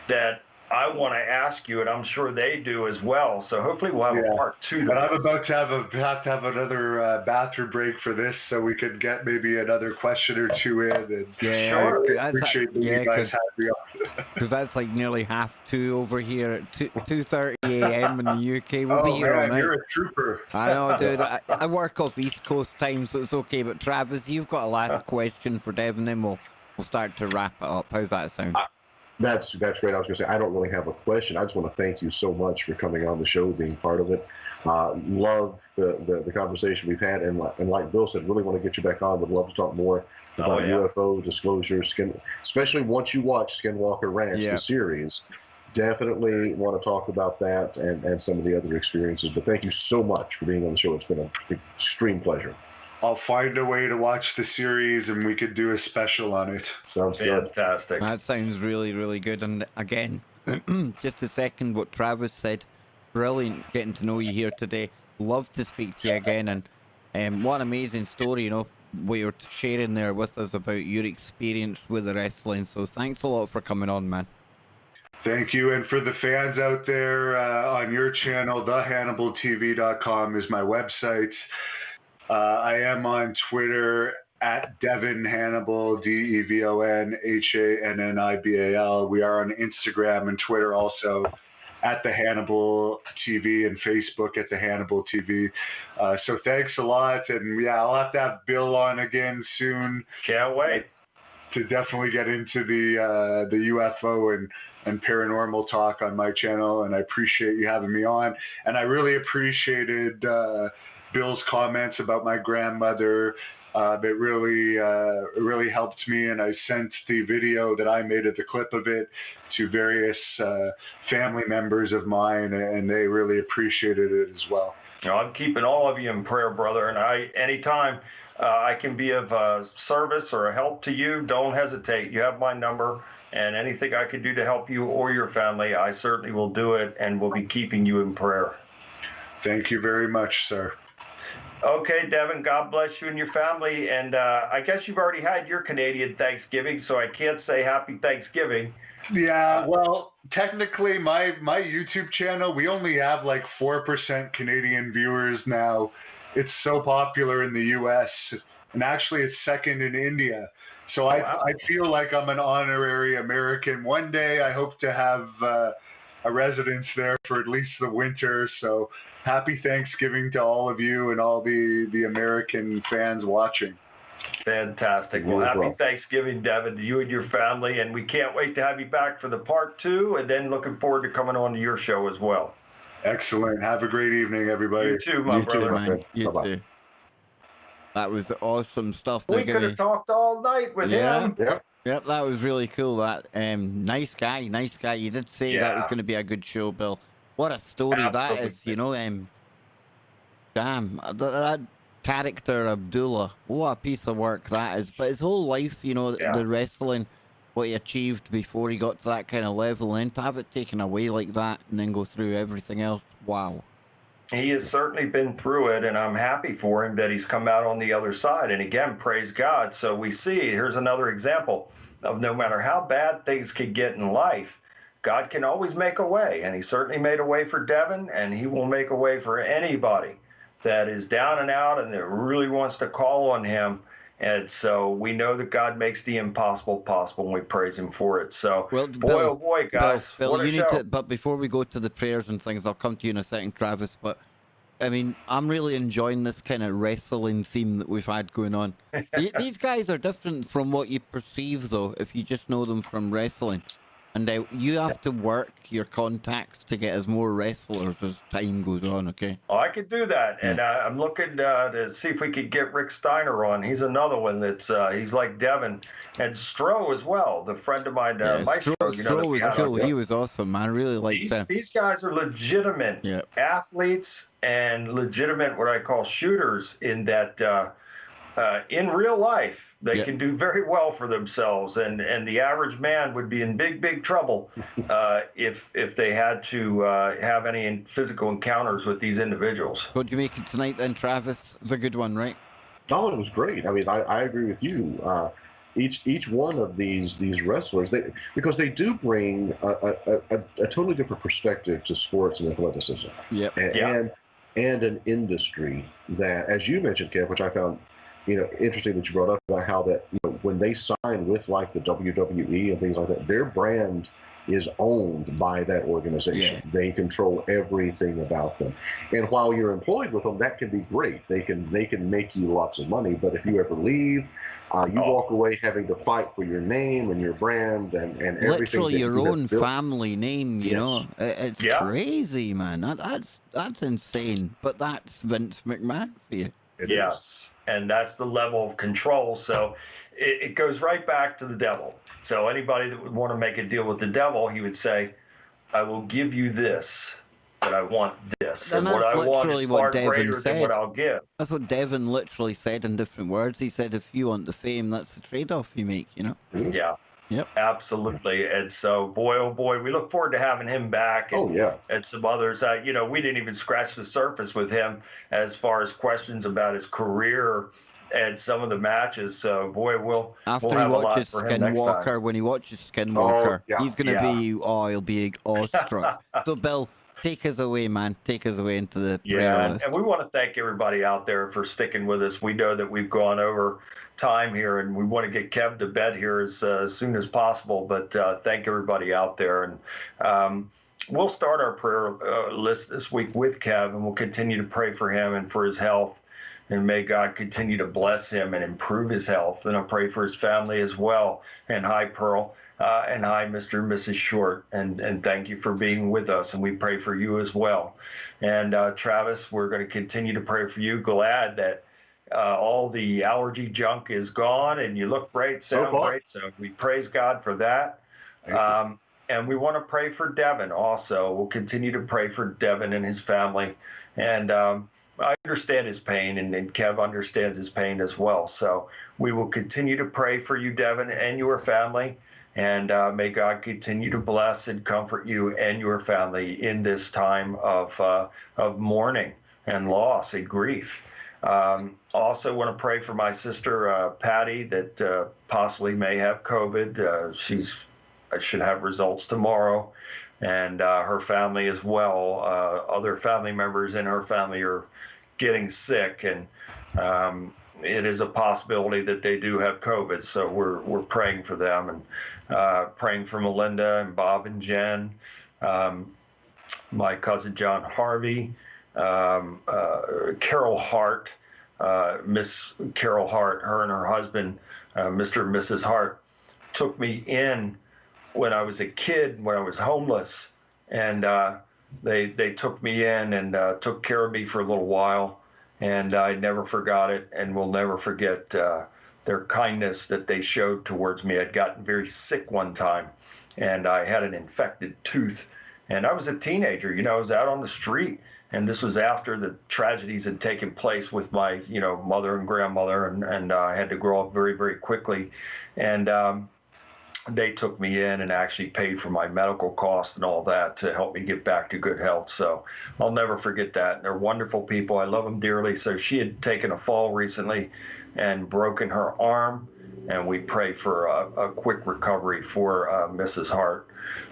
that I want to ask you, and I'm sure they do as well. So hopefully we'll have a part 2. But I'm about to have to have another bathroom break for this, so we could get maybe another question or 2 in. And sure. I appreciate that you guys had me on. Because that's like nearly 2:30 over here at 2:30 a.m. in the UK. We'll be here all night. You're a trooper. I know, dude. I work off East Coast time, so it's okay. But Travis, you've got a last question for Devin, then we'll start to wrap it up. How's that sound? That's great. I was going to say, I don't really have a question. I just want to thank you so much for coming on the show, being part of it. Love the conversation we've had. And like Bill said, really want to get you back on. Would love to talk more about UFO disclosure, especially once you watch Skinwalker Ranch, the series. Definitely want to talk about that and some of the other experiences. But thank you so much for being on the show. It's been an extreme pleasure. I'll find a way to watch the series, and we could do a special on it. Sounds good. Fantastic. That sounds really, really good. And again, just to second what Travis said, brilliant getting to know you here today. Love to speak to you again. And what an amazing story, you know, what you're sharing there with us about your experience with the wrestling. So thanks a lot for coming on, man. Thank you. And for the fans out there on your channel, thehannibaltv.com is my website. I am on Twitter at Devin Hannibal, DEVON HANNIBAL. We are on Instagram and Twitter also at the Hannibal TV and Facebook at the Hannibal TV. So thanks a lot. And yeah, I'll have to have Bill on again soon. Can't wait. To definitely get into the UFO and paranormal talk on my channel. And I appreciate you having me on. And I really appreciated Bill's comments about my grandmother. It really helped me, and I sent the video that I made of the clip of it to various family members of mine, and they really appreciated it as well. I'm keeping all of you in prayer, brother, and anytime I can be of service or a help to you, don't hesitate. You have my number, and anything I can do to help you or your family, I certainly will do it, and will be keeping you in prayer. Thank you very much, sir. Okay, Devin, God bless you and your family. And I guess you've already had your Canadian Thanksgiving, so I can't say Happy Thanksgiving. Yeah, well, technically, my YouTube channel, we only have like 4% Canadian viewers now. It's so popular in the U.S., and actually it's second in India. So I feel like I'm an honorary American. One day I hope to have a residence there for at least the winter. So happy Thanksgiving to all of you and all the American fans watching. Fantastic. Well, happy Thanksgiving, Devin, to you and your family. And we can't wait to have you back for the part 2, and then looking forward to coming on to your show as well. Excellent. Have a great evening, everybody. You too, my brother. Too, man. You too. That was awesome stuff. We could have talked all night with him. Yep, that was really cool. That nice guy. You did say that was going to be a good show, Bill. What a story that is, you know. Damn, that character Abdullah. What a piece of work that is. But his whole life, you know, the wrestling, what he achieved before he got to that kind of level, and to have it taken away like that, and then go through everything else. Wow. He has certainly been through it, and I'm happy for him that he's come out on the other side. And again, praise God. So we see, here's another example of no matter how bad things could get in life, God can always make a way. And he certainly made a way for Devin, and he will make a way for anybody that is down and out and that really wants to call on him. And so we know that God makes the impossible possible, and we praise him for it. So, well, oh boy, guys, Bill, what a show. But before we go to the prayers and things, I'll come to you in a second, Travis. But I mean, I'm really enjoying this kind of wrestling theme that we've had going on. These guys are different from what you perceive, though, if you just know them from wrestling. And you have to work your contacts to get as more wrestlers as time goes on, okay? Oh, I could do that. And I'm looking to see if we could get Rick Steiner on. He's another one that's, he's like Devin. And Stroh as well, the friend of mine, Maestro. Stroh was cool. He was awesome, man. I really liked them. These guys are legitimate athletes and legitimate what I call shooters in that in real life, they can do very well for themselves, and the average man would be in big trouble if they had to have any physical encounters with these individuals. What do you make it tonight then, Travis? It's a good one, right? Oh, it was great. I mean, I agree with you. Each one of these wrestlers, because they do bring a totally different perspective to sports and athleticism. Yep. And an industry that, as you mentioned, Kev, which I found interesting that you brought up about how that when they sign with like the WWE and things like that, their brand is owned by that organization. Yeah. They control everything about them. And while you're employed with them, that can be great. They can make you lots of money. But if you ever leave, you walk away having to fight for your name and your brand and everything. Literally your own family name, you know. It's crazy, man. That's insane. But that's Vince McMahon for you. Yes, and that's the level of control. So it goes right back to the devil. So anybody that would want to make a deal with the devil, he would say, I will give you this, but I want this. And what I want is far greater than what I'll give. That's what Devin literally said in different words. He said, if you want the fame, that's the trade-off you make, you know? Yeah. Yep. Absolutely. And so, boy, oh boy, we look forward to having him back. And, and some others. We didn't even scratch the surface with him as far as questions about his career and some of the matches. So, boy, we'll have a lot for him next time. When he watches Skinwalker, he's going to be, he'll be awestruck. So, Bill, Take us away, man. Take us away into the prayer Yeah, list. and we want to thank everybody out there for sticking with us. We know that we've gone over time here, and we want to get Kev to bed here as soon as possible. But thank everybody out there, and we'll start our prayer list this week with Kev, and we'll continue to pray for him and for his health. And may God continue to bless him and improve his health. And I'll pray for his family as well. And hi, Pearl. And hi, Mr. and Mrs. Short. And thank you for being with us. And we pray for you as well. And Travis, we're going to continue to pray for you. Glad that all the allergy junk is gone and you look great, sound great. So we praise God for that. And we want to pray for Devin also. We'll continue to pray for Devin and his family. And I understand his pain, and Kev understands his pain as well. So we will continue to pray for you, Devin, and your family. And may God continue to bless and comfort you and your family in this time of mourning and loss and grief. Also want to pray for my sister, Patty, that possibly may have COVID. I should have results tomorrow. And her family as well. Other family members in her family are getting sick, and it is a possibility that they do have COVID. So we're praying for them, and praying for Melinda and Bob and Jen, my cousin John Harvey, Carol Hart, Miss Carol Hart, her and her husband, Mr. and Mrs. Hart, took me in when I was a kid, when I was homeless, and they took me in and took care of me for a little while, and I never forgot it, and will never forget their kindness that they showed towards me. I'd gotten very sick one time, and I had an infected tooth, and I was a teenager. I was out on the street, and this was after the tragedies had taken place with my mother and grandmother, and I had to grow up very, very quickly, and they took me in and actually paid for my medical costs and all that to help me get back to good health. So I'll never forget that. They're wonderful people. I love them dearly. So she had taken a fall recently and broken her arm, and we pray for a quick recovery for Mrs. Hart.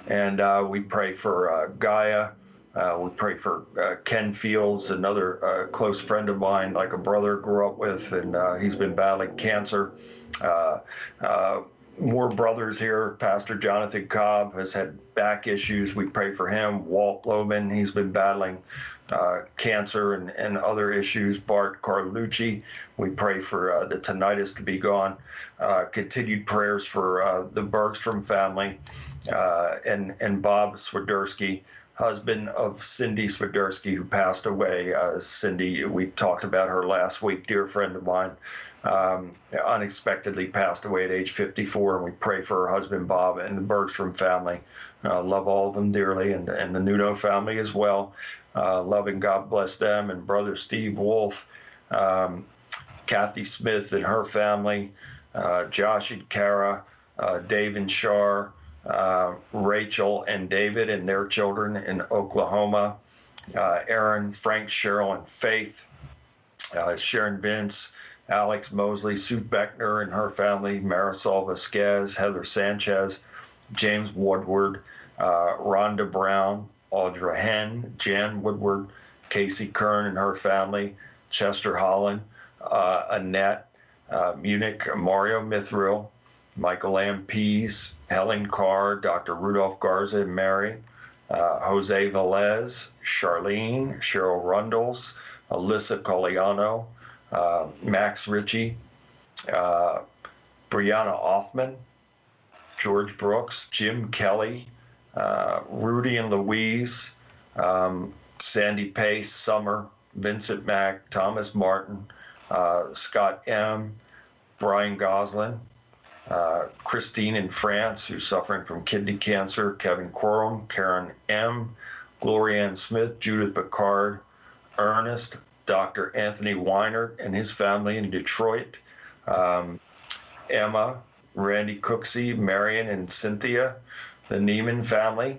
And we pray for Gaia. We pray for Ken Fields, another close friend of mine, like a brother grew up with, and he's been battling cancer. More brothers here. Pastor Jonathan Cobb has had back issues. We pray for him. Walt Lohman, he's been battling cancer and other issues. Bart Carlucci, we pray for the tinnitus to be gone. Continued prayers for the Bergstrom family and Bob Swiderski, husband of Cindy Swiderski, who passed away. Cindy, we talked about her last week, dear friend of mine, unexpectedly passed away at age 54, and we pray for her husband, Bob, and the Bergstrom family. Love all of them dearly, and the Nuno family as well. Loving God bless them, and brother Steve Wolf, Kathy Smith and her family, Josh and Kara, Dave and Shar, Rachel and David and their children in Oklahoma, Aaron, Frank, Cheryl, and Faith, Sharon Vince, Alex Mosley, Sue Beckner and her family, Marisol Vasquez, Heather Sanchez, James Woodward, Rhonda Brown, Audra Henn, Jan Woodward, Casey Kern and her family, Chester Holland, Annette, Munich, Mario Mithril, Michael M. Pease, Helen Carr, Dr. Rudolph Garza and Mary, Jose Velez, Charlene, Cheryl Rundles, Alyssa Coliano, Max Ritchie, Brianna Offman, George Brooks, Jim Kelly, Rudy and Louise, Sandy Pace, Summer, Vincent Mack, Thomas Martin, Scott M., Brian Goslin, Christine in France, who's suffering from kidney cancer, Kevin Corum, Karen M., Gloria Ann Smith, Judith Picard, Ernest, Dr. Anthony Weiner and his family in Detroit, Emma, Randy Cooksey, Marion and Cynthia, the Neiman family,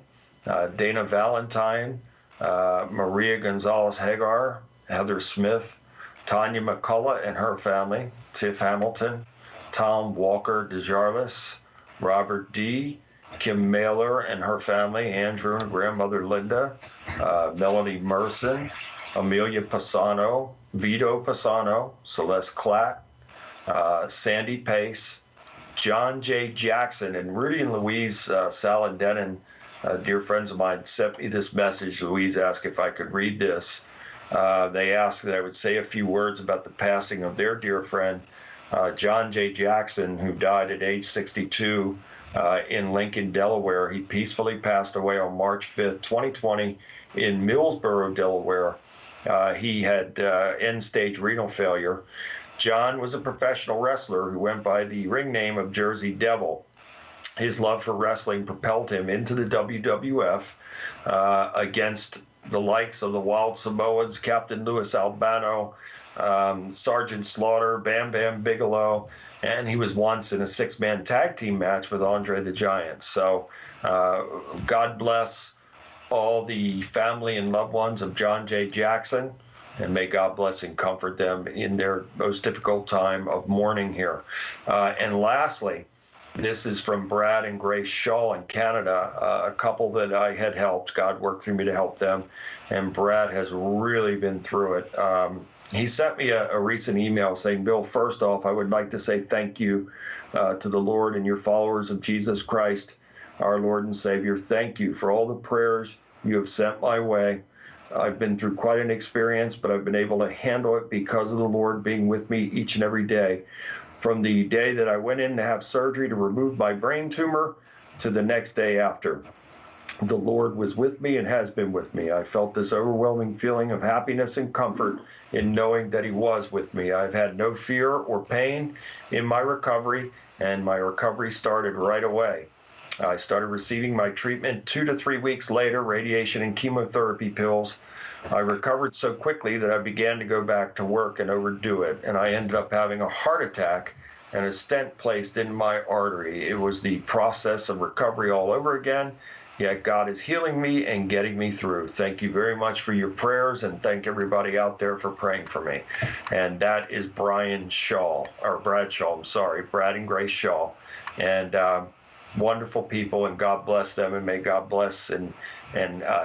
Dana Valentine, Maria Gonzalez Hagar, Heather Smith, Tanya McCullough and her family, Tiff Hamilton, Tom Walker DeJarvis, Robert D., Kim Mailer and her family, Andrew and grandmother Linda, Melanie Merson, Amelia Pisano, Vito Pisano, Celeste Klatt, Sandy Pace, John J. Jackson, and Rudy and Louise Salendenin, dear friends of mine, sent me this message. Louise asked if I could read this. They asked that I would say a few words about the passing of their dear friend, John J. Jackson, who died at age 62 in Lincoln, Delaware. He peacefully passed away on March 5th, 2020 in Millsboro, Delaware. He had end-stage renal failure. John was a professional wrestler who went by the ring name of Jersey Devil. His love for wrestling propelled him into the WWF against the likes of the Wild Samoans, Captain Louis Albano, Sergeant Slaughter, Bam Bam Bigelow, and he was once in a six-man tag team match with Andre the Giant. So God bless all the family and loved ones of John J. Jackson, and may God bless and comfort them in their most difficult time of mourning here. And lastly, this is from Brad and Grace Shaw in Canada, a couple that I had helped. God worked through me to help them, and Brad has really been through it. He sent me a recent email saying, Bill, first off, I would like to say thank you to the Lord and your followers of Jesus Christ, our Lord and Savior. Thank you for all the prayers you have sent my way. I've been through quite an experience, but I've been able to handle it because of the Lord being with me each and every day. From the day that I went in to have surgery to remove my brain tumor to the next day after, the Lord was with me and has been with me. I felt this overwhelming feeling of happiness and comfort in knowing that he was with me. I've had no fear or pain in my recovery, and my recovery started right away. I started receiving my treatment 2 to 3 weeks later, radiation and chemotherapy pills. I recovered so quickly that I began to go back to work and overdo it, and I ended up having a heart attack and a stent placed in my artery. It was the process of recovery all over again, yet God is healing me and getting me through. Thank you very much for your prayers, and thank everybody out there for praying for me. And that is Brad Shaw, Brad and Grace Shaw. And wonderful people, and God bless them, and may God bless and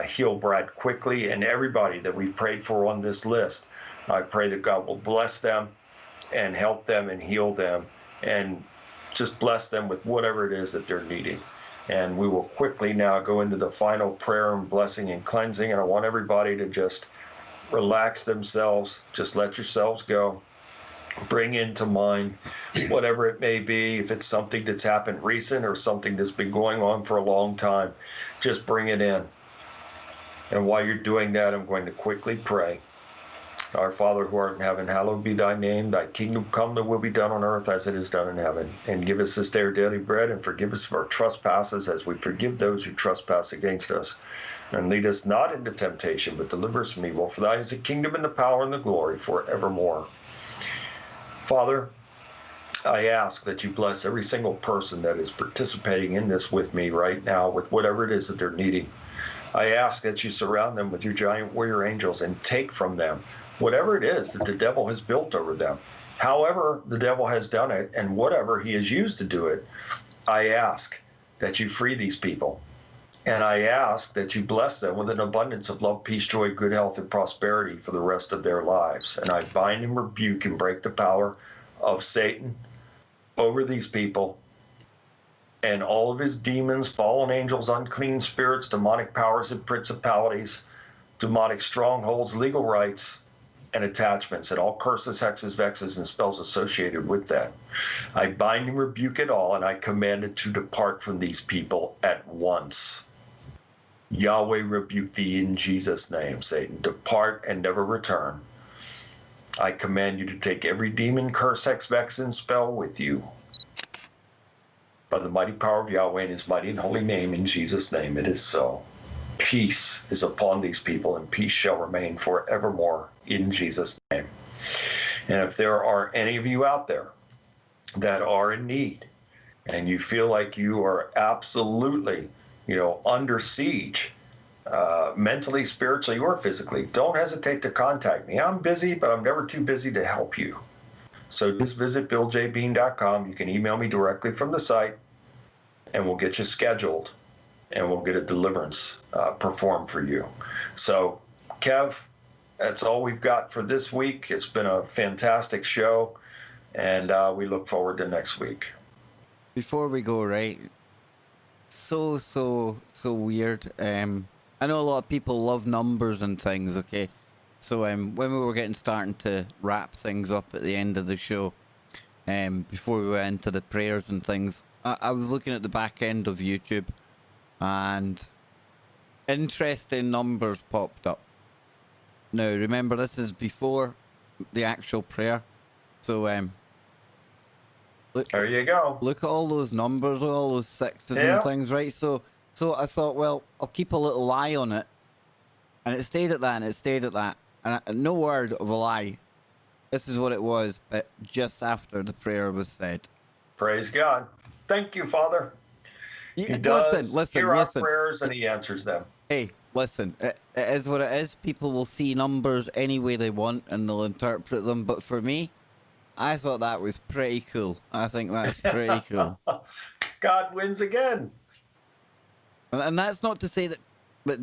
heal Brad quickly, and everybody that we've prayed for on this list. I pray that God will bless them and help them and heal them and just bless them with whatever it is that they're needing. And we will quickly now go into the final prayer and blessing and cleansing, and I want everybody to just relax themselves, just let yourselves go. Bring into mind whatever it may be. If it's something that's happened recent or something that's been going on for a long time, just bring it in. And while you're doing that, I'm going to quickly pray. Our Father who art in heaven, hallowed be thy name. Thy kingdom come, thy will be done on earth as it is done in heaven. And give us this day our daily bread, and forgive us of our trespasses as we forgive those who trespass against us. And lead us not into temptation, but deliver us from evil. For thine is the kingdom and the power and the glory forevermore. Father, I ask that you bless every single person that is participating in this with me right now, with whatever it is that they're needing. I ask that you surround them with your giant warrior angels and take from them whatever it is that the devil has built over them. However the devil has done it and whatever he has used to do it, I ask that you free these people. And I ask that you bless them with an abundance of love, peace, joy, good health, and prosperity for the rest of their lives. And I bind and rebuke and break the power of Satan over these people and all of his demons, fallen angels, unclean spirits, demonic powers and principalities, demonic strongholds, legal rights, and attachments, and all curses, hexes, vexes, and spells associated with that. I bind and rebuke it all, and I command it to depart from these people at once. Yahweh rebuke thee in Jesus' name, Satan. Depart and never return. I command you to take every demon, curse, hex, vex, and spell with you. By the mighty power of Yahweh in his mighty and holy name, in Jesus' name, it is so. Peace is upon these people, and peace shall remain forevermore, in Jesus' name. And if there are any of you out there that are in need, and you feel like you are absolutely under siege, mentally, spiritually, or physically, don't hesitate to contact me. I'm busy, but I'm never too busy to help you. So just visit BillJBean.com. You can email me directly from the site. and we'll get you scheduled, and we'll get a deliverance performed for you. So, Kev, that's all we've got for this week. It's been a fantastic show, and we look forward to next week. Before we go, right? So weird. I know a lot of people love numbers and things, okay? So when we were starting to wrap things up at the end of the show, before we went into the prayers and things, I was looking at the back end of YouTube, and interesting numbers popped up. Now, remember, this is before the actual prayer. So, there you go. Look at all those numbers, all those sixes Yeah. and things, right? So I thought, well, I'll keep a little eye on it. And it stayed at that, and it stayed at that. And no word of a lie. This is what it was, but just after the prayer was said. Praise God. Thank you, Father. Yeah, He does listen. hear our prayers, and he answers them. Hey, listen, it is what it is. People will see numbers any way they want, and they'll interpret them. But for me, I thought that was pretty cool. I think that's pretty cool. God wins again. And that's not to say that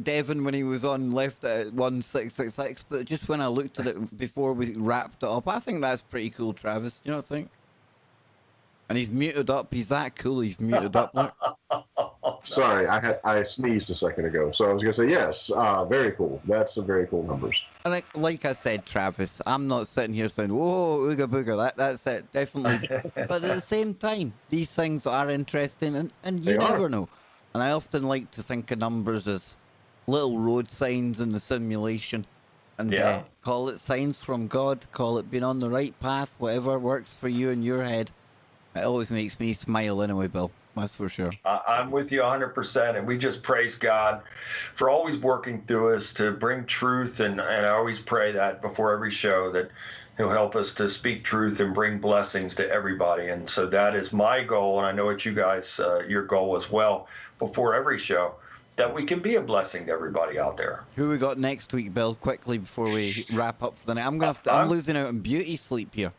Devin, when he was on, left at 1666, but just when I looked at it before we wrapped it up, I think that's pretty cool, Travis. You know what I think? And he's muted up. He's that cool. He's muted up. Look. Sorry, I sneezed a second ago, so I was gonna say yes. Very cool. That's some very cool numbers. And like I said, Travis, I'm not sitting here saying, "Whoa, ooga booga." That's it, definitely. But at the same time, these things are interesting, and you never know. And I often like to think of numbers as little road signs in the simulation, and call it signs from God, call it being on the right path, whatever works for you in your head. It always makes me smile anyway, Bill. That's for sure. I'm with you 100%, and we just praise God for always working through us to bring truth, and I always pray that before every show that he'll help us to speak truth and bring blessings to everybody. And so that is my goal, and I know it's you guys, your goal as well, before every show, that we can be a blessing to everybody out there. Who we got next week, Bill? Quickly before we wrap up for the night. I'm losing out on beauty sleep here.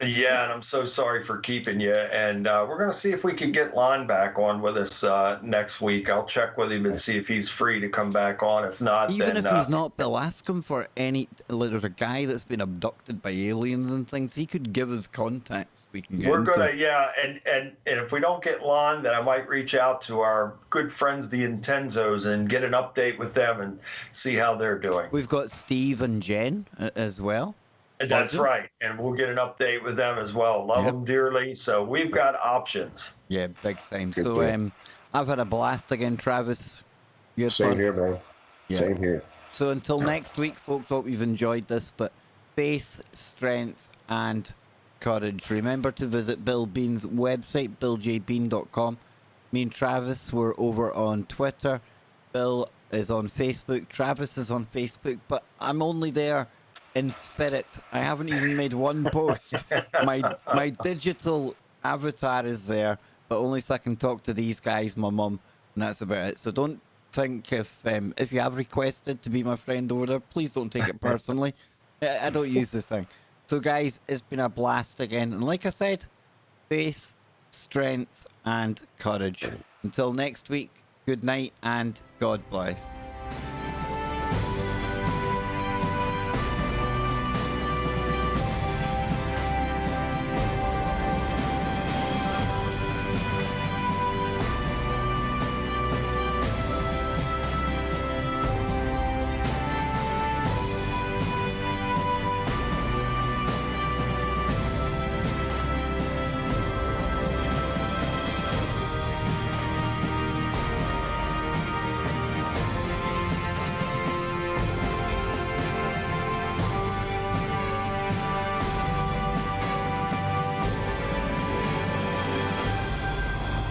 Yeah, and I'm so sorry for keeping you. And we're going to see if we can get Lon back on with us next week. I'll check with him and see if he's free to come back on. If not, even then, if he's not, Bill, ask him for any. There's a guy that's been abducted by aliens and things. He could give us contacts. We can get. We're gonna, and if we don't get Lon, then I might reach out to our good friends, the Intenzos, and get an update with them and see how they're doing. We've got Steve and Jen as well. That's right, and we'll get an update with them as well. Love them dearly, so we've got options. Yeah, big time. Good So deal. I've had a blast again, Travis. You had Same fun? here, man. Yeah. Same here. So until next week, folks, hope you've enjoyed this. But faith, strength, and courage. Remember to visit Bill Bean's website, billjbean.com. Me and Travis were over on Twitter. Bill is on Facebook. Travis is on Facebook, but I'm only there in spirit. I haven't even made one post. My digital avatar is there, but only so I can talk to these guys, my mum, and that's about it. So don't think if you have requested to be my friend over there, please don't take it personally. I don't use this thing. So guys, it's been a blast again, and like I said, faith, strength, and courage. Until next week, good night and God bless.